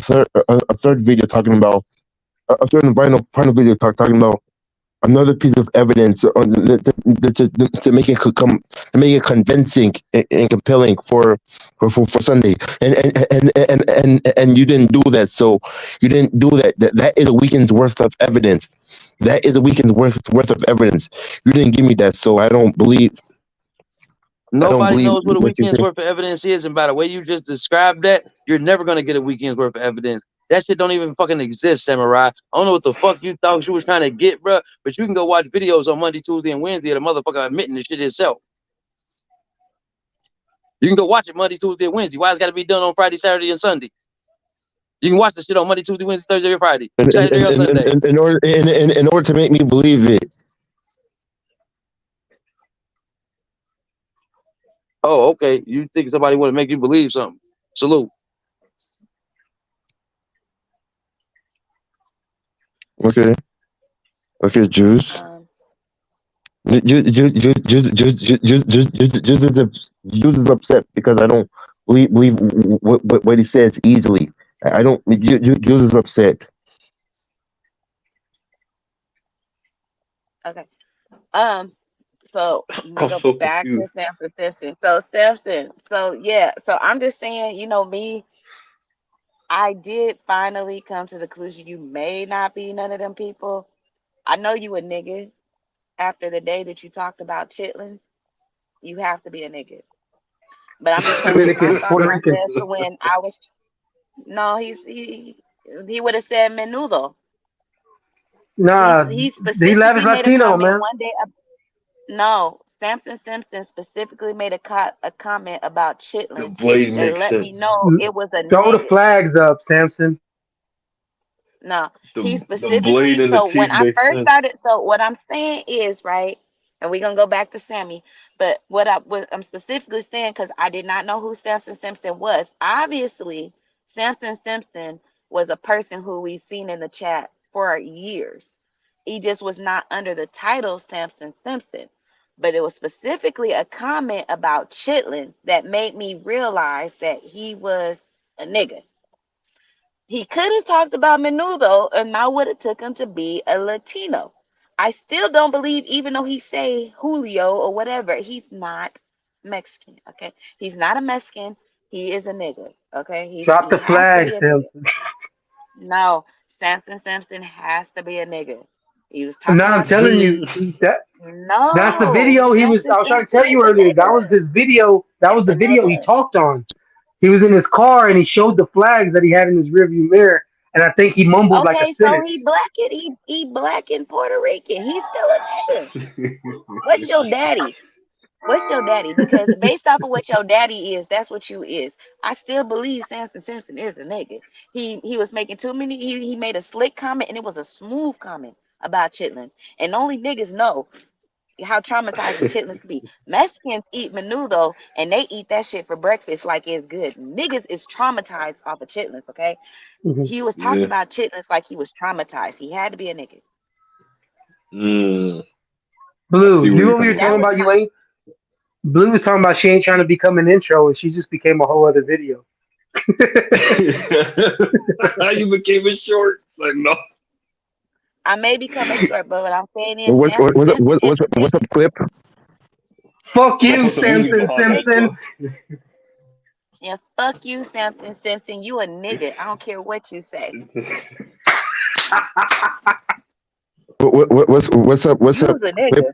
third video talking about a third and final video talking about another piece of evidence to make it come to make it convincing and compelling for Sunday, and you didn't do that, so you didn't do that. That is a weekend's worth of evidence. That is a weekend's worth of evidence. You didn't give me that, so I don't Nobody believe knows what a what you weekend's think. worth of evidence is, and by the way you just described that, you're never gonna get a weekend's worth of evidence. That shit don't even fucking exist, Samurai. I don't know what the fuck you thought you was trying to get, bro. But you can go watch videos on Monday, Tuesday, and Wednesday of the motherfucker admitting the shit himself. You can go watch it Monday, Tuesday, and Wednesday. Why it's got to be done on Friday, Saturday, and Sunday? You can watch the shit on Monday, Tuesday, Wednesday, Thursday, or Friday, Saturday or Sunday. In order to make me believe it. Oh, okay. You think somebody want to make you believe something? Salute. Okay, Juice. Juice is upset because I don't believe what he says easily. I don't. Juice is upset. Okay. Um. So we I'm go so back to confused. Samson Simpson. So Samson. So yeah. So I'm just saying, me. I did finally come to the conclusion you may not be none of them people. I know you a nigga. After the day that you talked about chitlins, you have to be a nigga. But I'm just telling you my Dominican, thought Puerto Rican. process when I was. No, he would have said menudo. Nah, He he Latin specifically made a Latino, comment man. one day. No, Samson Simpson specifically made a comment about The chitlins blade that makes let me sense. know it was a Throw the nigga. flags up, Samson. No, he The blade specifically. and the So when teeth I make first sense. started, so what I'm saying is right, and we're gonna go back to Sammy. But what I'm specifically saying, because I did not know who Samson Simpson was. Obviously, Samson Simpson was a person who we've seen in the chat for years. He just was not under the title Samson Simpson. But it was specifically a comment about chitlins that made me realize that he was a nigga. He could have talked about Menudo, and I would have took him to be a Latino. I still don't believe, even though he say Julio or whatever, he's not Mexican. Okay, he's not a Mexican. He is a nigga. Okay, Drop he the has to flag, be a nigga. Samson. No, Samson Simpson has to be a nigga. He was And talking now I'm about telling you, chitlins. that's the No, video he was. Samson I was trying to Simpson tell is you a earlier. That was nigga. his video. That was It's the a video he nigga. talked on. He was in his car and he showed the flags that he had in his rearview mirror. And I think he mumbled like a Okay, so he sentence. black and he black and Puerto Rican. He's still a nigga. What's your daddy? What's your daddy? Because based off of what your daddy is, that's what you is. I still believe Samson Simpson is a nigga. He was making too many. He made a slick comment and it was a smooth comment about chitlins. And only niggas know how traumatizing chitlins can be. Mexicans eat menudo and they eat that shit for breakfast like it's good. Niggas is traumatized off of chitlins. Okay, Mhm. he was talking Yeah. about chitlins like he was traumatized. He had to be a nigga. Mm, I Blue, see where you you're over here coming That talking from. was about you kind ain't. Blue was talking about she ain't trying to become an intro, and she just became a whole other video. How you became a short? It's like no. I may become a short, but what I'm saying is Samson What's up? Simpson is a What's up, nigga. Clip? Fuck Go you, put some music Samson behind that, Simpson. bro. Yeah, fuck you, Samson Simpson. You a nigga. I don't care what you say. What's up? What's up, You's a Clip? nigga.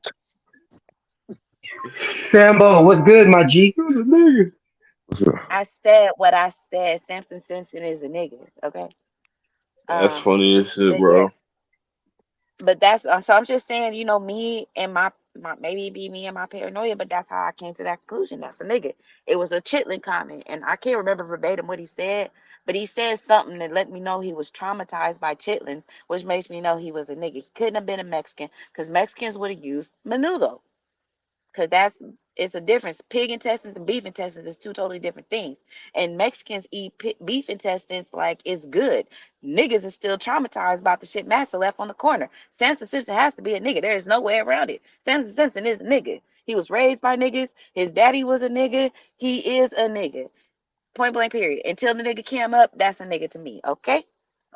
Sambo, what's good, my G? I said what I said. Samson Simpson is a nigga. Okay. That's Um, funny as shit, but yeah. bro. But that's so I'm just saying, me and my maybe it be me and my paranoia, but that's how I came to that conclusion. That's a nigga. It was a chitlin comment, and I can't remember verbatim what he said, but he said something that let me know he was traumatized by chitlins, which makes me know he was a nigga. He couldn't have been a Mexican because Mexicans would have used menudo. Because it's a difference. Pig intestines and beef intestines is two totally different things. And Mexicans eat beef intestines like it's good. Niggas is still traumatized about the shit Master left on the corner. Samson Simpson has to be a nigga. There is no way around it. Samson Simpson is a nigga. He was raised by niggas. His daddy was a nigga. He is a nigga. Point blank period. Until the nigga came up, that's a nigga to me. Okay?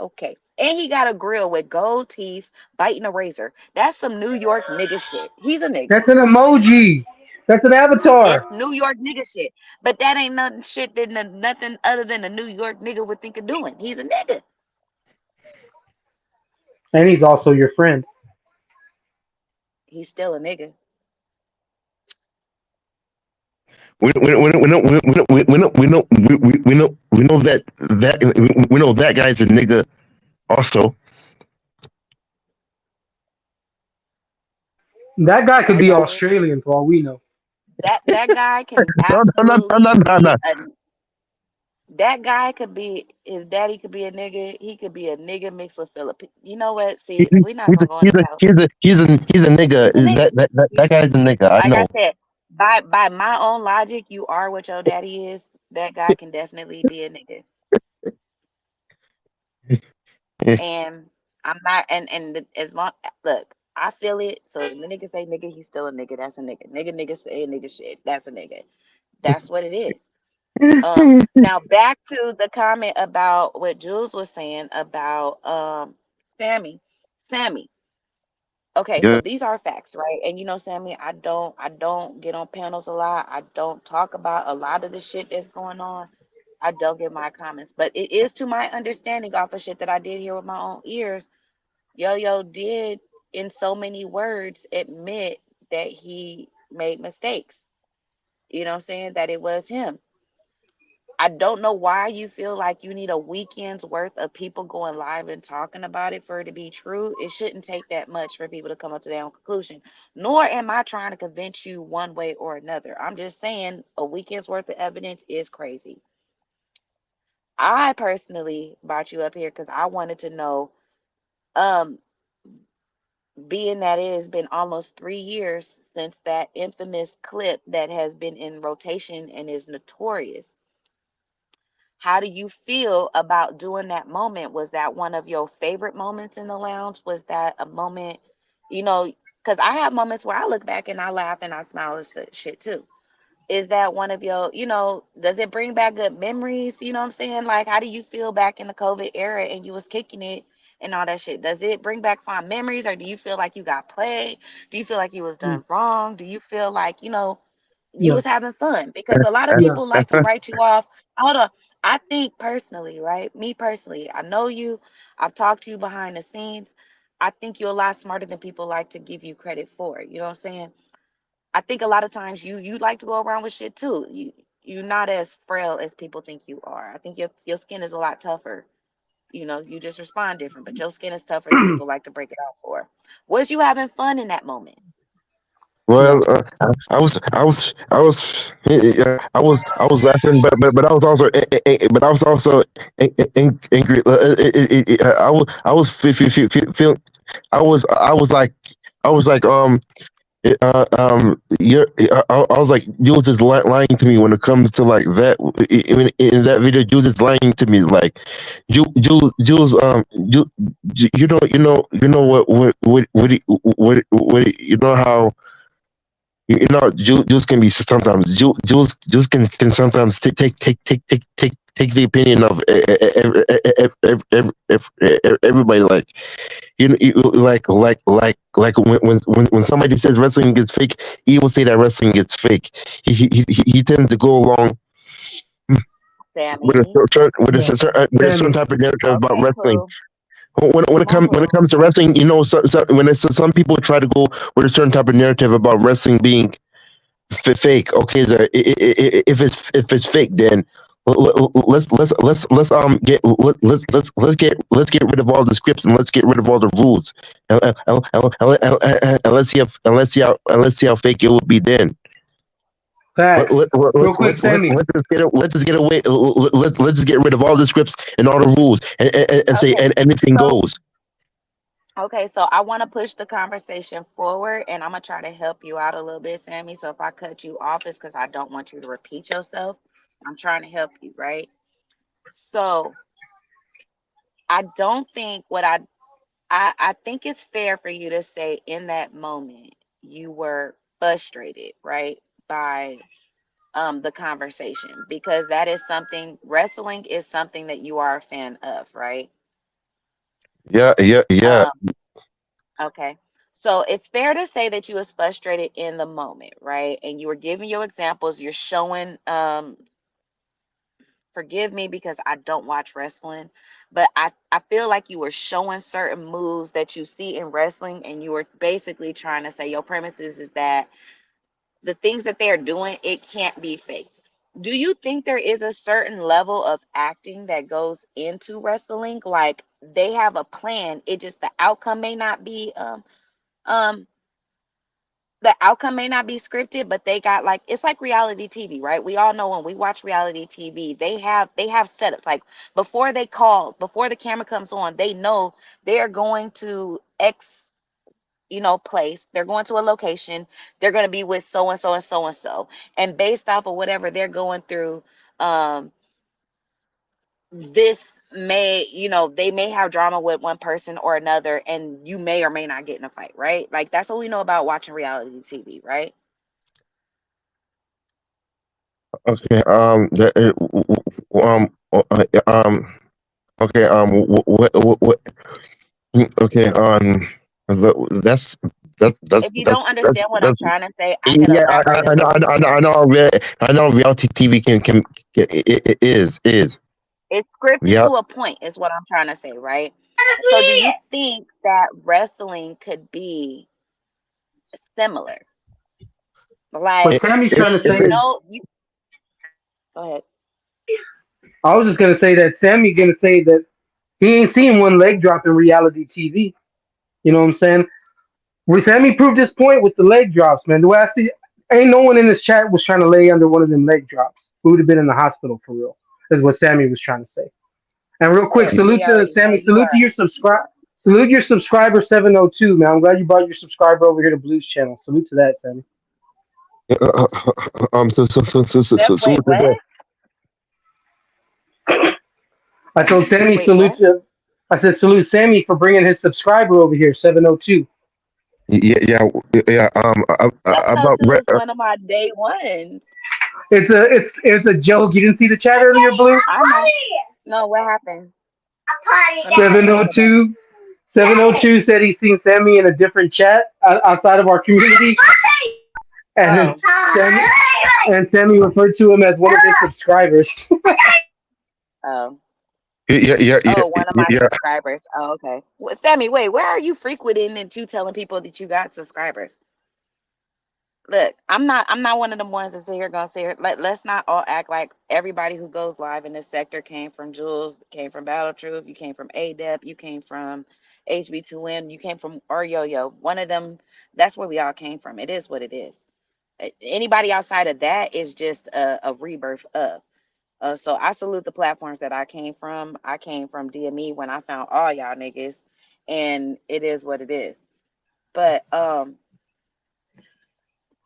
Okay. And he got a grill with gold teeth, biting a razor. That's some New York nigga shit. He's a nigga. That's an emoji. That's an avatar. It's New York nigga shit. But that ain't nothing shit that nothing other than a New York nigga would think of doing. He's a nigga. And he's also your friend. He's still a nigga. We know that guy's a nigga also. That guy could That be guy is Australian for all we know. that guy can No, no, no, absolutely no, no, be no. a that guy could be his daddy could be a nigga. He could be a nigga mixed with Philippine. You know what? See, we're not He's a gonna go into Cal. he's a nigga. He's a nigga. That guy's a nigga. I Like I know. said, by my own logic, you are what your daddy is. That guy can definitely be a nigga. And I'm not as long look, I feel it. So if the nigga say nigga, he's still a nigga. That's a nigga. Nigga say nigga shit. That's a nigga. That's what it is. Now back to the comment about what Jules was saying about Sammy. Sammy. Okay, so Yeah. these are facts, right? And Sammy, I don't get on panels a lot. I don't talk about a lot of the shit that's going on. I don't get my comments, but it is to my understanding off of shit that I did hear with my own ears. Yo did, in so many words, admit that he made mistakes. You know what I'm saying? That it was him. I don't know why you feel like you need a weekend's worth of people going live and talking about it for it to be true. It shouldn't take that much for people to come up to their own conclusion. Nor am I trying to convince you one way or another. I'm just saying a weekend's worth of evidence is crazy. I personally brought you up here because I wanted to know, um, being that it has been almost 3 years since that infamous clip that has been in rotation and is notorious. How do you feel about doing that moment? Was that one of your favorite moments in the lounge? Was that a moment, because I have moments where I look back and I laugh and I smile and shit too. Is that one of your, does it bring back good memories? You know what I'm saying? Like, how do you feel back in the COVID era and you was kicking it and all that shit? Does it bring back fond memories, or do you feel like you got played? Do you feel like you was Mm, done wrong? Do you feel like, you no, was having fun? Because a lot of no. people like to write you off. Hold on. I think personally, right? Me personally, I know you. I've talked to you behind the scenes. I think you're a lot smarter than people like to give you credit for. You know what I'm saying? I think a lot of times you like to go around with shit too. You're not as frail as people think you are. I think your skin is a lot tougher. You just respond different, but your skin is tougher than people like to break it out for. Was you having fun in that moment? Well, No. I was laughing, but I was also, angry. I was feeling, I was like, I was like, Jules is lying to me when it comes to like that. In that video, Jules is lying to me. Like, Jules, you know you know how. You know, Jules can be sometimes. Jules can sometimes take the opinion of everybody. Like like when somebody says wrestling gets fake, he will say that wrestling gets fake. He tends to go along Sammy. with a certain Sammy. type of narrative about Okay, wrestling. Pooh. When it Pooh. comes to wrestling, you know, some people try to go with a certain type of narrative about wrestling being fake. Okay, so if it's fake, then let's get let's get rid of all the scripts and let's get rid of all the rules and let's see how fake it will be then. Facts. Real quick, Sammy. Let's just get away. Let's just get rid of all the scripts and all the rules and say Okay. anything So goes. so I want to push the conversation forward and I'm gonna try to help you out a little bit, Sammy. So if I cut you off, it's because I don't want you to repeat yourself. I'm trying to help you, right? So I don't think I think it's fair for you to say in that moment you were frustrated, right? By the conversation because that is something wrestling is something that you are a fan of, right? Yeah. Um, okay. So it's fair to say that you was frustrated in the moment, right? And you were giving your examples, you're showing forgive me because I don't watch wrestling, but I feel like you were showing certain moves that you see in wrestling and you were basically trying to say your premises is that the things that they're doing, it can't be faked. Do you think there is a certain level of acting that goes into wrestling? Like they have a plan, it just um the outcome may not be scripted, but they got like it's like reality TV, right? We all know when we watch reality TV, they have setups. Like before the camera comes on, they know they're going to X place. They're going to a location. They're going to be with so and so and so and so. And based off of whatever they're going through, um, this may, they may have drama with one person or another, and you may or may not get in a fight, right? Like that's what we know about watching reality TV, right? Okay. Okay. What? Okay. That's If you don't understand what I'm that's trying to say, I could yeah. elaborate a I know. little bit more. I know. Reality TV it is. It's scripted Yeah. to a point, is what I'm trying to say, right? So, do you think that wrestling could be similar? What Like, Sammy's trying to say is, you go ahead. I was just gonna say that Sammy's gonna say that he ain't seen one leg drop in reality TV. You know what I'm saying? Where Sammy proved his point with the leg drops, man. The way I see, ain't no one in this chat was trying to lay under one of them leg drops. We would have been in the hospital for real. Is what Sammy was trying to say. And real quick, Look, salute we to already know Sammy. you Salute are. to your Salute your subscriber 702, man. I'm glad you brought your subscriber over here to Blues Channel. Salute to that, Sammy. So Wait, look at what? that. I told Sammy Wait, salute what? to. I said salute Sammy for bringing his subscriber over here 702. Yeah. 702 is one of my day ones. It's a joke. You didn't see the chat earlier, Blue? I know. No, what happened? Let me check into that. 702 702 said he's seen Sammy in a different chat outside of our community, and Oh, Sammy, Sammy referred to him as one of his subscribers. oh. Yeah. Oh, one of my Yeah. subscribers. Oh, okay. Sammy, wait, where are you frequenting and you telling people that you got subscribers? Look, I'm not one of them ones that's here gonna say let's not all act like everybody who goes live in this sector came from Jules, came from Battle Truth, you came from ADEP, you came from HB2M, you came from or Yo. One of them, that's where we all came from. It is what it is. Anybody outside of that is just a rebirth of. So I salute the platforms that I came from. I came from DME when I found all y'all niggas, and it is what it is. But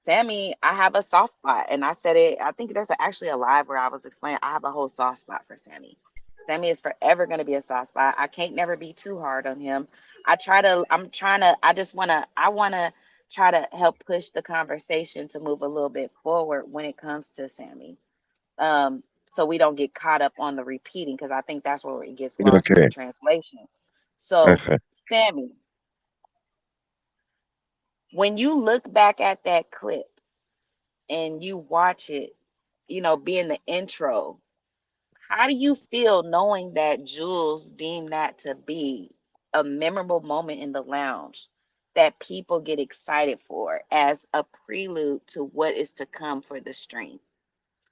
Sammy, I have a soft spot, and I said it. I think there's actually a live where I was explaining. I have a whole soft spot for Sammy. Sammy is forever going to be a soft spot. I can't never be too hard on him. I'm trying to. I just want to. I want to try to help push the conversation to move a little bit forward when it comes to Sammy. So we don't get caught up on the repeating because I think that's where it gets lost in the Okay. translation. So, Okay. Sammy, when you look back at that clip and you watch it, being the intro, how do you feel knowing that Jules deemed that to be a memorable moment in the lounge that people get excited for as a prelude to what is to come for the stream?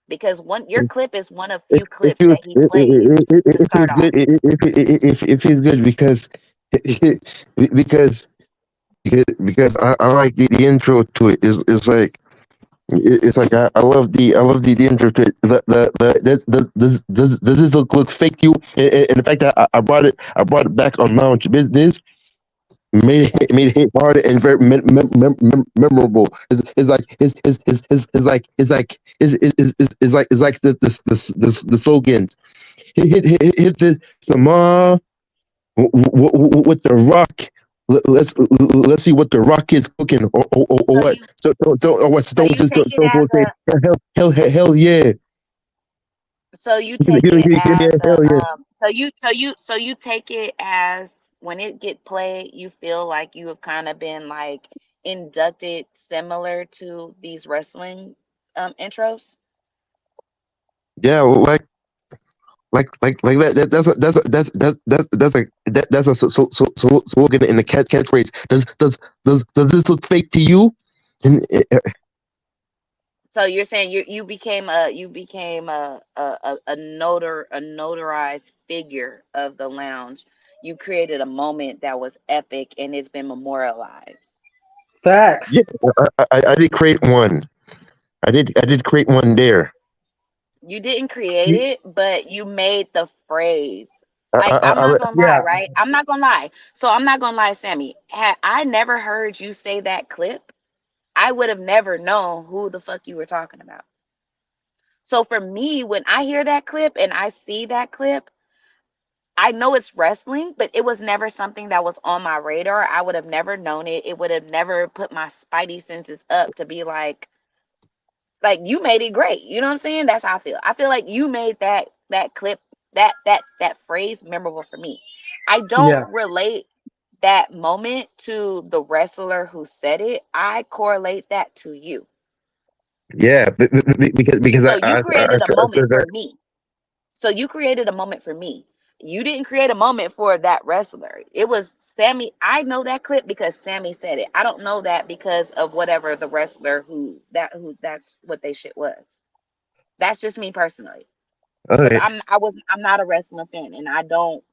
Because your clip is one of few If clips you that he plays to if he's start off. good if he's good because because I like the intro to it is like it's like I love the intro to it. Does this look fake to you? And the fact that I brought it back on Lounge Business made it hit hard and very memorable. It's like the slogans hit the some with the rock. Let's see what the rock is cooking or So what. you So or what so Stone you just take it Stone as Cold say a hell yeah. so you Give me take give me it give me as a a hell yeah. so you take it as when it get played, you feel like you have kind of been like inducted similar to these wrestling intros. Yeah, like that. That's a slogan in the catchphrase. Does this look fake to you? And So you're saying you became a notarized figure of the lounge. You created a moment that was epic and it's been memorialized. Facts. yeah, I did create one. I did create one there. You didn't create it, but you made the phrase. Like, I'm I not gonna lie, Yeah. right? I'm not gonna lie. So I'm not gonna lie, Sammy. Had I never heard you say that clip, I would have never known who the fuck you were talking about. So for me, when I hear that clip and I see that clip, I know it's wrestling, but it was never something that was on my radar. I would have never known it. It would have never put my spidey senses up to be like you made it great. You know what I'm saying? That's how I feel. I feel like you made that clip, that phrase memorable for me. I don't Yeah. relate that moment to the wrestler who said it. I correlate that to you. yeah, because So you created a I moment said for that. me. So you created a moment for me. You didn't create a moment for that wrestler. It was Sammy. I know that clip because Sammy said it. I don't know that because of whatever the wrestler who that's what they shit was. That's just me personally. All Because right. I'm not a wrestling fan and I don't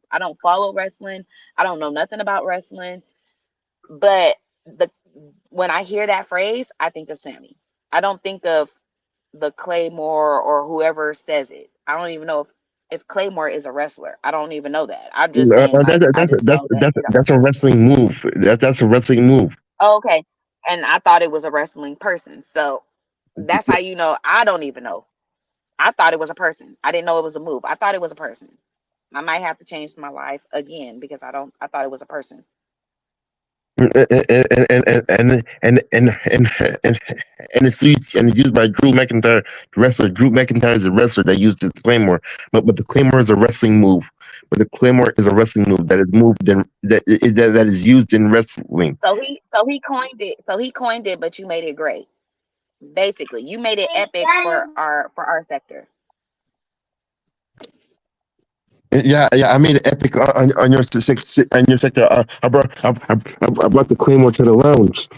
follow wrestling. I don't know nothing about wrestling. But the when I hear that phrase, I think of Sammy. I don't think of the Claymore or whoever says it. I don't even know if Claymore is a wrestler. I don't even know that. I'm just saying like I just know that. That's a wrestling move. That's a wrestling move. Oh, okay. And I thought it was a wrestling person. So that's how you know I don't even know. I thought it was a person. I didn't know it was a move. I thought it was a person. I might have to change my life again because I thought it was a person. And and it's used by Drew McIntyre, the wrestler. Drew McIntyre is a wrestler that used the Claymore, but the Claymore is a wrestling move. But the Claymore is a wrestling move that is moved in that is used in wrestling. So he coined it, but you made it great. Basically, you made it epic for our sector. Yeah. I made it epic on your on your sector. I brought the Claymore to the lounge.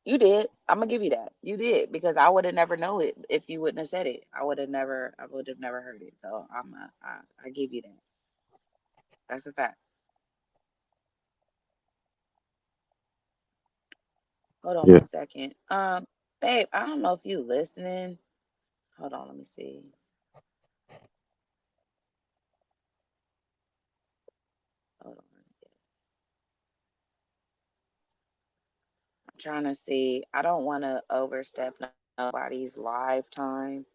You did. I'm gonna give you that. You did because I would have never know it if you wouldn't have said it. I would have never heard it. So I give you that. That's a fact. Hold on Yeah. one second. Babe, I don't know if you listening. Hold on, let me see. Hold on. trying to see. I don't want to overstep nobody's lifetime.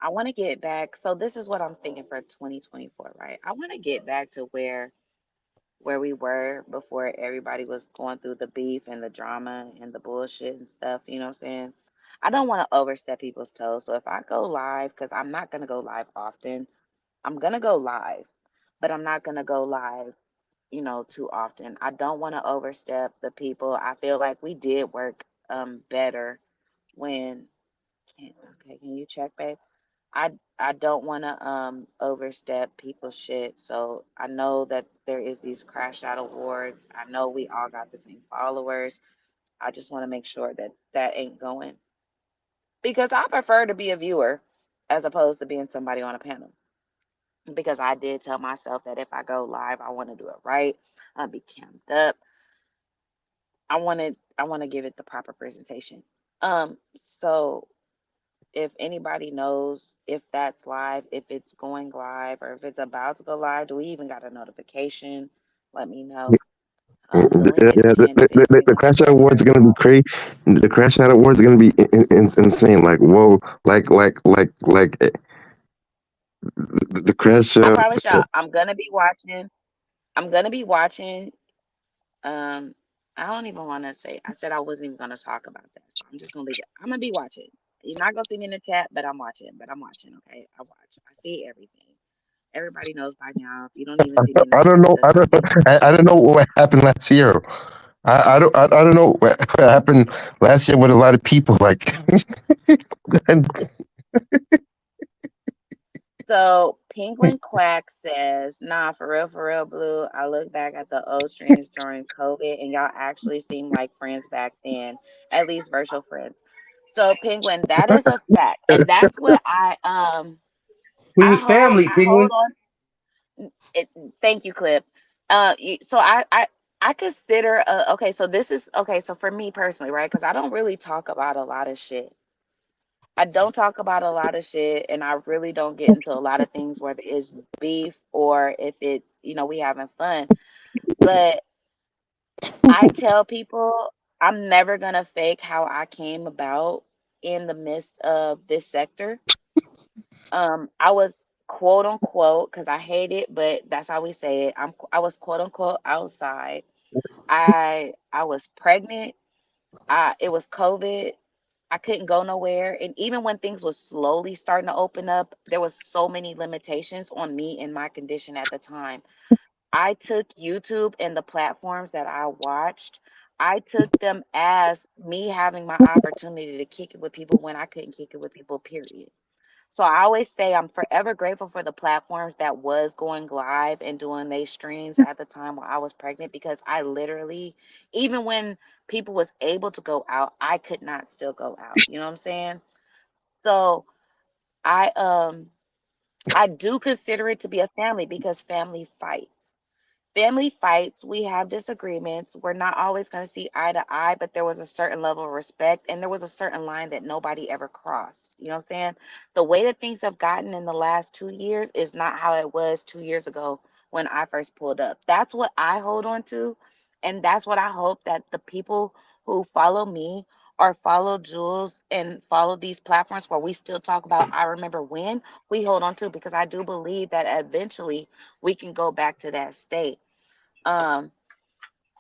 I want to get back. So this is what I'm thinking for 2024, right? I want to get back to where we were before everybody was going through the beef and the drama and the bullshit and stuff. You know what I'm saying? I don't want to overstep people's toes. So if I go live, because I'm not gonna go live often, I'm gonna go live, but I'm not gonna go live, too often. I don't want to overstep the people. I feel like we did work better when can okay, can you check, babe? I don't want to overstep people's shit. So I know that there is these crash out awards. I know we all got the same followers. I just want to make sure that that ain't going because I prefer to be a viewer as opposed to being somebody on a panel. Because I did tell myself that if I go live, I want to do it right. I'll be camped up. I want to give it the proper presentation. So if anybody knows if that's live, if it's going live, or if it's about to go live, do we even got a notification? Let me know. The link Yeah, is pinned if anybody the wants to Crash Out join Awards are first. gonna be crazy. The Crash Out Awards are gonna be insane. Like whoa, the Crash I Out. promise y'all, I'm gonna be watching. Um, I don't even want to say. I said I wasn't even gonna talk about that, so I'm just gonna leave it. I'm gonna be watching. You're not gonna see me in the chat, but I'm watching. But I'm watching. Okay, I watch. I see everything. Everybody knows by now. If you don't even see me in the I chat, don't it know. does not mean that I'm I don't know watching. what happened last year. I don't know what happened last year with a lot of people. Like, and So Penguin Quack says, nah, for real, Blue. I look back at the old streams during COVID and y'all actually seem like friends back then, at least virtual friends. So Penguin, that is a fact. And that's what We I was family, hold Penguin. on. It, thank you, Clip. So I consider okay, so this is okay, so for me personally, right? Because I don't really talk about a lot of shit. I don't talk about a lot of shit and I really don't get into a lot of things whether it's beef or if it's, we having fun. But I tell people I'm never gonna fake how I came about in the midst of this sector. I was quote unquote, because I hate it, but that's how we say it. I was quote unquote outside. I was pregnant. It was COVID. I couldn't go nowhere. And even when things was slowly starting to open up, there was so many limitations on me and my condition at the time. I took YouTube and the platforms that I watched, I took them as me having my opportunity to kick it with people when I couldn't kick it with people, period. So I always say I'm forever grateful for the platforms that was going live and doing they streams at the time while I was pregnant because I literally, even when people was able to go out, I could not still go out. You know what I'm saying? So I I do consider it to be a family because family fights. Family fights, we have disagreements. We're not always going to see eye to eye, but there was a certain level of respect and there was a certain line that nobody ever crossed. You know what I'm saying? The way that things have gotten in the last 2 years is not how it was 2 years ago when I first pulled up. That's what I hold on to. And that's what I hope that the people who follow me or follow Jules and follow these platforms where we still talk about I remember when we hold on to because I do believe that eventually we can go back to that state. um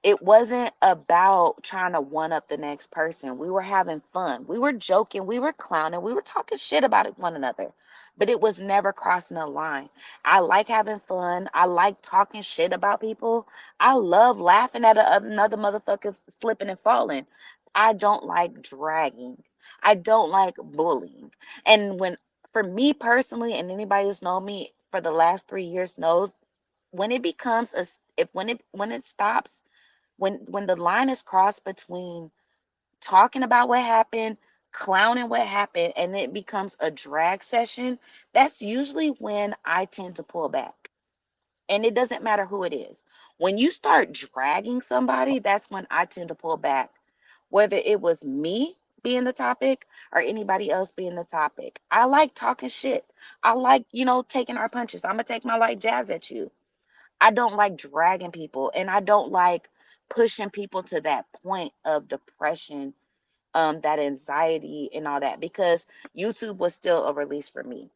it wasn't about trying to one up the next person. We were having fun. We were joking. We were clowning. We were talking shit about it, one another. But it was never crossing a line. I like having fun. I like talking shit about people. I love laughing at another motherfucker slipping and falling. I don't like dragging. I don't like bullying. And for me personally, and anybody who's known me for the last 3 years knows, when it becomes if when it stops, when the line is crossed between talking about what happened, clowning what happened, and it becomes a drag session, that's usually when I tend to pull back. And it doesn't matter who it is. When you start dragging somebody, that's when I tend to pull back. Whether it was me being the topic or anybody else being the topic. I like talking shit. I like, taking our punches. I'm gonna take my light jabs at you. I don't like dragging people and I don't like pushing people to that point of depression, that anxiety and all that, because YouTube was still a release for me.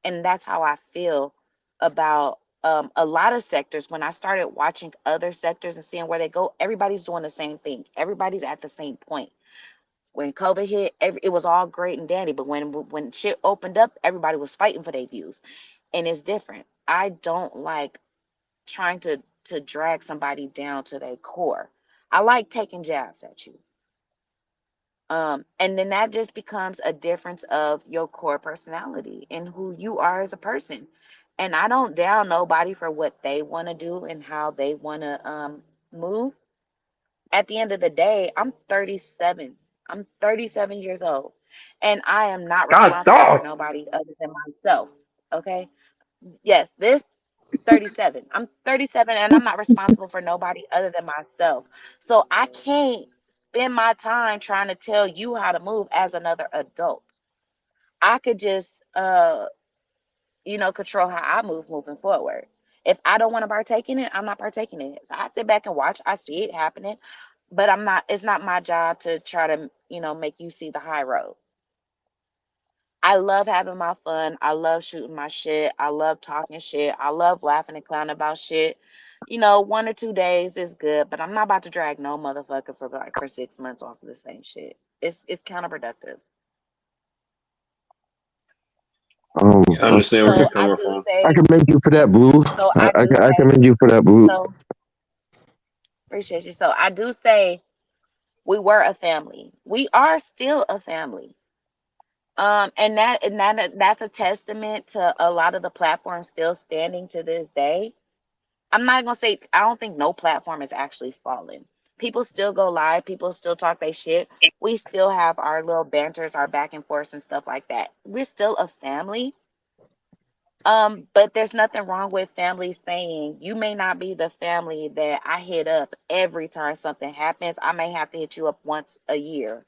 And that's how I feel about a lot of sectors. When I started watching other sectors and seeing where they go, everybody's doing the same thing. Everybody's at the same point. When COVID hit, it was all great and dandy, but when shit opened up, everybody was fighting for their views, and it's different. I don't like trying to drag somebody down to their core. I like taking jabs at you. And then that just becomes a difference of your core personality and who you are as a person. And I don't down nobody for what they want to do and how they want to move. At the end of the day, I'm 37. I'm 37 years old, and I am not God responsible for dog. nobody other than myself. Okay? Yes, this 37. I'm 37 and I'm not responsible for nobody other than myself. So I can't spend my time trying to tell you how to move as another adult. I could just control how I move moving forward. If I don't want to partake in it, I'm not partaking in it. So I sit back and watch. I see it happening, but it's not my job to try to, make you see the high road. I love having my fun. I love shooting my shit. I love talking shit. I love laughing and clowning about shit. 1 or 2 days is good, but I'm not about to drag no motherfucker for 6 months off of the same shit. It's counterproductive. I understand where you're So I coming do from. I say, can make you for that, Blue. so I, I I, do can- I can say, make you for that, Blue. so appreciate you. So I do say we were a family. We are still a family. That's a testament to a lot of the platforms still standing to this day. I'm not gonna say I don't think no platform is actually falling. People still go live, people still talk their shit. We still have our little banters, our back and forth and stuff like that. We're still a family. But there's nothing wrong with families saying you may not be the family that I hit up every time something happens. I may have to hit you up once a year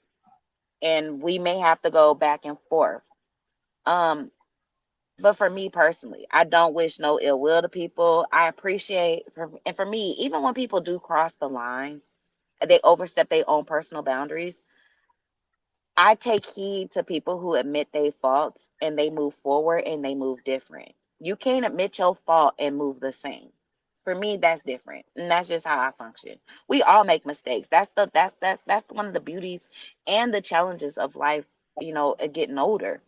and we may have to go back and forth. Um, but for me personally, I don't wish no ill will to people. I appreciate, and for me, even when people do cross the line, they overstep their own personal boundaries. I take heed to people who admit their faults and they move forward and they move different. You can't admit your fault and move the same. For me, that's different, and that's just how I function. We all make mistakes. That's one of the beauties and the challenges of life. Getting older,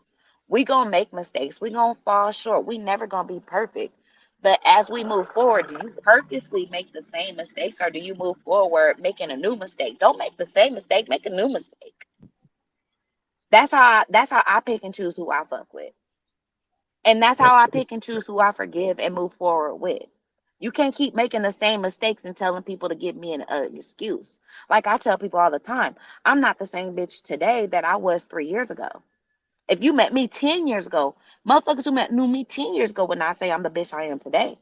we gonna make mistakes. We gonna fall short. We never gonna be perfect. But as we move forward, do you purposely make the same mistakes, or do you move forward making a new mistake? Don't make the same mistake. Make a new mistake. That's how I pick and choose who I fuck with. And that's how I pick and choose who I forgive and move forward with. You can't keep making the same mistakes and telling people to give me an excuse. Like I tell people all the time, I'm not the same bitch today that I was 3 years ago. If you met me 10 years ago, motherfuckers who knew me 10 years ago would not say I'm the bitch I am today.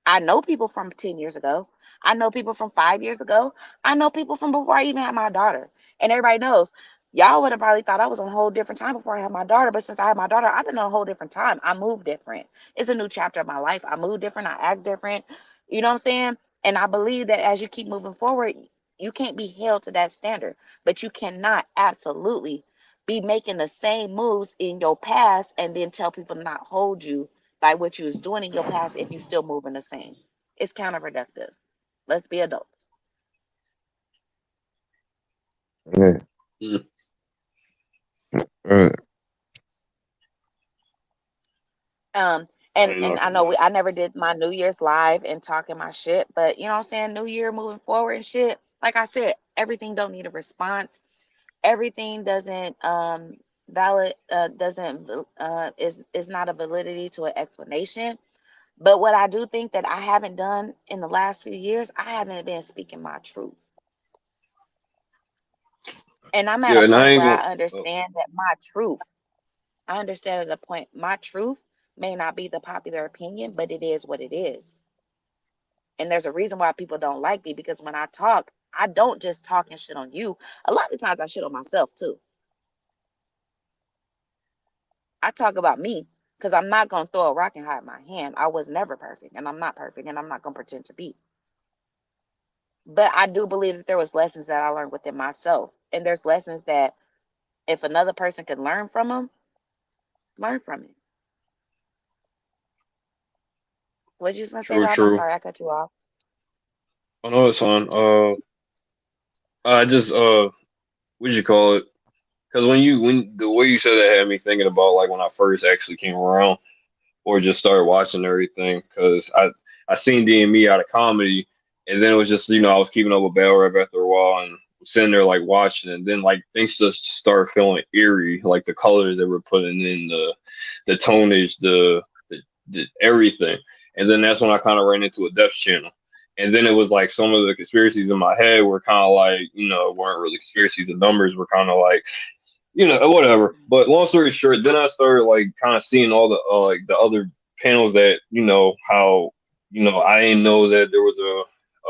I know people from 10 years ago. I know people from 5 years ago. I know people from before I even had my daughter. And everybody knows, y'all would have probably thought I was on a whole different time before I had my daughter. But since I had my daughter, I've been on a whole different time. I move different. It's a new chapter of my life. I move different. I act different. You know what I'm saying? And I believe that as you keep moving forward, you can't be held to that standard. But you cannot absolutely be making the same moves in your past and then tell people to not hold you by what you was doing in your past if you still moving the same. It's counterproductive. Let's be adults. Yeah. Mm. Uh, Um, I and ain't and I knocking know that. I never did my New Year's live and talking my shit, but you know what I'm saying. New Year moving forward and shit. Like I said, everything don't need a response. Everything doesn't valid doesn't is not a validity to an explanation. But what I do think that I haven't done in the last few years, I haven't been speaking my truth. And I'm at a Yeah, and I point ain't where gonna. I Oh, understand that my truth, I understand at the point my truth may not be the popular opinion, but it is what it is. And there's a reason why people don't like me because when I talk, I don't just talk and shit on you. A lot of times I shit on myself too. I talk about me because I'm not going to throw a rock and hide my hand. I was never perfect and I'm not perfect and I'm not going to pretend to be. But I do believe that there was lessons that I learned within myself, and there's lessons that if another person could learn from them, learn from it. What you gonna say, True, Rob? I'm true. sorry, I cut you off. I know it's fine. I just what you call it? Because when the way you said that had me thinking about like when I first actually came around or just started watching everything. Because I seen DME out of comedy, and then it was just I was keeping up with battle rap after a while and sitting there like watching, and then like things just start feeling eerie, like the colors that we're putting in, the tonage, the everything. And then that's when I kind of ran into a Death Channel. And then it was like some of the conspiracies in my head were kind of like, weren't really conspiracies. The numbers were kind of like, whatever. But long story short, then I started like kind of seeing all the like the other panels that how I didn't know that there was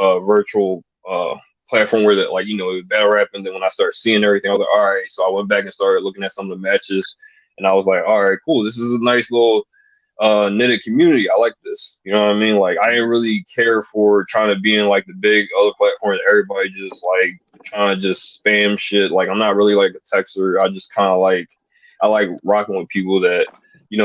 a virtual platform where that like battle rap. And then when I started seeing everything, I was like, all right. So I went back and started looking at some of the matches, and I was like, all right, cool. This is a nice little knitted community. I like this. You know what I mean? Like I didn't really care for trying to be in like the big other platform that everybody just like trying to just spam shit. Like I'm not really like a texter. I just kind of like I like rocking with people that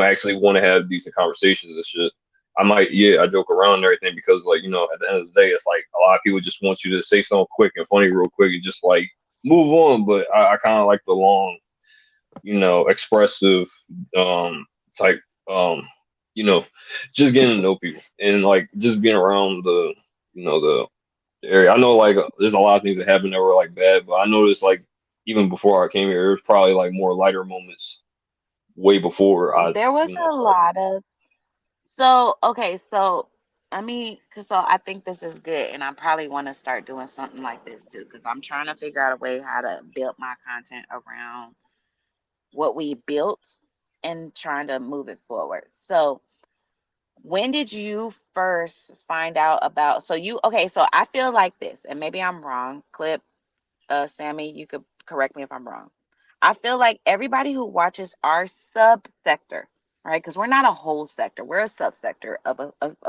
actually want to have decent conversations and shit. I joke around and everything because like at the end of the day, it's like a lot of people just want you to say something quick and funny real quick and just like move on. But I kind of like the long, expressive type um you know, just getting to know people and like just being around the area. I know like there's a lot of things that happened that were like bad, but I noticed like even before I came here, there's probably like more lighter moments way before I There was a started. lot of so okay, so I mean, cause so I think this is good, and I probably want to start doing something like this too, cause I'm trying to figure out a way how to build my content around what we built and trying to move it forward. So when did you first find out about so you okay, so I feel like this, and maybe I'm wrong. Clip, Sammy, you could correct me if I'm wrong. I feel like everybody who watches our subsector, right? Because we're not a whole sector, we're a subsector of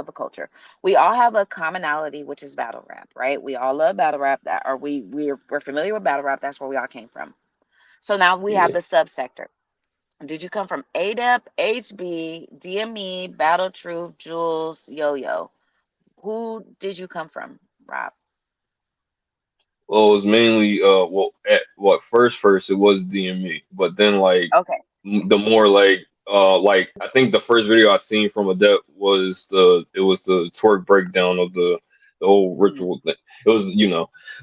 a culture. We all have a commonality, which is battle rap, right? We all love battle rap. That or we're familiar with battle rap. That's where we all came from. So now we have Yeah. the subsector. Did you come from ADEP, HB, DME, Battle Truth, Jules, Yo Yo? Who did you come from, Rob? Well, it was mainly at what first it was DME, but then like Okay. the more like I think the first video I seen from Adept was the twerk breakdown of the whole Mhm. ritual thing. It was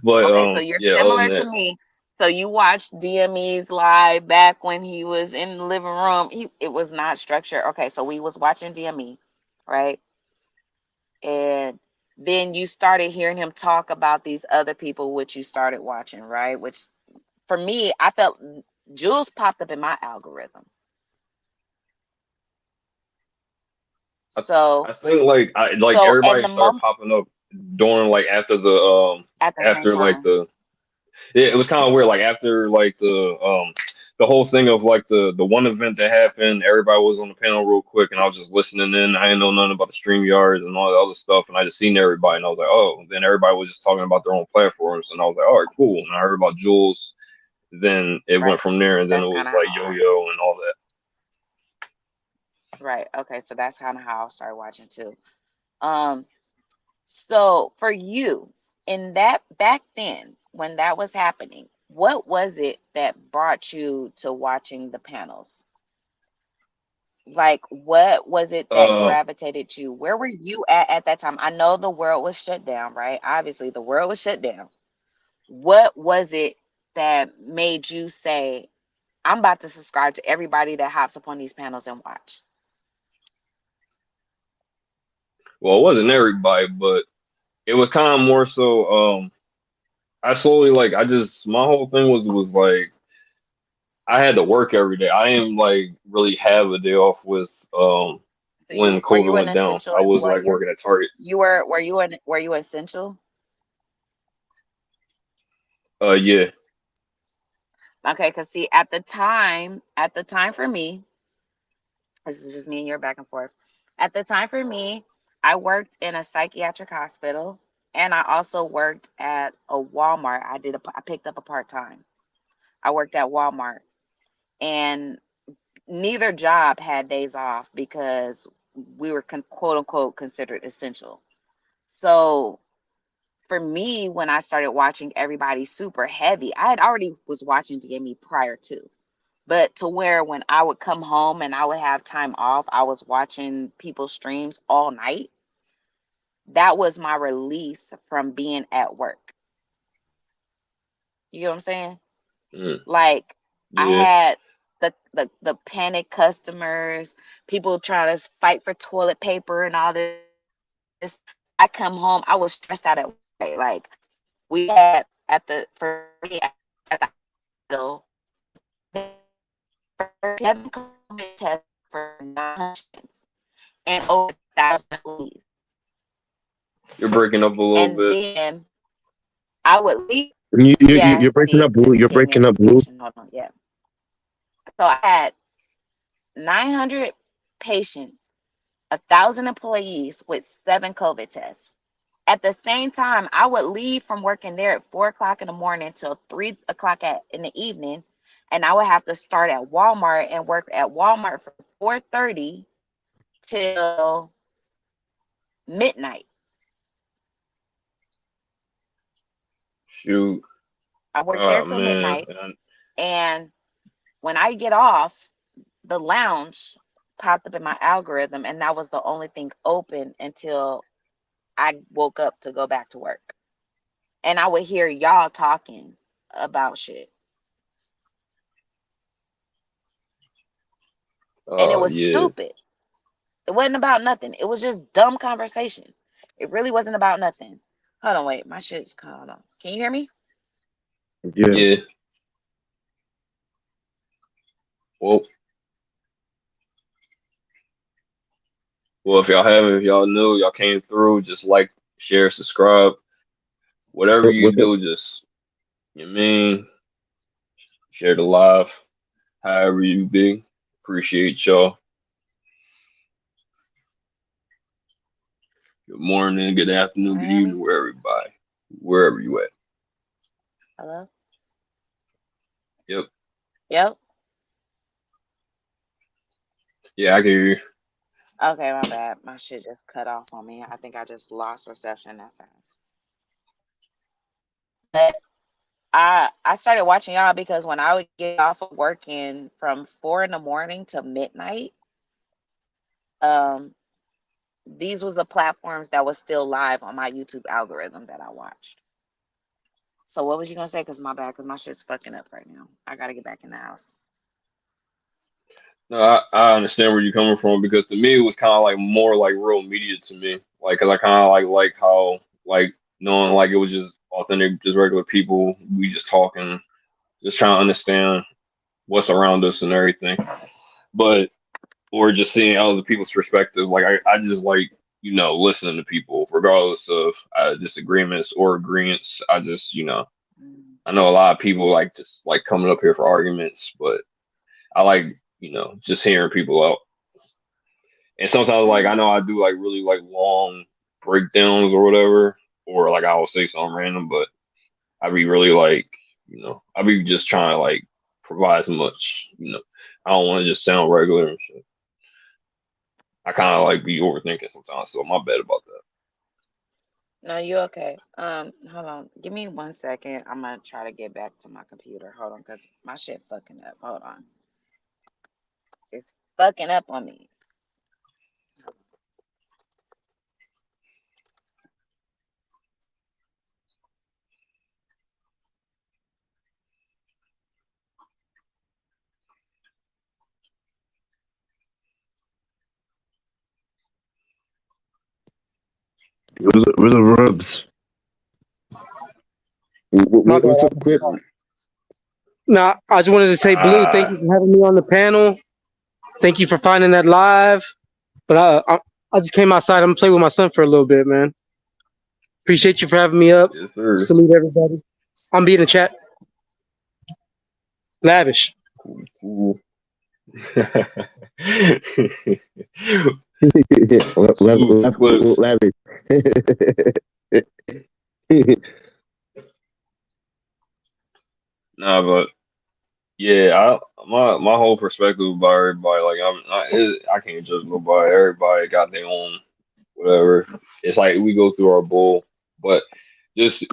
but Okay, so you're yeah, other than similar to that, me. So you watched DME's live back when he was in the living room. It was not structured. Okay, so we was watching DME, right? And then you started hearing him talk about these other people, which you started watching, right? Which for me, I felt Jules popped up in my algorithm. I, So, I think like and everybody the started moment popping up during like after at the same after like time, the yeah, it was kind of weird. Like after like the whole thing of like the one event that happened, everybody was on the panel real quick, and I was just listening in. I didn't know nothing about the stream yards and all the other stuff, and I just seen everybody, and I was like, oh. And then everybody was just talking about their own platforms, and I was like, all right, cool. And I heard about Jules. Then it right? went from there, and then it That's kind was of like how Yo Yo and all that. right. Okay, so that's kind of how I started watching too. Um, so for you, in that back then when that was happening, what was it that brought you to watching the panels? Like, what was it that Uh, gravitated to? Where were you at that time? I know the world was shut down, right? Obviously, the world was shut down. What was it that made you say, I'm about to subscribe to everybody that hops up on these panels and watch? well, it wasn't everybody, but it was kind of more so. I slowly like I just my whole thing was like I had to work every day. I didn't like really have a day off with So when you were COVID you an went down. essential I was like employee? working at Target. Were you essential? Yeah. Okay, because see, at the time for me, this is just me and your back and forth. At the time for me, I worked in a psychiatric hospital. And I also worked at a Walmart. I picked up a part-time. I worked at Walmart, and neither job had days off because we were quote unquote considered essential. So for me, when I started watching everybody super heavy, I had already was watching DME prior to, but to where when I would come home and I would have time off, I was watching people's streams all night. That was my release from being at work. You know what I'm saying? Like I Yeah. had the panic customers, people trying to fight for toilet paper and all this. I come home, I was stressed out at work. Like we had at the for me at the hospital, seven COVID tests for 900 and over 1,000 leave. You're breaking up a little And bit. then I would leave. You're Yes, breaking up, Steve, Blue. just You're give me a breaking up, Blue. notification. Hold on, yeah. So I had 900 patients, 1,000 employees with 7 COVID tests. At the same time, I would leave from working there at 4 o'clock in the morning till 3 o'clock in the evening, and I would have to start at Walmart and work at Walmart from 4:30 till midnight. Shoot. I worked there Oh till man. midnight, and when I get off, the lounge popped up in my algorithm, and that was the only thing open until I woke up to go back to work. And I would hear y'all talking about shit. And it Oh was yeah. stupid. It wasn't about nothing. It was just dumb conversations. It really wasn't about nothing. Hold on, wait. My shit's hold on. Can you hear me? Yeah. Yeah. Well, if y'all haven't, if y'all new, y'all came through, just like, share, subscribe, whatever you What's up? do, just you mean share the live, however you be. Appreciate y'all. Good morning, good afternoon, Can you good hear me? evening, wherever you at. Hello? Yep. Yep. Yeah, I can hear you. Okay, my bad. My shit just cut off on me. I think I just lost reception that fast. But I started watching y'all because when I would get off of working from 4 in the morning to midnight, um, these was the platforms that was still live on my YouTube algorithm that I watched. So what was you gonna say? Cause my bad, cause my shit's fucking up right now. I gotta get back in the house. No, I understand where you're coming from because to me it was kind of like more like real media to me, like because I kind of like how like knowing like it was just authentic, just regular people. We just talking, just trying to understand what's around us and everything. But or just seeing other people's perspective. Like I just like listening to people regardless of disagreements or agreements. I just I know a lot of people like just like coming up here for arguments, but I like just hearing people out. And sometimes like I know I do like really like long breakdowns or whatever, or like I will say something random, but I be really like I be just trying to like provide as much. I don't want to just sound regular and shit. I kind of like be overthinking sometimes, so my bad about that. No, you okay. Hold on. Give me 1 second. I'm gonna try to get back to my computer. Hold on, cause my shit fucking up. Hold on. It's fucking up on me. Where's the rubs? My bad. What's up, Clip? Nah, I just wanted to say, Blue, thank you for having me on the panel. Thank you for finding that live. But I just came outside. I'm gonna play with my son for a little bit, man. Appreciate you for having me up. Yes, sir. Salute everybody. I'm being in the chat. Lavish. Cool. Lavish. Salute to Clips. Nah, but yeah, my whole perspective about everybody, like I can't judge nobody. Everybody got their own whatever. It's like we go through our bull, but just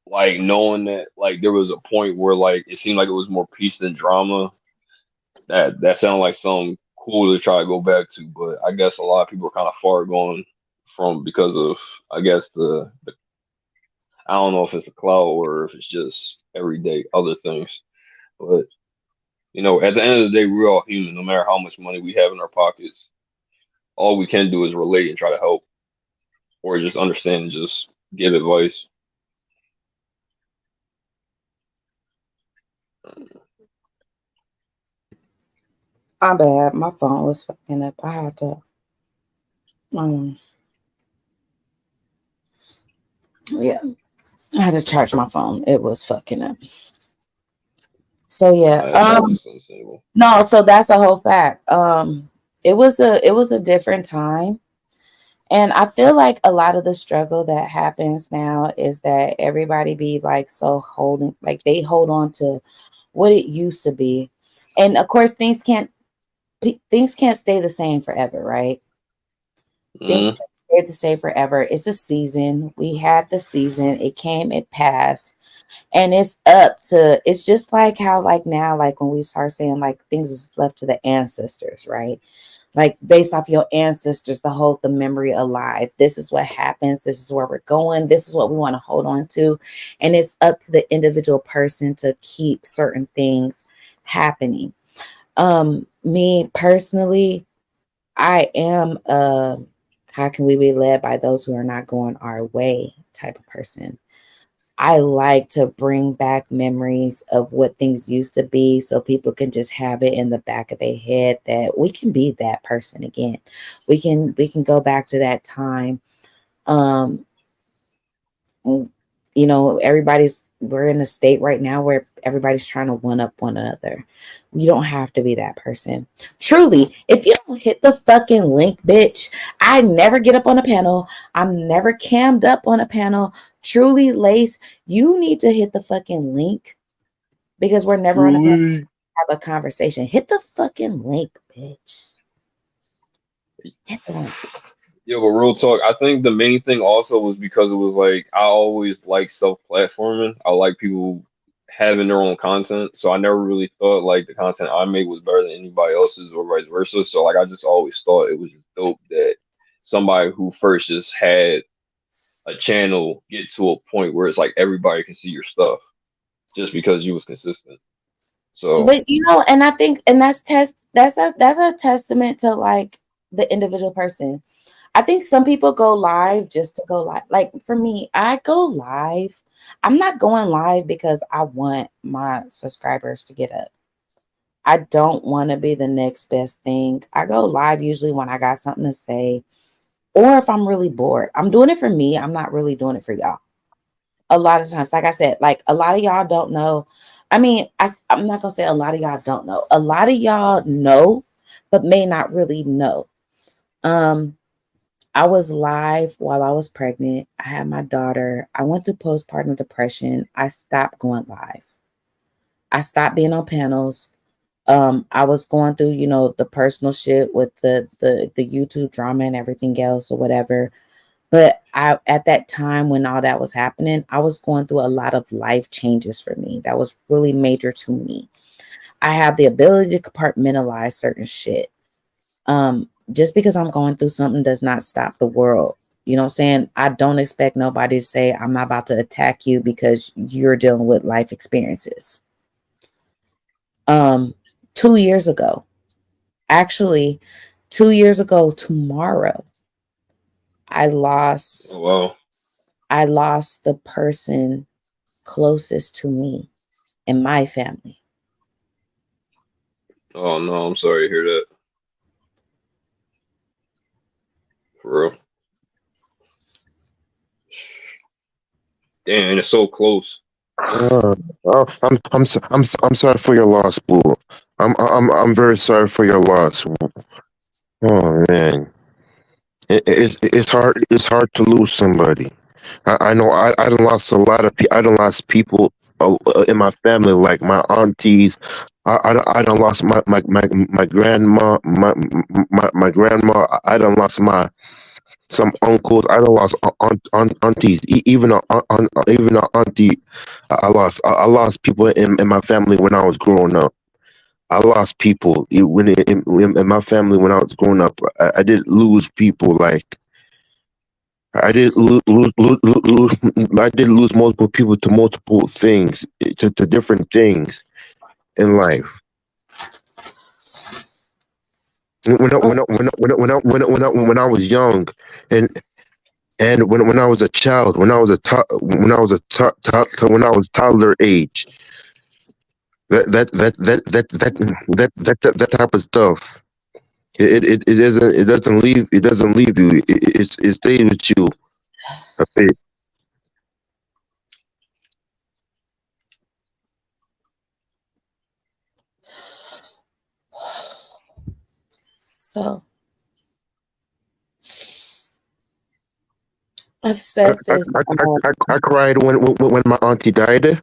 like knowing that like there was a point where like it seemed like it was more peace than drama. That sounded like something cool to try to go back to, but I guess a lot of people are kind of far going from because of I guess the I don't know if it's a cloud or if it's just everyday other things, but. You know, at the end of the day, we're all human. No matter how much money we have in our pockets, all we can do is relate and try to help, or just understand and just give advice. My bad. My phone was fucking up. I had to. Um, yeah, I had to charge my phone. It was fucking up. So yeah. That's understandable. No. So that's a whole fact. It was a different time. And I feel like a lot of the struggle that happens now is that everybody be like so holding, like they hold on to what it used to be. And of course, things can't stay the same forever, right? Things Mm. can't stay the same forever. It's a season. We had the season. It came, it passed. And it's just like how like now, like when we start saying like things is left to the ancestors, right? Like based off your ancestors to hold the memory alive. This is what happens. This is where we're going. This is what we want to hold on to. And it's up to the individual person to keep certain things happening. Me personally, I am how can we be led by those who are not going our way type of person. I like to bring back memories of what things used to be so people can just have it in the back of their head that we can be that person again. We can go back to that time. Um mm, we're in a state right now where everybody's trying to one up one another. You don't have to be that person. Truly, if you don't hit the fucking link, bitch, I never get up on a panel. I'm never cammed up on a panel. Truly, Lace, you need to hit the fucking link because we're never on a panel to have a conversation. Hit the fucking link, bitch. Hit the link. Yeah, but real talk, I think the main thing also was because it was like I always like self-platforming. I like people having their own content, so I never really thought like the content I make was better than anybody else's or vice versa. So like I just always thought it was just dope that somebody who first just had a channel get to a point where it's like everybody can see your stuff just because you was consistent. So But and I think, and that's a testament to like the individual person. I think some people go live just to go live. Like for me, I go live. I'm not going live because I want my subscribers to get up. I don't want to be the next best thing. I go live usually when I got something to say or if I'm really bored. I'm doing it for me. I'm not really doing it for y'all. A lot of times, like I said, like a lot of y'all don't know. I mean, I'm not gonna say a lot of y'all don't know. A lot of y'all know, but may not really know. Um, I was live while I was pregnant. I had my daughter. I went through postpartum depression. I stopped going live. I stopped being on panels. I was going through, the personal shit with the YouTube drama and everything else or whatever. But I at that time when all that was happening, I was going through a lot of life changes for me. That was really major to me. I have the ability to compartmentalize certain shit. Just because I'm going through something does not stop the world. You know what I'm saying? I don't expect nobody to say I'm not about to attack you because you're dealing with life experiences. Um, 2 years ago, actually, 2 years ago tomorrow, I oh lost wow. I lost the person closest to me and my family. Oh no, I'm sorry to hear that. For real. Damn, and it's so close. Uh, I'm sorry for your loss, boo. I'm very sorry for your loss. Oh man, it's hard to lose somebody. I know I done lost a lot of I done lost people in my family, like my aunties. I done lost my grandma, my grandma. I done lost my some uncles. I done lost aunties, even even a auntie. I lost people in my family when I was growing up. I lost people in my family when I was growing up. I did lose people. Like I did lose I did lose multiple people to multiple things, to different things in life. When I was young, and when I was a child, when I was toddler age, that type of stuff. It doesn't leave you. It stays with you a bit. So I've said this. I cried when my auntie died.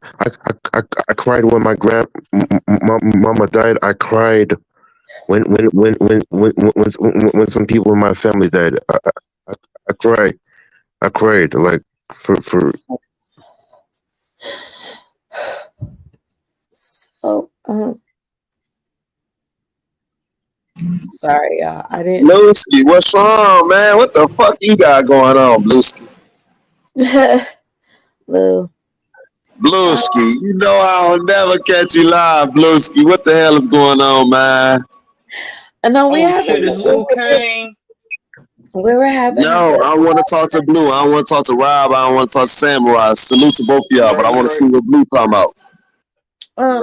I cried when my mama died. I cried when some people in my family died. I cried. I cried like for. So sorry, y'all. I didn't. Blueski, what's wrong, man? What the fuck you got going on, Blueski? Lou. Blueski, you know I'll never catch you live, Blueski. What the hell is going on, man? No, we Oh haven't. shit, is Lou Kane? We were having a No, good. I want to talk to Blue. I don't want to talk to Rob. I don't want to talk to Samurai. Salute to both of y'all, but I want to see what Blue talking about.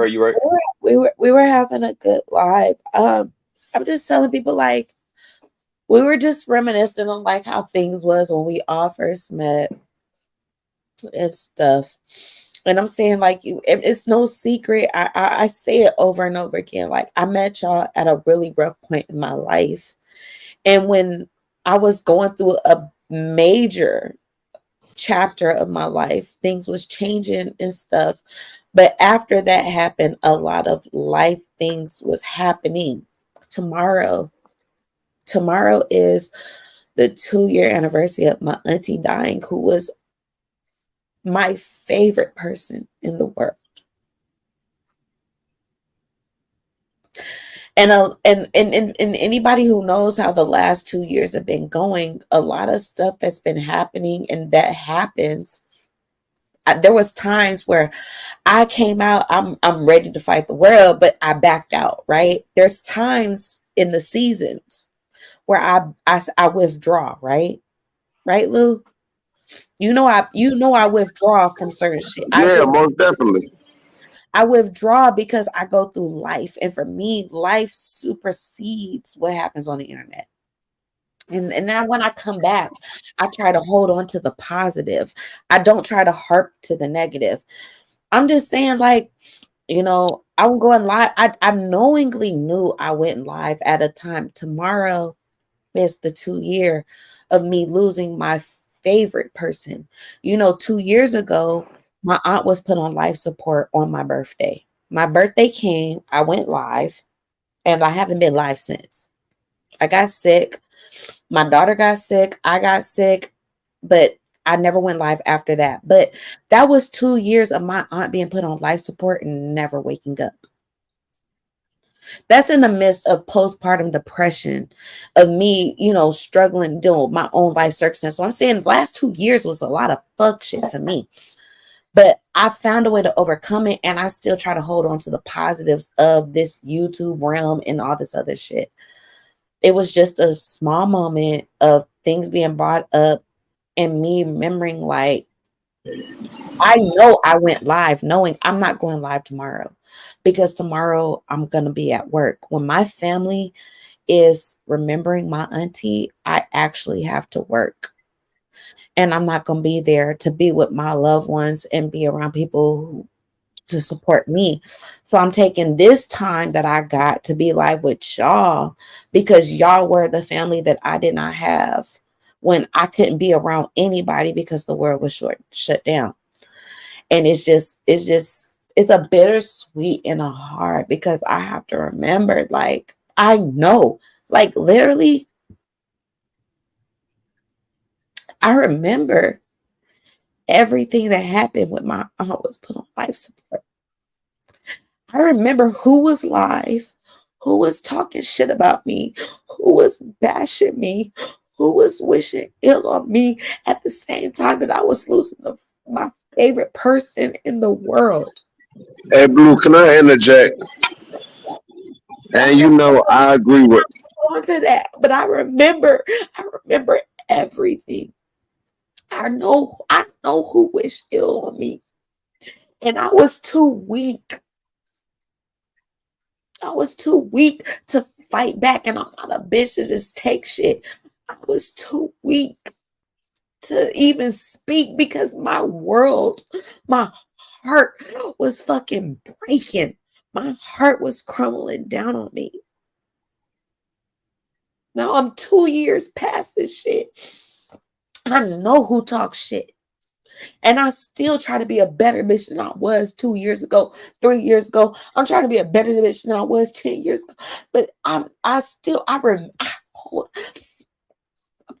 You right. We were having a good live. I'm just telling people like we were just reminiscing on like how things was when we all first met and stuff. And I'm saying like it's no secret. I say it over and over again. Like I met y'all at a really rough point in my life, and when I was going through a major chapter of my life, things was changing and stuff. But after that happened, a lot of life things was happening. Tomorrow is the 2-year anniversary of my auntie dying, who was my favorite person in the world. And anybody who knows how the last 2 years have been going, a lot of stuff that's been happening and that happens. There was times where I came out, I'm ready to fight the world, but I backed out, right? There's times in the seasons where I withdraw, right? Right, Lou? You know I withdraw from certain shit. Yeah, most definitely. I withdraw because I go through life, and for me, life supersedes what happens on the internet. And now when I come back, I try to hold on to the positive. I don't try to harp to the negative. I'm just saying, like, I'm going live. I knowingly knew I went live at a time. Tomorrow is the 2 year of me losing my favorite person. 2 years ago, my aunt was put on life support on my birthday. My birthday came, I went live, and I haven't been live since. I got sick. My daughter got sick. I got sick, but I never went live after that. But that was 2 years of my aunt being put on life support and never waking up. That's in the midst of postpartum depression, of me, struggling, dealing with my own life circumstances. So I'm saying the last 2 years was a lot of fuck shit for me. But I found a way to overcome it, and I still try to hold on to the positives of this YouTube realm and all this other shit. It was just a small moment of things being brought up and me remembering, like, I know I went live knowing I'm not going live tomorrow, because tomorrow I'm going to be at work. When my family is remembering my auntie, I actually have to work. And I'm not going to be there to be with my loved ones and be around people to support me. So I'm taking this time that I got to be live with y'all, because y'all were the family that I did not have when I couldn't be around anybody because the world was shut down. And it's a bittersweet and a hard, because I have to remember, like, I know, like, literally, I remember everything that happened when my aunt was put on life support. I remember who was live, who was talking shit about me, who was bashing me, who was wishing ill on me at the same time that I was losing my favorite person in the world. Hey, Blue, can I interject? And you know, I agree with. To that, but I remember everything. I know who wished ill on me, and I was too weak. I was too weak to fight back, and I'm not a bitch to just take shit. I was too weak to even speak because my world, my heart was fucking breaking. My heart was crumbling down on me. Now I'm 2 years past this shit. I know who talks shit. And I still try to be a better bitch than I was 2 years ago, 3 years ago. I'm trying to be a better bitch than I was 10 years ago. But I'm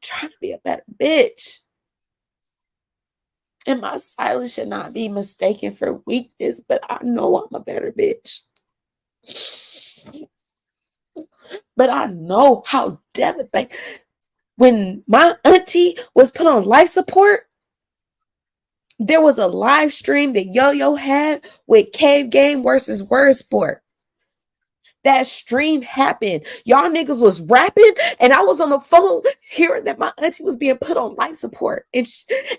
trying to be a better bitch. And my silence should not be mistaken for weakness, but I know I'm a better bitch. But I know how devastating. When my auntie was put on life support, there was a live stream that Yo-Yo had with Cave Game versus Word Sport. That stream happened. Y'all niggas was rapping, and I was on the phone hearing that my auntie was being put on life support.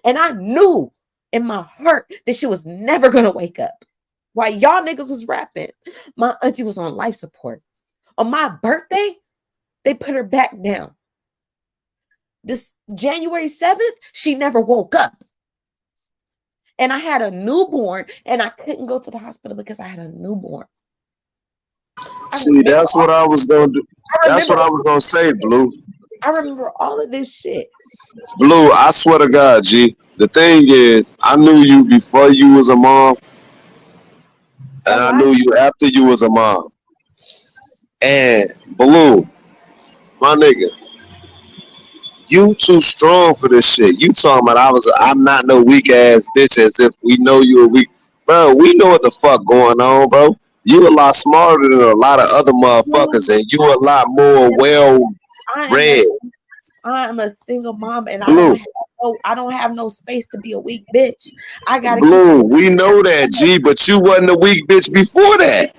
And I knew in my heart that she was never going to wake up. While y'all niggas was rapping, my auntie was on life support. On my birthday, they put her back down. This January 7th, she never woke up. And I had a newborn, and I couldn't go to the hospital because I had a newborn. See, that's what I was gonna do. That's what I was gonna say, Blue. I remember all of this shit. Blue, I swear to God, G. The thing is, I knew you before you was a mom, and I knew you after you was a mom. And Blue, my nigga, you too strong for this shit. You talking about I'm not no weak ass bitch, as if we know you a weak. Bro, we know what the fuck going on, bro. You a lot smarter than a lot of other motherfuckers, and you a lot more well read. I am a single mom, and Blue. I don't have no space to be a weak bitch. I gotta Blue, we know that, G, but you wasn't a weak bitch before that.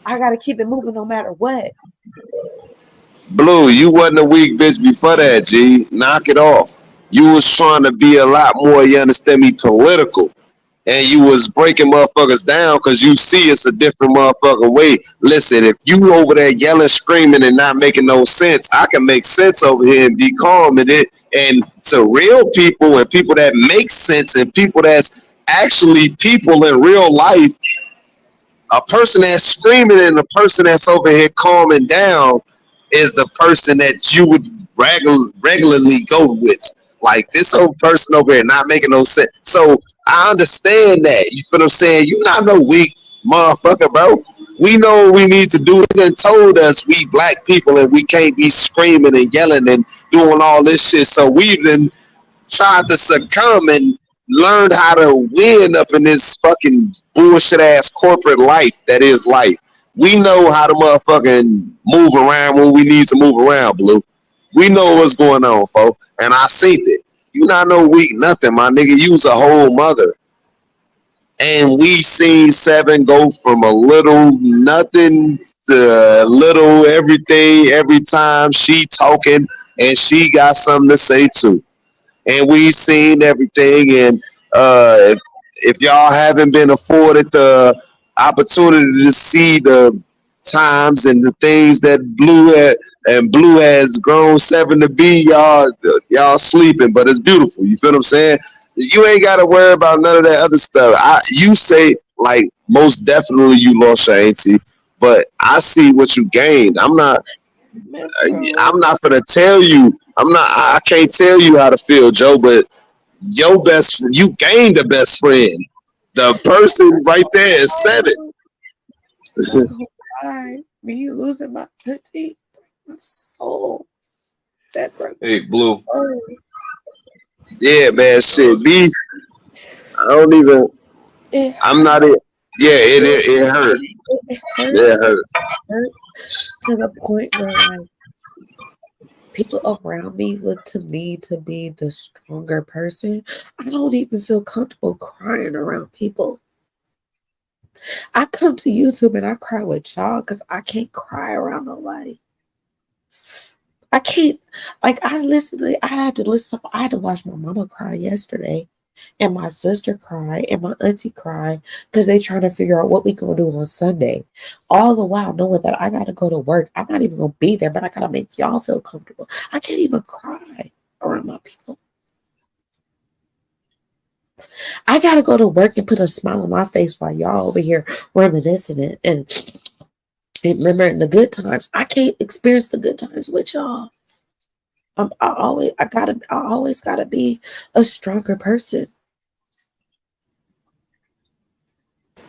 I gotta keep it moving no matter what. Blue, you wasn't a weak bitch before that, G. Knock it off. You was trying to be a lot more, you understand me, political. And you was breaking motherfuckers down because you see it's a different motherfucking way. Listen, if you over there yelling, screaming, and not making no sense, I can make sense over here and be calm in it. And to real people and people that make sense and people that's actually people in real life, a person that's screaming and a person that's over here calming down is the person that you would regularly go with. Like this old person over here not making no sense. So I understand that. You feel what I'm saying? You not no weak motherfucker, bro. We know what we need to do. They done told us we black people and we can't be screaming and yelling and doing all this shit. So we then tried to succumb and learned how to win up in this fucking bullshit ass corporate life that is life. We know how to motherfucking move around when we need to move around, Blue. We know what's going on, folks. And I seen it. You not no weak nothing, my nigga. You's a whole mother. And we seen Seven go from a little nothing to little everything every time she talking, and she got something to say too. And we seen everything. And if y'all haven't been afforded the opportunity to see the times and the things that Blue has grown Seven to be, y'all sleeping, but it's beautiful. You feel what I'm saying? You ain't got to worry about none of that other stuff. You say, like, most definitely you lost your auntie, but I see what you gained. I'm not I'm not gonna tell you. I'm not. I can't tell you how to feel, Joe. But you gained a best friend. The person right there is 7. Me losing my auntie, my soul. That broke Hey, my Blue. soul. Yeah, man. Shit. Me. I don't even. It I'm hurts. not it. Yeah, it hurt. It Yeah, it hurts. hurt. Hurts to the point where like people around me look to me to be the stronger person. I don't even feel comfortable crying around people. I come to YouTube and I cry with y'all because I can't cry around nobody. I can't like I had to listen I had to watch my mama cry yesterday and my sister cry and my auntie cry because they trying to figure out what we gonna do on Sunday. All the while knowing that I gotta go to work. I'm not even gonna be there, but I gotta make y'all feel comfortable. I can't even cry around my people. I gotta go to work and put a smile on my face while y'all over here reminiscing it and remembering the good times. I can't experience the good times with y'all. I always gotta be a stronger person.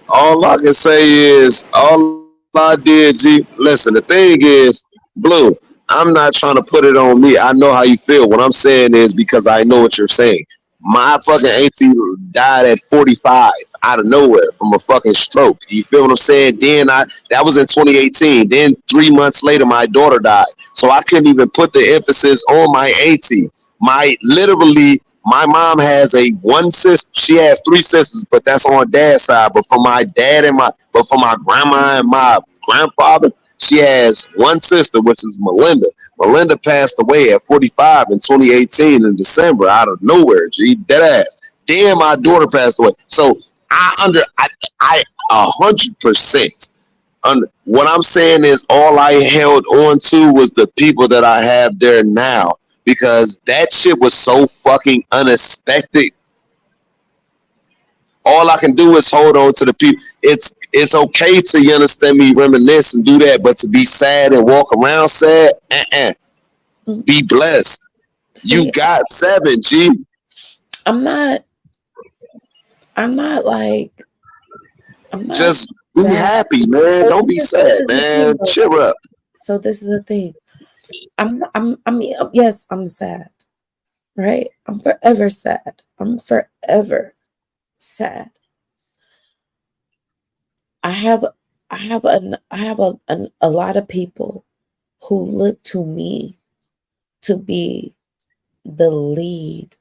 All I can say is, all I did, G. Listen, the thing is, Blue. I'm not trying to put it on me. I know how you feel. What I'm saying is because I know what you're saying. My fucking auntie died at 45 out of nowhere from a fucking stroke. You feel what I'm saying? Then that was in 2018. Then 3 months later, my daughter died. So I couldn't even put the emphasis on my auntie. My mom has a one sister. She has 3 sisters, but that's on dad's side. But for my grandma and my grandfather, she has one sister, which is Melinda. Melinda passed away at 45 in 2018 in December out of nowhere. G, dead ass. Then my daughter passed away. So I 100%. What I'm saying is all I held on to was the people that I have there now because that shit was so fucking unexpected. All I can do is hold on to the people. It's okay to, you understand me, reminisce and do that, but to be sad and walk around sad, be blessed. You See, got 7, G. I'm not like I'm not Just be sad. happy, man. Don't be This sad, is the thing man. though. Cheer up. So this is the thing. I mean, yes, I'm sad, right? I'm forever sad. I'm forever sad. I have a lot of people who look to me to be the lead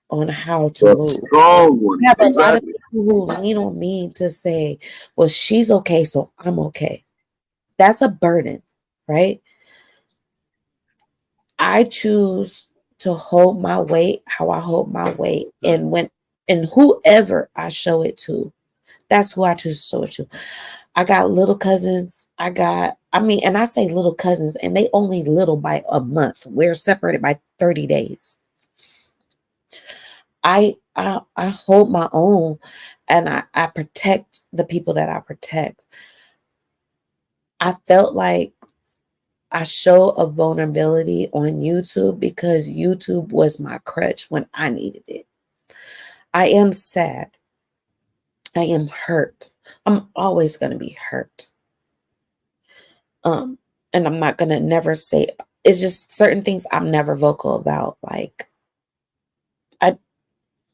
on how to The move. strong one. I have a lot of Exactly. people who lean on me to say, well, she's okay, so I'm okay. That's a burden, right? I choose to hold my weight how I hold my weight. And whoever I show it to, that's who I choose to show it to. I got little cousins. And I say little cousins, and they only little by a month. We're separated by 30 days. I hold my own and I protect the people that I protect. I felt like I show a vulnerability on YouTube because YouTube was my crutch when I needed it. I am sad. I am hurt. I'm always going to be hurt. And I'm not going to never say it's just certain things I'm never vocal about. Like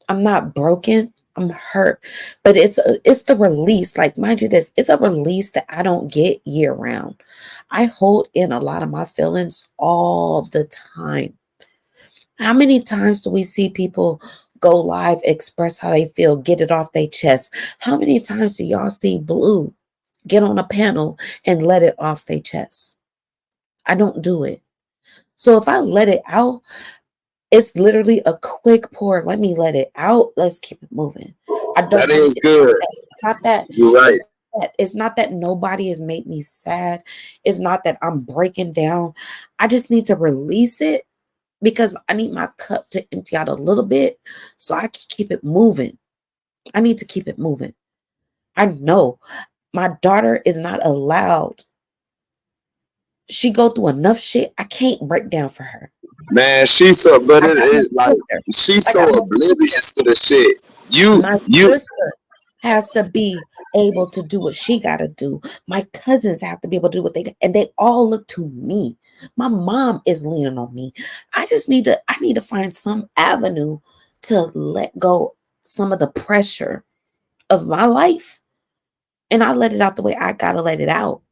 I'm not broken. I'm hurt, but it's the release. Like, mind you, it's a release that I don't get year round. I hold in a lot of my feelings all the time. How many times do we see people go live, express how they feel, get it off their chest? How many times do y'all see Blue get on a panel and let it off their chest? I don't do it. So if I let it out, it's literally a quick pour. Let me let it out. Let's keep it moving. That is good. It's not that. You're right. It's not that nobody has made me sad. It's not that I'm breaking down. I just need to release it because I need my cup to empty out a little bit so I can keep it moving. I need to keep it moving. I know my daughter is not allowed She go through enough shit. I can't break down for her. Man, she's so, but I got my it like sister. she's I so got my oblivious to the shit. My You sister has to be able to do what she got to do. My cousins have to be able to do what they got, and they all look to me. My mom is leaning on me. I need to find some avenue to let go some of the pressure of my life, and I let it out the way I got to let it out.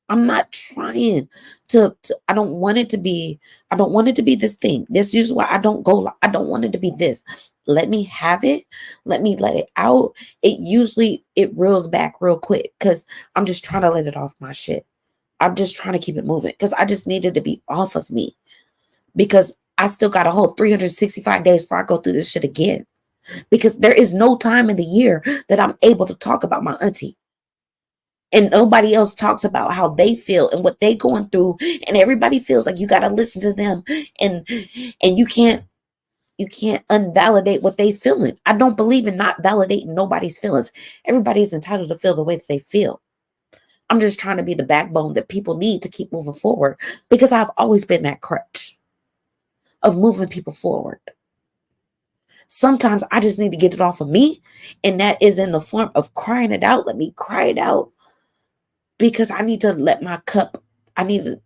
I'm not trying to I don't want it to be this thing. This is why I don't go. I don't want it to be this. Let me have it. Let me let it out. It reels back real quick because I'm just trying to let it off my shit. I'm just trying to keep it moving because I just needed to be off of me because I still got a whole 365 days before I go through this shit again. Because there is no time in the year that I'm able to talk about my auntie. And nobody else talks about how they feel and what they going through, and everybody feels like you got to listen to them, and you can't unvalidate what they feeling. I don't believe in not validating nobody's feelings. Everybody's entitled to feel the way that they feel. I'm just trying to be the backbone that people need to keep moving forward because I've always been that crutch of moving people forward. Sometimes I just need to get it off of me, and that is in the form of crying it out. Let me cry it out. Because I need to let my cup, I need to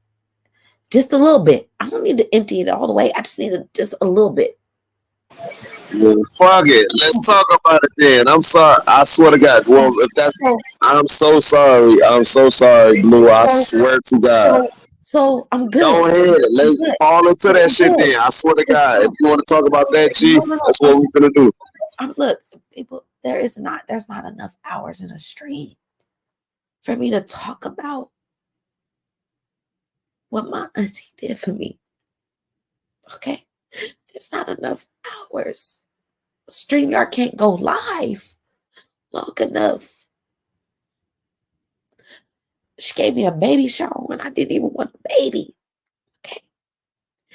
just a little bit. I don't need to empty it all the way. I just need just a little bit. well, fuck it. Let's talk about it then. I'm sorry. I swear to God. Well, if that's, I'm so sorry. I'm so sorry, Blue. I swear to God. So I'm good. Go ahead. Let's fall into that shit then. I swear to God. If you want to talk about that, G, that's what we're gonna do. Look, people, there's not enough hours in a stream for me to talk about what my auntie did for me. Okay? There's not enough hours. StreamYard can't go live long enough. She gave me a baby shower when I didn't even want a baby. Okay?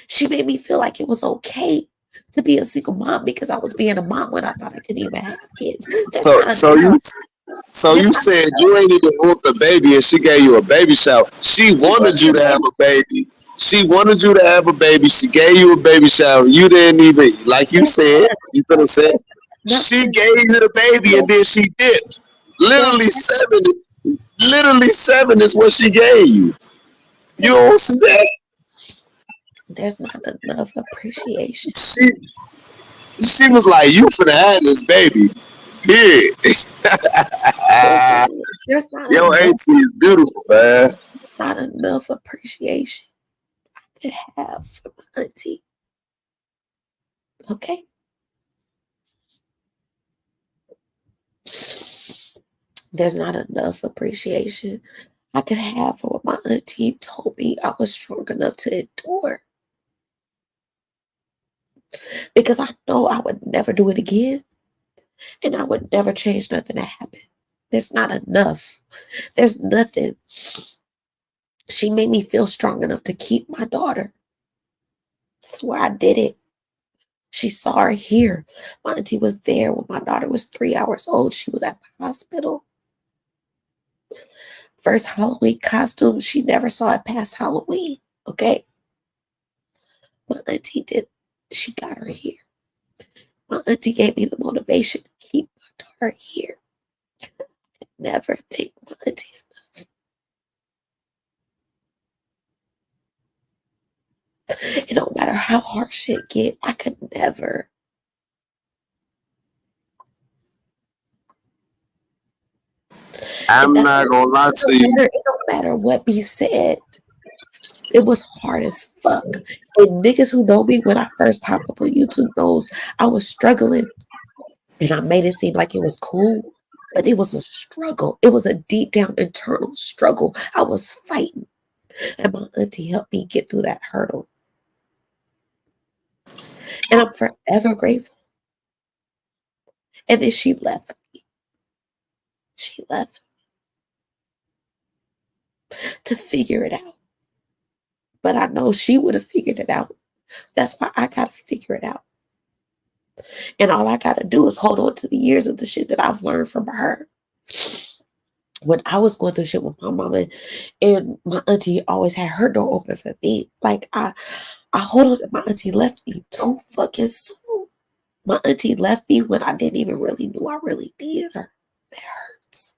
She made me feel like it was okay to be a single mom because I was being a mom when I thought I couldn't even have kids. So you said you ain't even want the baby and she gave you a baby shower. She wanted you to have a baby. She wanted you to have a baby. She gave you a baby shower. You didn't even, like you said, you could have said, she gave you the baby and then she dipped. Literally 7 is what she gave you. You don't see that? There's not enough appreciation. She was like, you finna have this baby. Period. There's not Your enough. AC is beautiful, man. There's not enough appreciation I could have for my auntie. Okay? There's not enough appreciation I could have for what my auntie told me I was strong enough to endure. Because I know I would never do it again. And I would never change nothing that happened. There's not enough. There's nothing. She made me feel strong enough to keep my daughter. That's why I did it. She saw her here. My auntie was there when my daughter was 3 hours old. She was at the hospital. First Halloween costume, she never saw it past Halloween. Okay? My auntie did. She got her here. My auntie gave me the motivation to keep my daughter here. I could never thank my auntie enough. It don't matter how hard shit get, I could never. I'm not gonna lie to you. It don't matter what be said. It was hard as fuck. And niggas who know me when I first popped up on YouTube knows I was struggling. And I made it seem like it was cool. But it was a struggle. It was a deep down internal struggle. I was fighting. And my auntie helped me get through that hurdle. And I'm forever grateful. And then she left me. She left me to figure it out. But I know she would have figured it out. That's why I got to figure it out. And all I got to do is hold on to the years of the shit that I've learned from her. when I was going through shit with my mama, and my auntie always had her door open for me. Like I hold on, my auntie left me too fucking soon. My auntie left me when I didn't even really knew I really needed her. That hurts.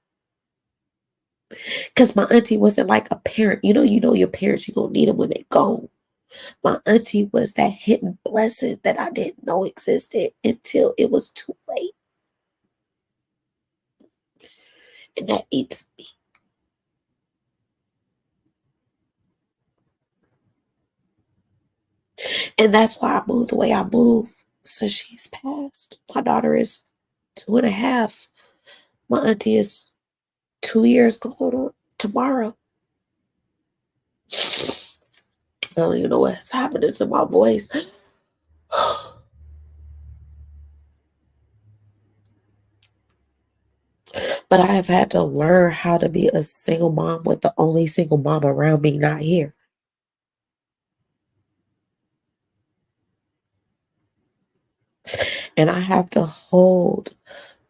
Cause my auntie wasn't like a parent. You know your parents, you gonna need them when they go. My auntie was that hidden blessing that I didn't know existed until it was too late. And that eats me. And that's why I moved the way I move since she's passed. My daughter is 2.5. My auntie is 2 years going on tomorrow. I don't even know what's happening to my voice. But I have had to learn how to be a single mom with the only single mom around me not here. And I have to hold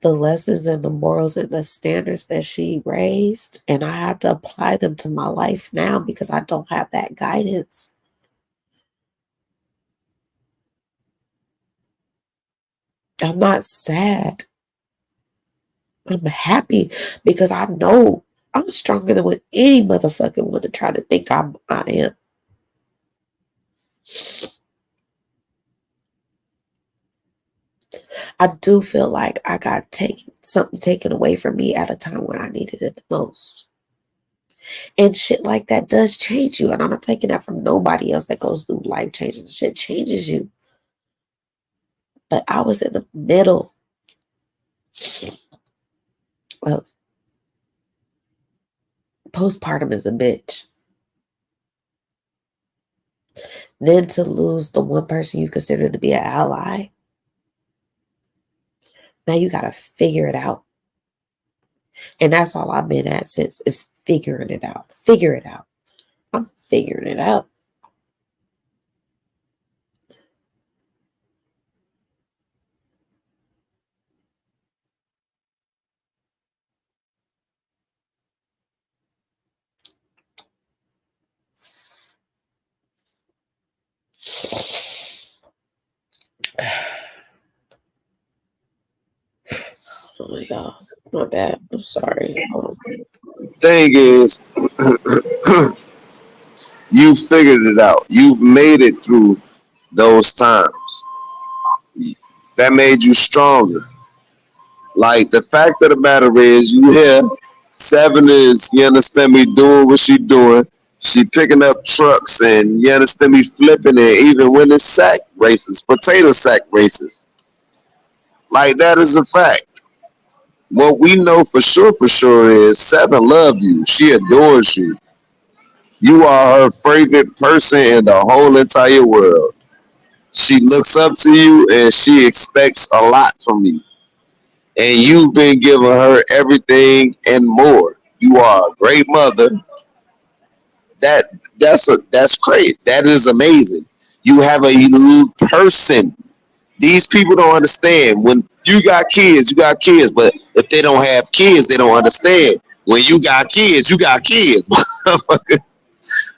the lessons and the morals and the standards that she raised, and I have to apply them to my life now because I don't have that guidance. I'm not sad. I'm happy because I know I'm stronger than what any motherfucker would have tried to think I am. I do feel like I got something taken away from me at a time when I needed it the most. And shit like that does change you. And I'm not taking that from nobody else that goes through life changes. Shit changes you. But I was in the middle of postpartum is a bitch. Then to lose the one person you consider to be an ally. Now you got to figure it out. And that's all I've been at since, is figuring it out. Figure it out. I'm figuring it out. Oh, y'all. My bad. I'm sorry. Thing is, you figured it out. You've made it through those times. That made you stronger. Like, the fact of the matter is, you here. Seven is, you understand me, doing what she doing. She picking up trucks, and you understand me, flipping it, even winning sack races, potato sack races. Like, that is a fact. What we know for sure is Seven love you. She adores you. You are her favorite person in the whole entire world. She looks up to you and she expects a lot from you. And you've been giving her everything and more. You are a great mother. That's great. That is amazing. You have a new person. These people don't understand. When you got kids, you got kids. But if they don't have kids, they don't understand. When you got kids, you got kids.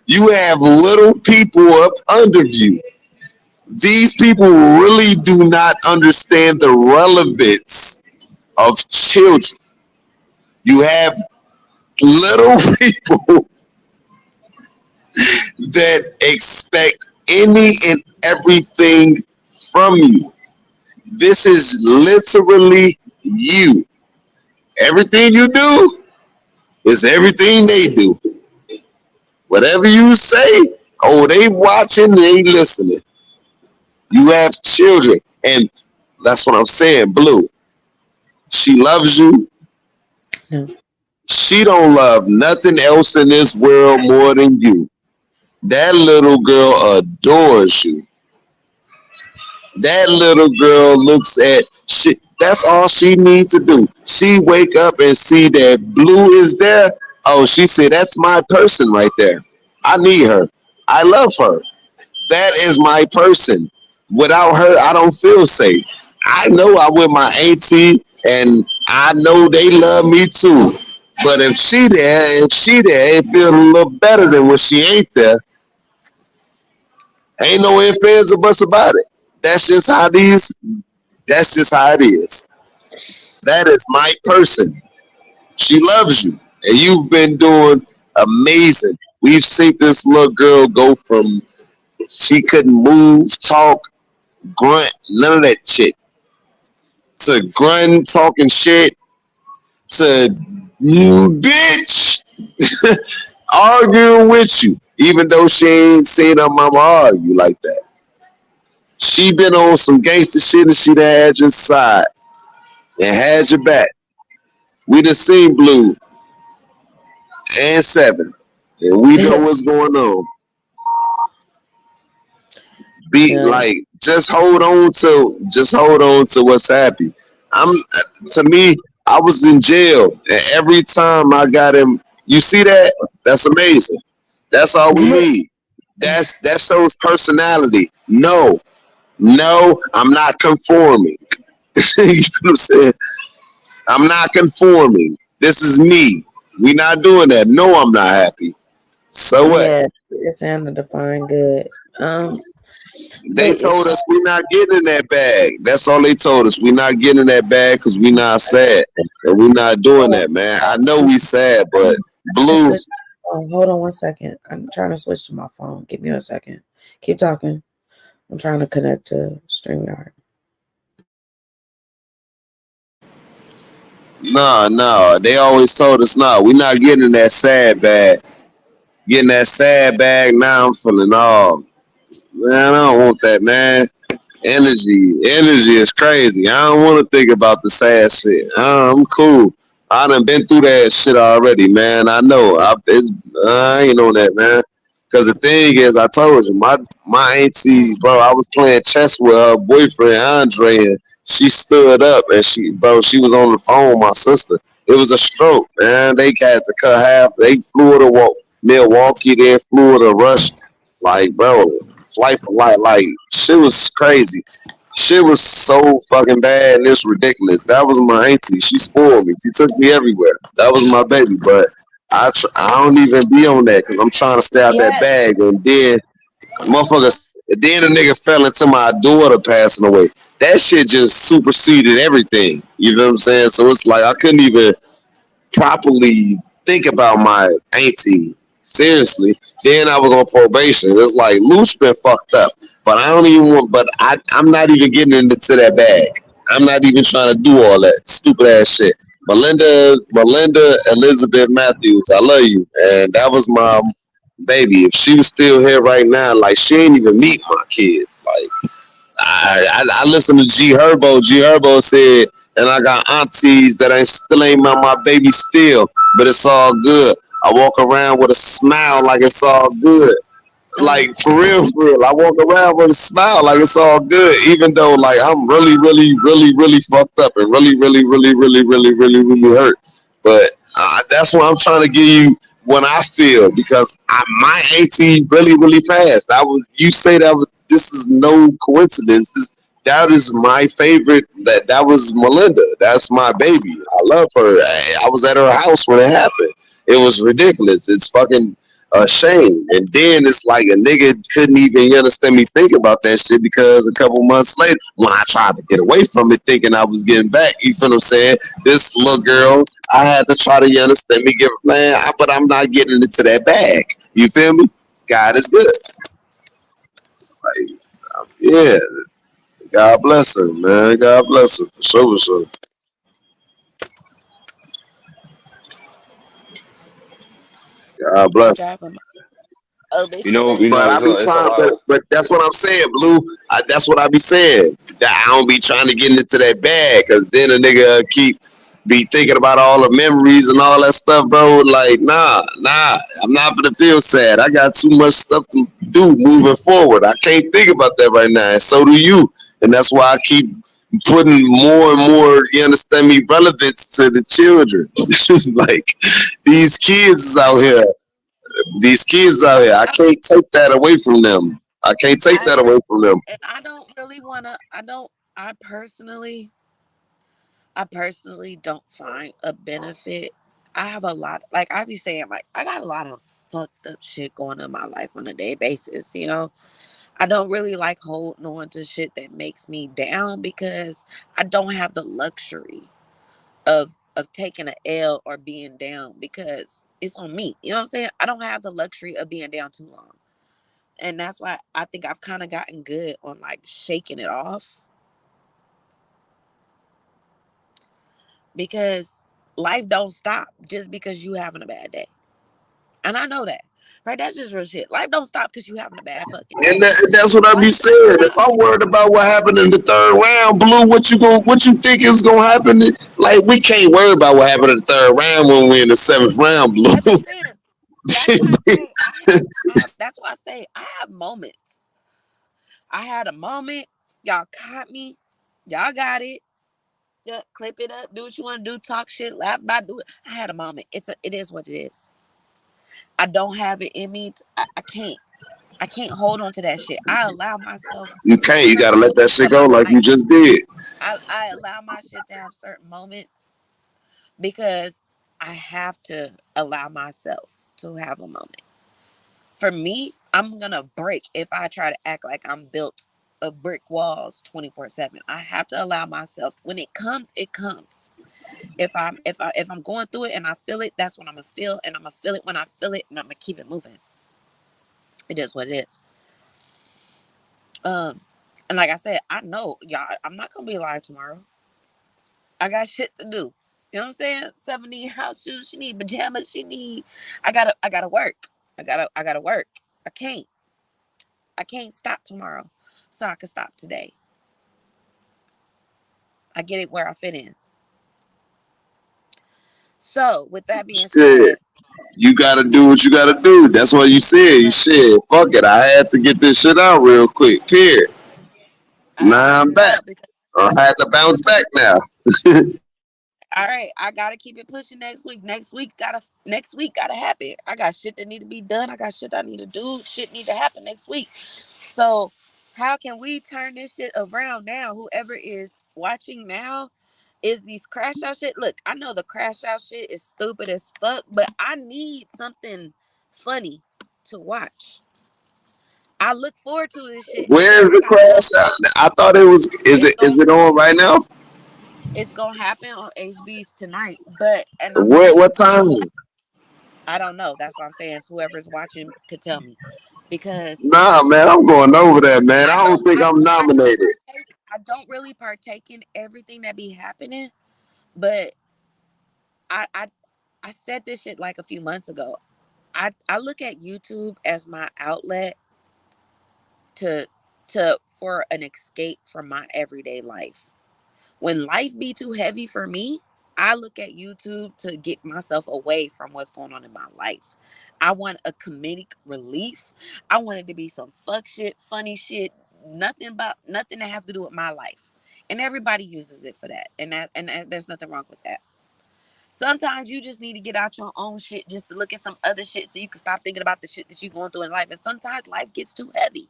You have little people up under you. These people really do not understand the relevance of children. You have little people that expect any and everything from you. This is literally you. Everything you do is everything they do. Whatever you say, oh, they watching, they listening. You have children, and that's what I'm saying, Blue. She loves you. She don't love nothing else in this world more than you. That little girl adores you. That little girl looks at shit. That's all she needs to do. She wake up and see that Blue is there. Oh, she said, that's my person right there. I need her. I love her. That is my person. Without her, I don't feel safe. I know I'm with my auntie, and I know they love me too. But if she there, it feels a little better than when she ain't there. Ain't no ifs, ands, or buts about it. That's just how these. That's just how it is. That is my person. She loves you, and you've been doing amazing. We've seen this little girl go from she couldn't move, talk, grunt, none of that shit, to grunt, talking shit, to you bitch arguing with you, even though she ain't seen her mama argue like that. She been on some gangster shit and she done had your side and had your back. We done seen Blue and Seven, and we know what's going on. Be Yeah. like, just hold on to what's happy. I'm to me, I was in jail, and every time I got him, you see that? That's amazing. That's all we need. That shows personality. No, I'm not conforming. You know what I'm saying? I'm not conforming. This is me. We not doing that. No, I'm not happy. So what? Yeah, it sounded define good. They But told us we're not getting in that bag. That's all they told us. We're not getting in that bag because we not sad. And we're not doing that, man. I know we sad, but Blue, Oh, hold on one second. I'm trying to switch to my phone. Give me a second. Keep talking. I'm trying to connect to StreamYard. no. They always told us, no, we're not getting in that sad bag. Getting that sad bag, now I'm feeling all, man, I don't want that, man. Energy is crazy. I don't want to think about the sad shit. I'm cool. I done been through that shit already, man. I know. I ain't on that, man. Cause the thing is, I told you, my auntie, bro. I was playing chess with her boyfriend Andre, and she stood up, and she was on the phone with my sister. It was a stroke, man. They had to cut half. They flew her to Milwaukee, then flew her to Rush. Like, bro, flight for life. Like, shit was crazy. Shit was so fucking bad and it's ridiculous. That was my auntie. She spoiled me. She took me everywhere. That was my baby. But I don't even be on that because I'm trying to stay out that Yes. bag. And then motherfuckers, then a nigga fell into my daughter passing away. That shit just superseded everything. You know what I'm saying? So it's like I couldn't even properly think about my auntie. Seriously. Then I was on probation. It's like Luch been fucked up. But I don't even want I'm not even getting into that bag. I'm not even trying to do all that stupid ass shit. Melinda Elizabeth Matthews, I love you. And that was my baby. If she was still here right now, like she ain't even meet my kids. Like I listened to G Herbo. G Herbo said, and I got aunties that ain't still ain't my baby still, but it's all good. I walk around with a smile like it's all good. Like for real, for real. I walk around with a smile like it's all good, even though like I'm really fucked up and really hurt. But that's what I'm trying to give you when I feel because my auntie really passed. I was you say that this is no coincidence. That is my favorite. That was Melinda. That's my baby. I love her. I was at her house when it happened. It was ridiculous. It's fucking shame. And then it's like a nigga couldn't even understand me think about that shit because a couple months later, when I tried to get away from it, thinking I was getting back, you feel what I'm saying? This little girl, I had to try to understand me, but I'm not getting into that bag. You feel me? God is good. Like, yeah. God bless her, man. God bless her for sure, for sure. God bless her. But I be It's a trying, lot. but that's what I'm saying, Blue. That's what I be saying. That I don't be trying to get into that bag, cause then a nigga keep be thinking about all the memories and all that stuff, bro. Like, nah, I'm not gonna feel sad. I got too much stuff to do moving forward. I can't think about that right now, and so do you. And that's why I keep putting more and more, you understand me, relevance to the children. Like these kids is out here. These kids out here, I can't take that away from them. I can't take that away from them. And I don't really want to. I personally don't find a benefit I have a lot, like I be saying, like I got a lot of fucked up shit going on in my life on a day basis. I don't really like holding on to shit that makes me down because I don't have the luxury of taking a L or being down because it's on me. You know what I'm saying? I don't have the luxury of being down too long. And that's why I think I've kind of gotten good on like shaking it off because life don't stop just because you having a bad day. And I know that. Right? That's just real shit. Life don't stop because you having a bad fucking day. And that's what I be Life don't saying. If stop. I'm worried about what happened in the third round, Blue, what you think is gonna happen? Like we can't worry about what happened in the third round when we're in the seventh round, Blue. That's what I'm saying. That's why I say that's why I say I have moments. I had a moment. Y'all caught me. Y'all got it. Yeah, clip it up. Do what you want to do. Talk shit. Laugh about. Do it. I had a moment. It is what it is. I don't have it in me. I can't. I can't hold on to that shit. I allow myself You can't. You gotta certain let that moments shit of go my like you life. just did. I allow my shit to have certain moments because I have to allow myself to have a moment. For me, I'm gonna break if I try to act like I'm built of brick walls 24/7. I have to allow myself when it comes, it comes. If I'm going through it and I feel it, that's what I'm gonna feel, and I'm gonna feel it when I feel it, and I'm gonna keep it moving. It is what it is. Um, and like I said, I know y'all. I'm not gonna be alive tomorrow. I got shit to do. You know what I'm saying? 70 house shoes. She need pajamas. I gotta work. I gotta work. I can't stop tomorrow, so I can stop today. I get it where I fit in. So with that being Shit. said, You gotta do what you gotta do. That's what you said. look, Shit. Fuck it. I had to get this shit out real quick. Period. I had to Now get I'm it back. out I had to bounce because back now. all right, I gotta keep it pushing next week. Next week gotta happen. I got shit that need to be done. I got shit I need to do. Shit need to happen next week. So how can we turn this shit around now? Whoever is watching now is these crash out shit. Look, I know the crash out shit is stupid as fuck, but I need something funny to watch. I look forward to this shit because Where's I the got crash something. out? I thought it was. Is It's it? going Is it on right now? it's gonna happen on HB's tonight. But and I'm What saying time? I don't know. That's what I'm saying. Whoever's watching could tell me because Nah, man. I'm going over there, man. I don't think I I'm don't nominated. partake. I don't really partake in everything that be happening. But I I I said this shit like a few months ago. I look at YouTube as my outlet to for an escape from my everyday life. When life be too heavy for me, I look at YouTube to get myself away from what's going on in my life. I want a comedic relief. I want it to be some fuck shit, funny shit, nothing to have to do with my life. And everybody uses it for that. And there's nothing wrong with that. Sometimes you just need to get out your own shit just to look at some other shit so you can stop thinking about the shit that you're going through in life. And sometimes life gets too heavy.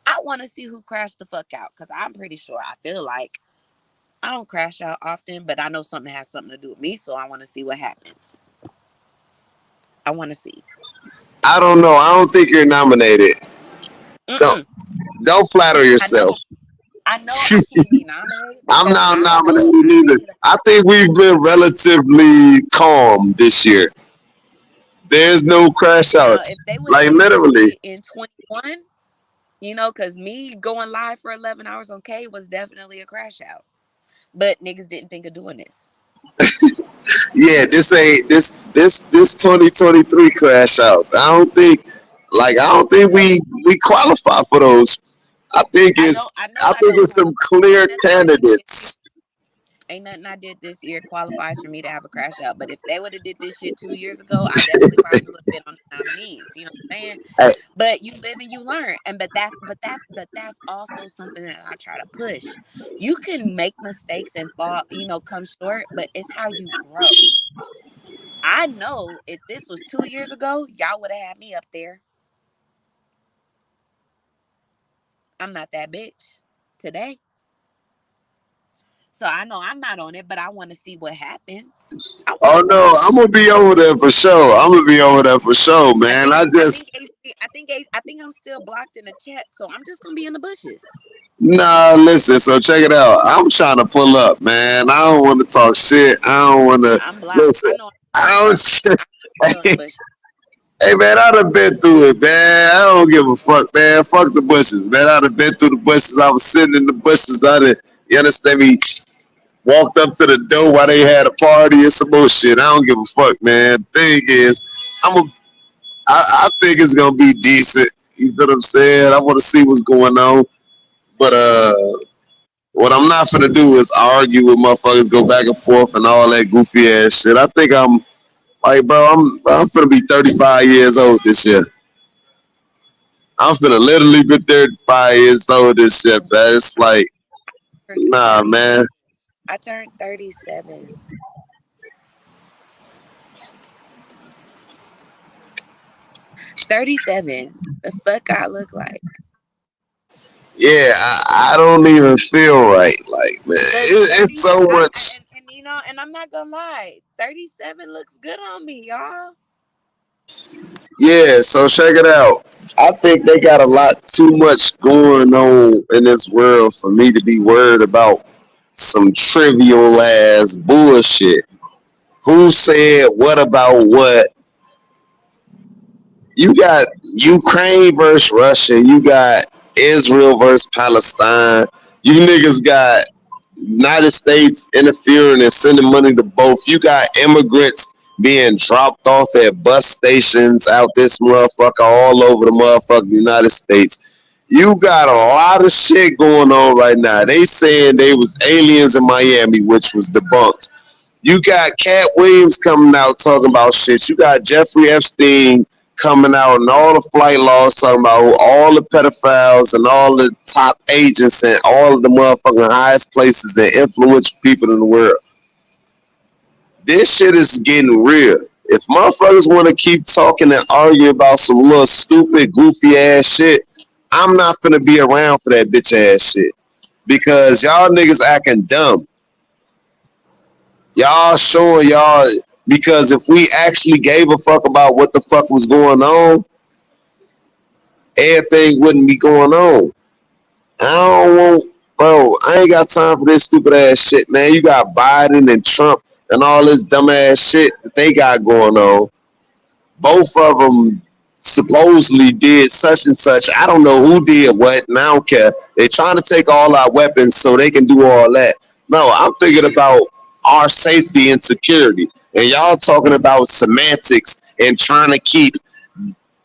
I want to see who crashed the fuck out because I'm pretty sure I feel like I don't crash out often, but I know something has something to do with me, so I want to see what happens. I want to see. I don't know. I don't think you're nominated. Don't Mm-mm. don't flatter I yourself. know. I know I can't be nominated I'm because not I know nominated I either. did. I think we've been relatively calm this year. There's no crash Now, outs. if they would have Like did this literally. shit in 21, because me going live for 11 hours on K was definitely a crash out. But niggas didn't think of doing this. Yeah, this ain't this 2023 crash outs. I don't think we qualify for those. I think it's I know I I think don't it's some qualify. clear candidates. Ain't nothing I did this year qualifies for me to have a crash out. But if they would have did this shit 2 years ago, I definitely probably would have been on the nominees. You know what I'm saying? Hey, But you live and you learn. And but that's also something that I try to push. You can make mistakes and fall, come short, but it's how you grow. I know if this was 2 years ago, y'all would have had me up there. I'm not that bitch today. So I know I'm not on it, but I want to see what happens. I want Oh to no, watch. I'm gonna be over there for sure. I'm gonna be over there for sure, I man. think I I think just I think I'm still blocked in the chat, so I'm just gonna be in the bushes. Nah, listen. So check it out. I'm trying to pull up, man. I don't want to talk shit. I don't want to I'm blocked. listen. I know I I'm don't. still in the bushes. Hey man, I done been through it, man. I don't give a fuck, man. Fuck the bushes, man. I done been through the bushes. I was sitting in the bushes. You understand me? Walked up to the door while they had a party and some bullshit. I don't give a fuck, man. Thing is, I think it's gonna be decent. You know what I'm saying? I want to see what's going on, but what I'm not gonna do is argue with motherfuckers, go back and forth, and all that goofy ass shit. I think I'm like, bro, I'm gonna be 35 years old this year. I'm finna literally be 35 years old this year, man. It's like, nah, man. I turned 37. 37. The fuck I look like. Yeah, I don't even feel right. Like, man, But it's 30, so much. and you know, and I'm not gonna lie, 37 looks good on me, y'all. Yeah, so check it out. I think they got a lot too much going on in this world for me to be worried about some trivial ass bullshit. Who said what about what? You got Ukraine versus Russia. You got Israel versus Palestine. You niggas got United States interfering and sending money to both. You got immigrants being dropped off at bus stations out this motherfucker all over the motherfucking United States. You got a lot of shit going on right now. They saying they was aliens in Miami, which was debunked. You got Cat Williams coming out talking about shit. You got Jeffrey Epstein coming out and all the flight laws talking about all the pedophiles and all the top agents and all of the motherfucking highest places and influential people in the world. This shit is getting real. If motherfuckers want to keep talking and argue about some little stupid, goofy ass shit, I'm not finna be around for that bitch ass shit. Because y'all niggas acting dumb. Y'all showing y'all, because if we actually gave a fuck about what the fuck was going on, everything wouldn't be going on. I don't want, bro, I ain't got time for this stupid ass shit, man. You got Biden and Trump and all this dumb ass shit that they got going on. Both of them supposedly did such and such. I don't know who did what, and I don't care. They're trying to take all our weapons so they can do all that. No, I'm thinking about our safety and security. And y'all talking about semantics and trying to keep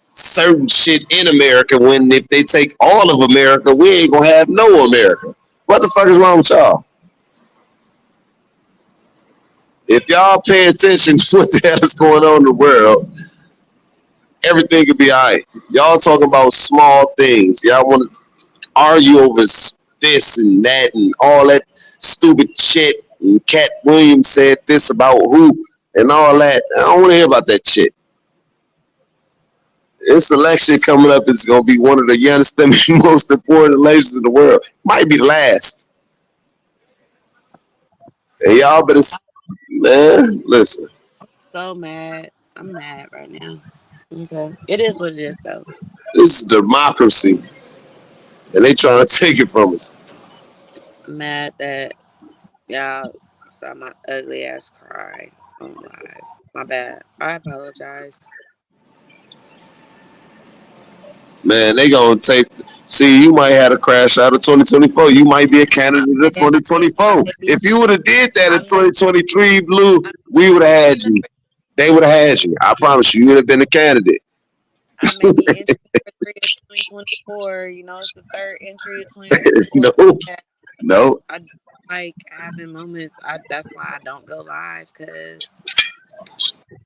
certain shit in America when if they take all of America, we ain't gonna have no America. What the fuck is wrong with y'all? If y'all pay attention to what the hell is going on in the world, everything could be all right. Y'all talking about small things. Y'all want to argue over this and that and all that stupid shit. And Cat Williams said this about who and all that. I don't want to hear about that shit. This election coming up is going to be one of the youngest and most important elections in the world. Might be the last. And y'all better, man, listen. So mad. I'm mad right now. Okay. It is what it is though. This is democracy. And they trying to take it from us. I'm mad that y'all saw my ugly ass cry on live. My bad. I apologize. Man, they gonna take. See, you might have a crash out of 2024. You might be a candidate in 2024. If you would have did that in 2023, Blue, we would have had you. They would have had you. I promise you, you would have been a candidate. I may be entering for 2024. You know, it's the third entry of 2024. No, Yeah, no. I like having moments. That's why I don't go live because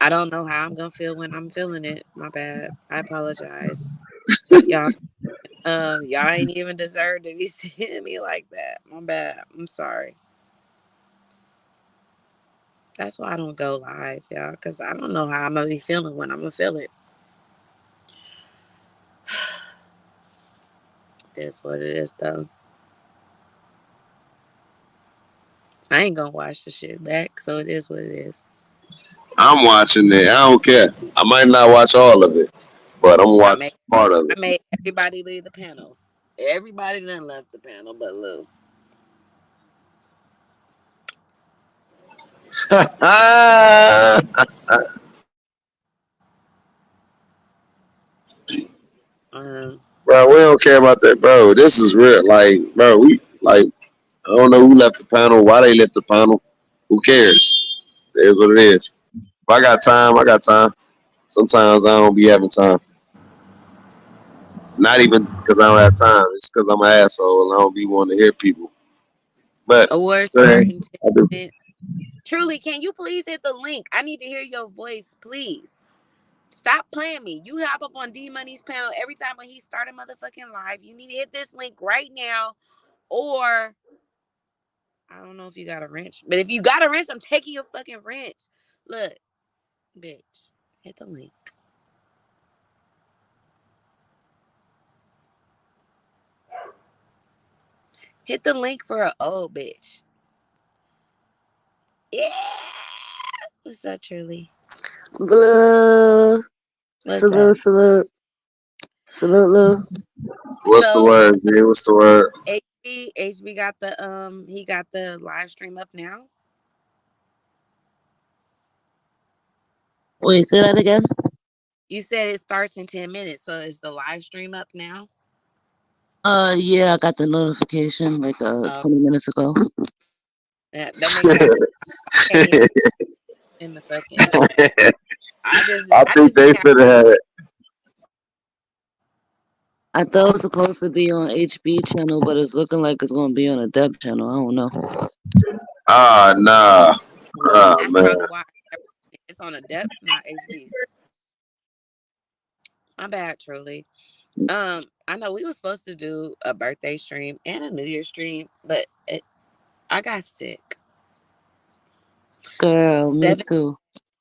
I don't know how I'm gonna feel when I'm feeling it. My bad. I apologize. Y'all, y'all ain't even deserve to be seeing me like that. My bad. I'm sorry. That's why I don't go live, y'all, because I don't know how I'm gonna be feeling when I'm gonna feel it. That's what it is, though. I ain't gonna watch the shit back, so it is what it is. I'm watching it. I don't care. I might not watch all of it, but I'm gonna watch part of I it. made everybody leave the panel. Everybody done left the panel but Lou. Bro, we don't care about that, bro. This is real. Like, bro, we like. I don't know who left the panel, why they left the panel. Who cares? It is what it is. If I got time, I got time. Sometimes I don't be having time. Not even because I don't have time. It's because I'm an asshole and I don't be wanting to hear people. But Awards today, start in 10 I do. minutes. Truly, can you please hit the link? I need to hear your voice, please. Stop playing me. You hop up on D Money's panel every time when he started motherfucking live. You need to hit this link right now. Or I don't know if you got a wrench. But if you got a wrench, I'm taking your fucking wrench. Look, bitch. Hit the link. Hit the link for an old bitch. Yeah. What's up, Truly? Salute, What's up? salute. What's the So word, G? What's the word? HB got the he got the live stream up now. Wait, say that again. You said it starts in 10 minutes, so is the live stream up now? Yeah, I got the notification like 20 minutes ago. That makes sense. I can't even in the fucking chat. I I think just be they having. should have had it. I thought it was supposed to be on HB channel, but it's looking like it's gonna be on a Deb channel. I don't know. Ah, nah. Ah, That's man. probably why it's on the depths, not HB's. My bad, Truly. I know we were supposed to do a birthday stream and a New Year's stream, but I got sick. Girl, me too.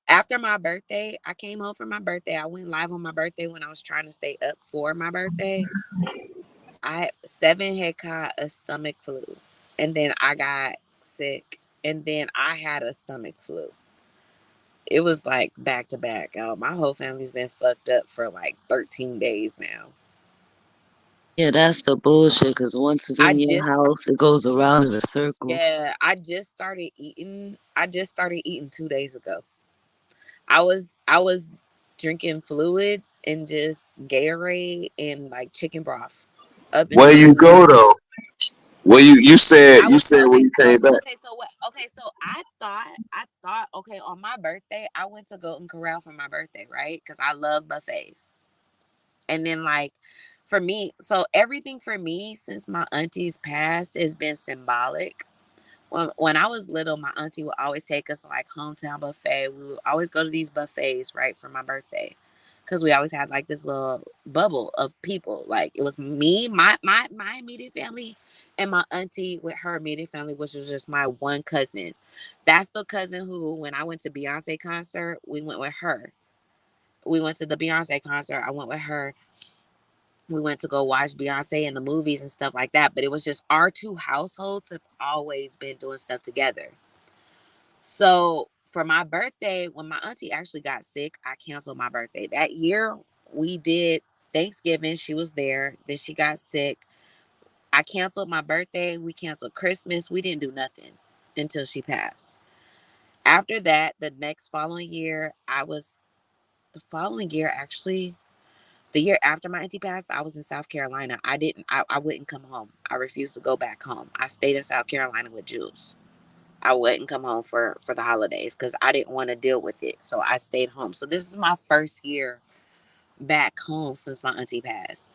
After my birthday, I came home for my birthday. I went live on my birthday when I was trying to stay up for my birthday. Seven had caught a stomach flu, and then I got sick, and then I had a stomach flu. It was like back to back. My whole family's been fucked up for like 13 days now. Yeah, that's the bullshit. Cause once it's in your house, it goes around in a circle. Yeah, I just started eating. I just started eating 2 days ago. I was drinking fluids and just Gatorade and like chicken broth up Where until you New Year's. go though? Where you said when you came back. So I thought okay, on my birthday I went to Golden Corral for my birthday, right? Because I love buffets. And then like for me, so everything for me since my auntie's passed has been symbolic. When I was little, my auntie would always take us to like hometown buffet. We would always go to these buffets, right, for my birthday. Because we always had like this little bubble of people. Like it was me, my immediate family, and my auntie with her immediate family, which was just my one cousin. That's the cousin who, when I went to Beyonce concert, we went with her. We went to the Beyonce concert. I went with her. We went to go watch Beyonce in the movies and stuff like that. But it was just our two households have always been doing stuff together. So for my birthday, when my auntie actually got sick, I canceled my birthday. That year we did Thanksgiving. She was there. Then she got sick. I canceled my birthday. We canceled Christmas. We didn't do nothing until she passed. After that, the next following year, actually, the year after my auntie passed, I was in South Carolina. I wouldn't come home. I refused to go back home. I stayed in South Carolina with Jules. I wouldn't come home for the holidays because I didn't want to deal with it. So I stayed home. So this is my first year back home since my auntie passed.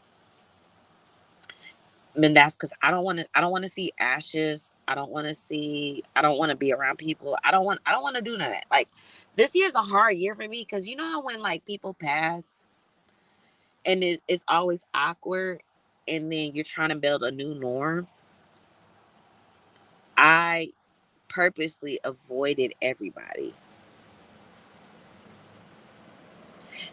And that's because I don't want to see ashes. I don't want to be around people. I don't want to do none of that. Like this year's a hard year for me because you know how when like people pass and it's always awkward and then you're trying to build a new norm. I purposely avoided everybody.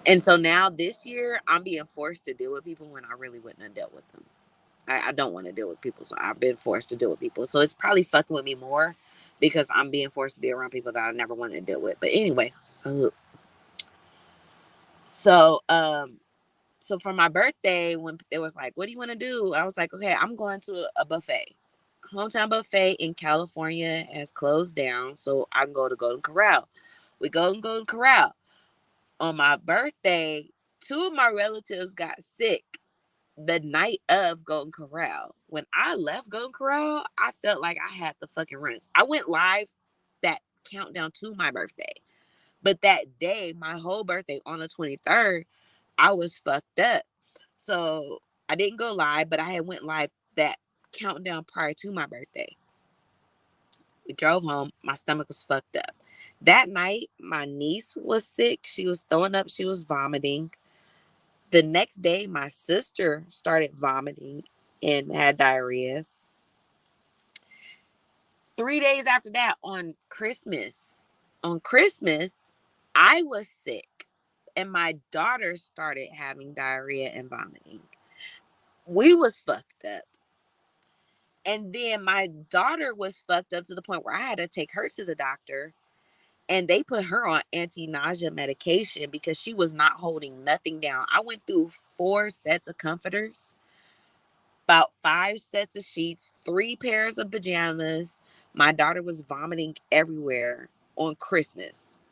And so now this year, I'm being forced to deal with people when I really wouldn't have dealt with them. I don't want to deal with people, so I've been forced to deal with people. So it's probably fucking with me more because I'm being forced to be around people that I never wanted to deal with. But anyway, so for my birthday, when it was like, what do you want to do? I was like, okay, I'm going to a buffet. Hometown Buffet in California has closed down, so I can go to Golden Corral. We go to Golden Corral. On my birthday, 2 of my relatives got sick the night of Golden Corral. When I left Golden Corral, I felt like I had the fucking runs. I went live that countdown to my birthday. But that day, my whole birthday on the 23rd, I was fucked up. So I didn't go live, but I had went live that countdown prior to my birthday. We drove home. My stomach was fucked up. That night, my niece was sick. She was throwing up. She was vomiting. The next day, my sister started vomiting and had diarrhea. 3 days after that, on Christmas, I was sick and my daughter started having diarrhea and vomiting. We was fucked up. And then my daughter was fucked up to the point where I had to take her to the doctor, and they put her on anti-nausea medication because she was not holding nothing down. I went through 4 sets of comforters, about 5 sets of sheets, 3 pairs of pajamas. My daughter was vomiting everywhere on Christmas.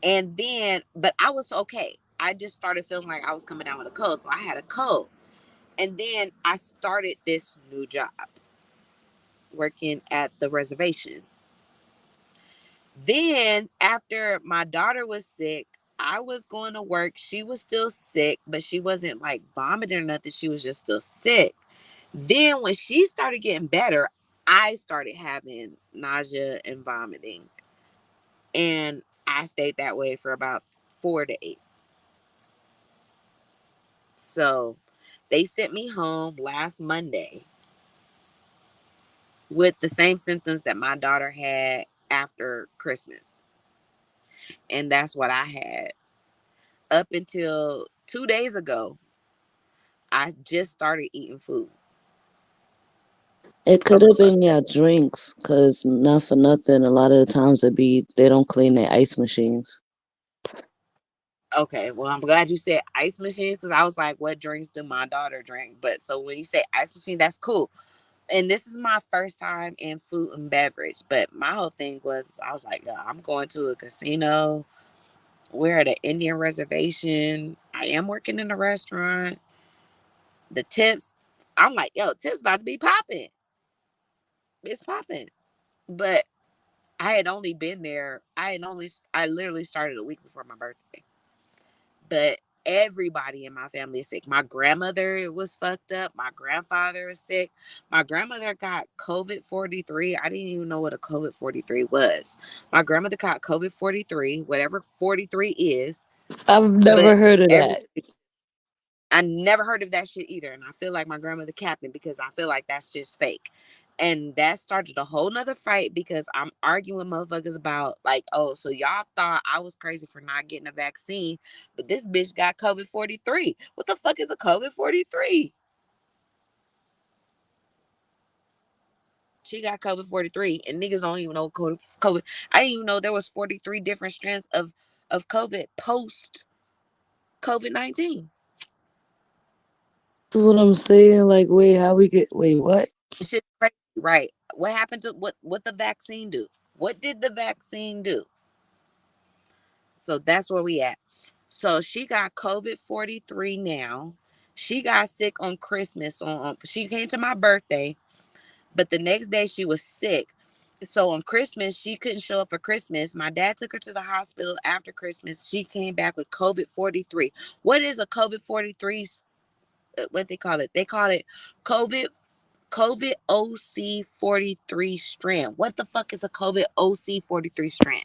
And then, but I was okay. I just started feeling like I was coming down with a cold. So I had a cold. And then I started this new job working at the reservation. Then after my daughter was sick, I was going to work. She was still sick, but she wasn't like vomiting or nothing. She was just still sick. Then when she started getting better, I started having nausea and vomiting. And I stayed that way for about 4 days. So they sent me home last Monday with the same symptoms that my daughter had after Christmas. And that's what I had. Up until 2 days ago, I just started eating food. It could have been your drinks, cause not for nothing. A lot of the times they don't clean their ice machines. Okay, well, I'm glad you said ice machine because I was like, what drinks do my daughter drink? But so when you say ice machine, that's cool. And this is my first time in food and beverage. But my whole thing was, I was like, yeah, I'm going to a casino. We're at an Indian reservation. I am working in a restaurant. The tips, I'm like, yo, tips about to be popping. It's popping. But I had only been there. I literally started a week before my birthday. But everybody in my family is sick. My grandmother was fucked up. My grandfather is sick. My grandmother got COVID 43. I didn't even know what a COVID 43 was. My grandmother got COVID 43, whatever 43 is. I've never But heard of that. I never heard of that shit either. And I feel like my grandmother capping because I feel like that's just fake. And that started a whole nother fight because I'm arguing with motherfuckers about like, oh, so y'all thought I was crazy for not getting a vaccine, but this bitch got COVID 43. What the fuck is a COVID 43? She got COVID 43 and niggas don't even know COVID. I didn't even know there was 43 different strands of COVID post COVID-19. That's what I'm saying. Like, wait, what? Shit crazy, right? What happened to what the vaccine do? What did the vaccine do? So that's where we at. So she got COVID 43 now. She got sick on Christmas. She came to my birthday, but the next day she was sick. So on Christmas, she couldn't show up for Christmas. My dad took her to the hospital after Christmas. She came back with COVID 43. What is a COVID 43? What they call it? They call it COVID OC 43 strand. What the fuck is a COVID OC 43 strand?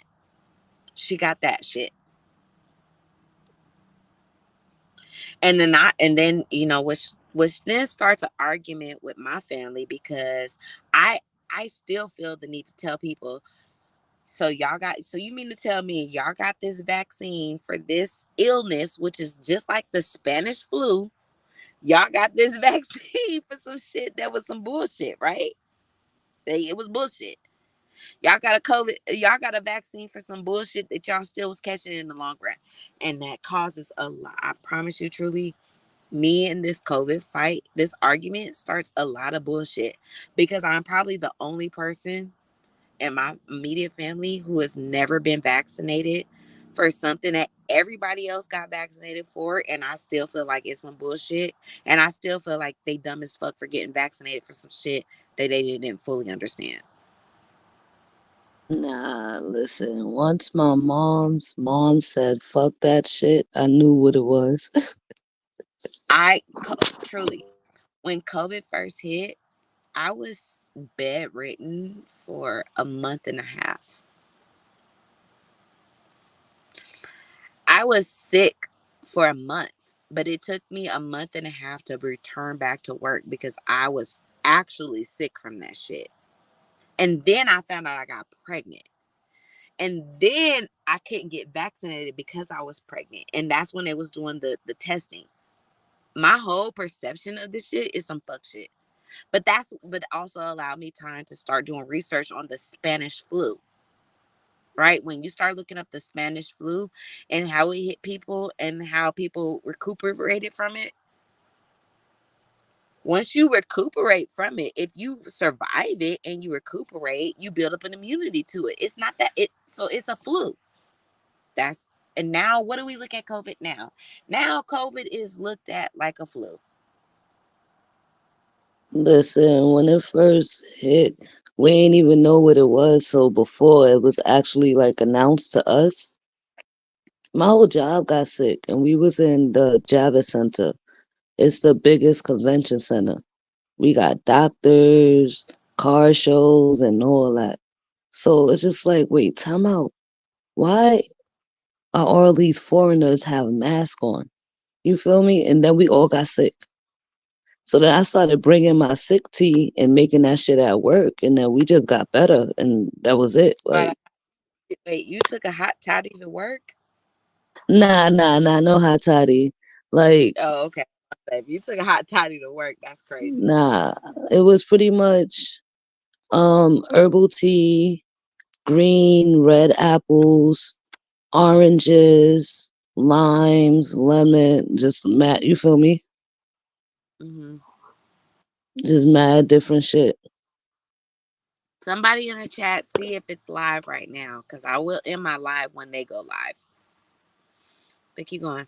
She got that shit. And then you know, which then starts an argument with my family because I still feel the need to tell people, so you mean to tell me y'all got this vaccine for this illness, which is just like the Spanish flu. Y'all got this vaccine for some shit that was some bullshit, right? It was bullshit. Y'all got a COVID, y'all got a vaccine for some bullshit that y'all still was catching in the long run. And that causes a lot. I promise you truly, me and this COVID fight, this argument starts a lot of bullshit. Because I'm probably the only person in my immediate family who has never been vaccinated for something that everybody else got vaccinated for, and I still feel like it's some bullshit, and I still feel like they dumb as fuck for getting vaccinated for some shit that they didn't fully understand. Nah, listen. Once my mom's mom said "fuck that shit," I knew what it was. Truly, when COVID first hit, I was bedridden for a month and a half. I was sick for a month, but it took me a month and a half to return back to work because I was actually sick from that shit. And then I found out I got pregnant. And then I couldn't get vaccinated because I was pregnant. And that's when they was doing the testing. My whole perception of this shit is some fuck shit. But also allowed me time to start doing research on the Spanish flu. Right? When you start looking up the Spanish flu and how it hit people and how people recuperated from it. Once you recuperate from it, if you survive it and you recuperate, you build up an immunity to it. It's not that so it's a flu. And now what do we look at COVID now? Now COVID is looked at like a flu. Listen, when it first hit, we ain't even know what it was. So before it was actually like announced to us, my whole job got sick, and we was in the Javits Center. It's the biggest convention center. We got doctors, car shows, and all that. So it's just like, wait, time out. Why are all these foreigners have masks on? You feel me? And then we all got sick. So then I started bringing my sick tea and making that shit at work, and then we just got better, and that was it. Like, Wait, you took a hot toddy to work? nah, no hot toddy. Like, Oh, okay. If you took a hot toddy to work, that's crazy. nah, it was pretty much herbal tea, green, red apples, oranges, limes, lemon, just mad. You feel me? Mm-hmm. Just mad different shit. Somebody in the chat, see if it's live right now, because I will end my live when they go live. But keep going.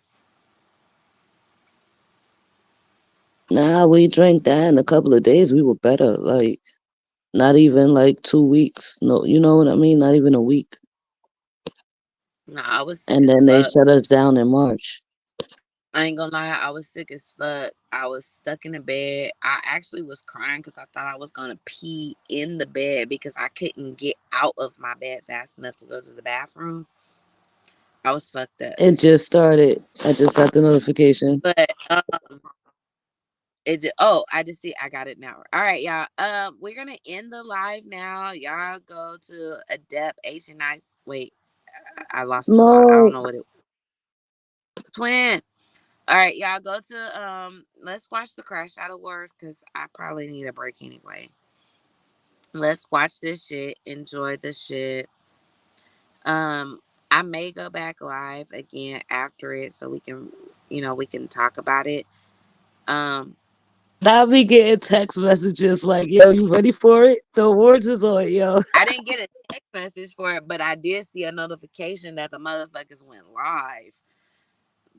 Nah, we drank that in a couple of days. We were better. Like, not even like 2 weeks. No, you know what I mean? Not even a week. No, I was sick And as then they fuck. shut us down in March. I ain't gonna lie, I was sick as fuck. I was stuck in the bed. I actually was crying because I thought I was gonna pee in the bed because I couldn't get out of my bed fast enough to go to the bathroom. I was fucked up. It just started. I just got the notification. But I just see I got it now. All right, y'all. We're gonna end the live now. Y'all go to Adept Asian Nice. Wait, I lost the lot. I don't know Smoke. what it Twin. All right, y'all go to let's watch the Crash Out of Wars because I probably need a break anyway. Let's watch this shit. Enjoy the shit. I may go back live again after it so we can, we can talk about it. I be getting text messages like, yo, you ready for it? The awards is on, yo. I didn't get a text message for it, but I did see a notification that the motherfuckers went live.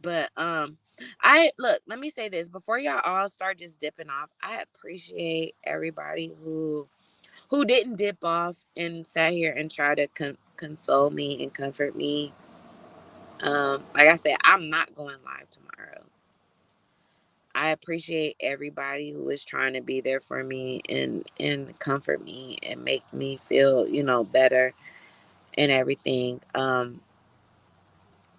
But let me say this before y'all all start just dipping off. I appreciate everybody who didn't dip off and sat here and try to console me and comfort me. Like I said, I'm not going live tomorrow. I appreciate everybody who is trying to be there for me and comfort me and make me feel, better and everything.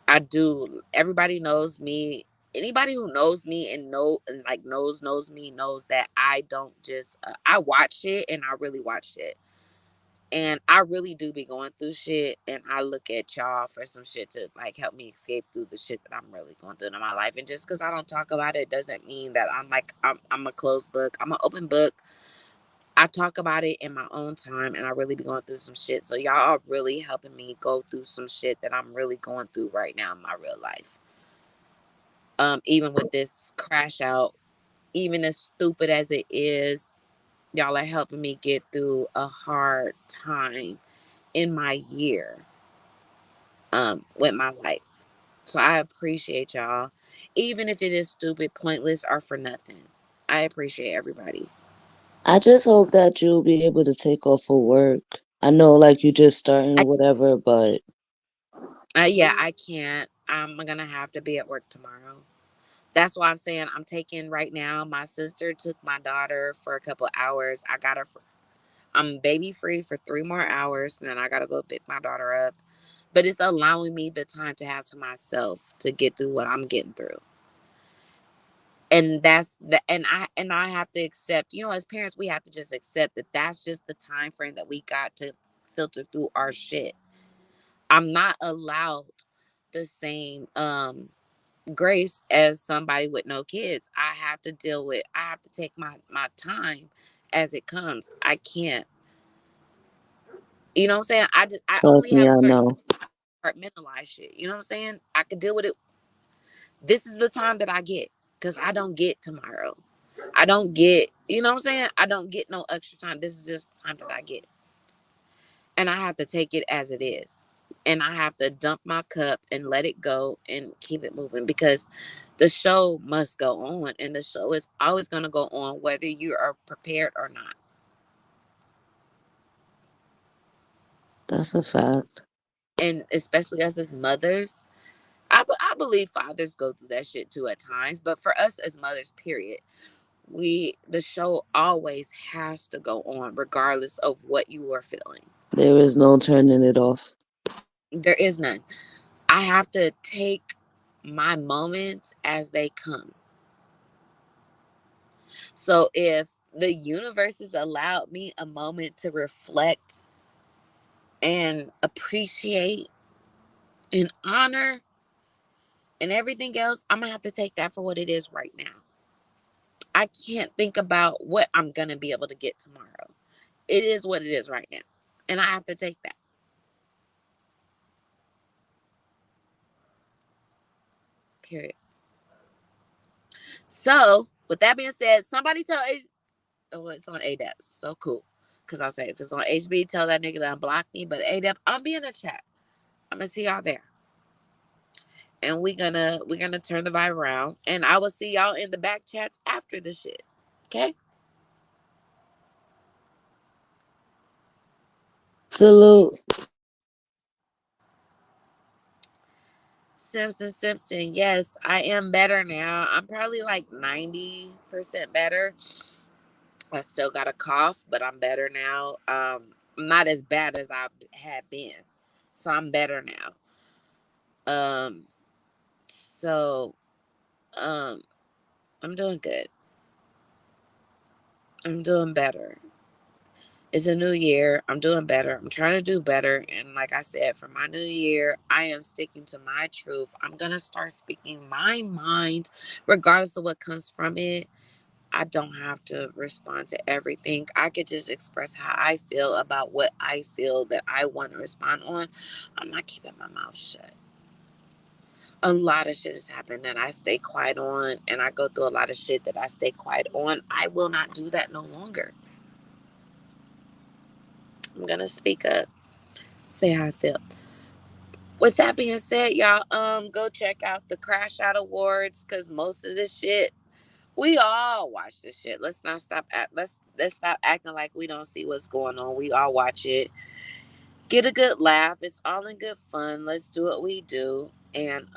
I do. Everybody knows me. Anybody who knows me and knows me knows that I don't just I watch it and I really watch it. And I really do be going through shit, and I look at y'all for some shit to like help me escape through the shit that I'm really going through in my life. And just because I don't talk about it doesn't mean that I'm a closed book. I'm an open book. I talk about it in my own time, and I really be going through some shit. So y'all are really helping me go through some shit that I'm really going through right now in my real life. Even with this crash out, even as stupid as it is, y'all are helping me get through a hard time in my year, with my life. So I appreciate y'all, even if it is stupid, pointless, or for nothing. I appreciate everybody. I just hope that you'll be able to take off for work. I know, like, you just starting or whatever, but Yeah, I can't. I'm gonna have to be at work tomorrow. That's why I'm saying I'm taking right now. My sister took my daughter for a couple hours. I got her. I'm baby free for 3 more hours, and then I gotta go pick my daughter up. But it's allowing me the time to have to myself to get through what I'm getting through. And that's the and I have to accept. As parents, we have to just accept that that's just the time frame that we got to filter through our shit. I'm not allowed the same grace as somebody with no kids. I have to take my time as it comes. I can't. You know what I'm saying? I only trust me, have a I certain know. compartmentalize shit. You know what I'm saying? I could deal with it. This is the time that I get, because I don't get tomorrow. I don't get, you know what I'm saying? I don't get no extra time. This is just the time that I get. And I have to take it as it is. And I have to dump my cup and let it go and keep it moving, because the show must go on, and the show is always going to go on whether you are prepared or not. That's a fact. And especially us as mothers, I believe fathers go through that shit too at times, but for us as mothers, period, the show always has to go on regardless of what you are feeling. There is no turning it off. There is none. I have to take my moments as they come. So if the universe has allowed me a moment to reflect and appreciate and honor and everything else, I'm gonna have to take that for what it is right now. I can't think about what I'm gonna be able to get tomorrow. It is what it is right now, and I have to take that. Period. So, with that being said, somebody tell oh, it's on ADAP. So cool. Because I'll say, if it's on HB, tell that nigga to unblock me. But ADAP, I'll be in the chat. I'm gonna see y'all there. And we're gonna turn the vibe around. And I will see y'all in the back chats after the shit. Okay? Salute. Simpson. Yes, I am better now. I'm probably like 90% better. I still got a cough, but I'm better now. I'm not as bad as I had been. So I'm better now. Um, so um I'm doing good. I'm doing better. It's a new year. I'm doing better. I'm trying to do better. And like I said, for my new year, I am sticking to my truth. I'm going to start speaking my mind, regardless of what comes from it. I don't have to respond to everything. I could just express how I feel about what I feel that I want to respond on. I'm not keeping my mouth shut. A lot of shit has happened that I stay quiet on, and I go through a lot of shit that I stay quiet on. I will not do that no longer. I'm gonna speak up, say how I feel. With that being said, y'all, go check out the Crash Out Awards, because most of this shit, we all watch this shit. Let's stop acting like we don't see what's going on. We all watch it. Get a good laugh. It's all in good fun. Let's do what we do. And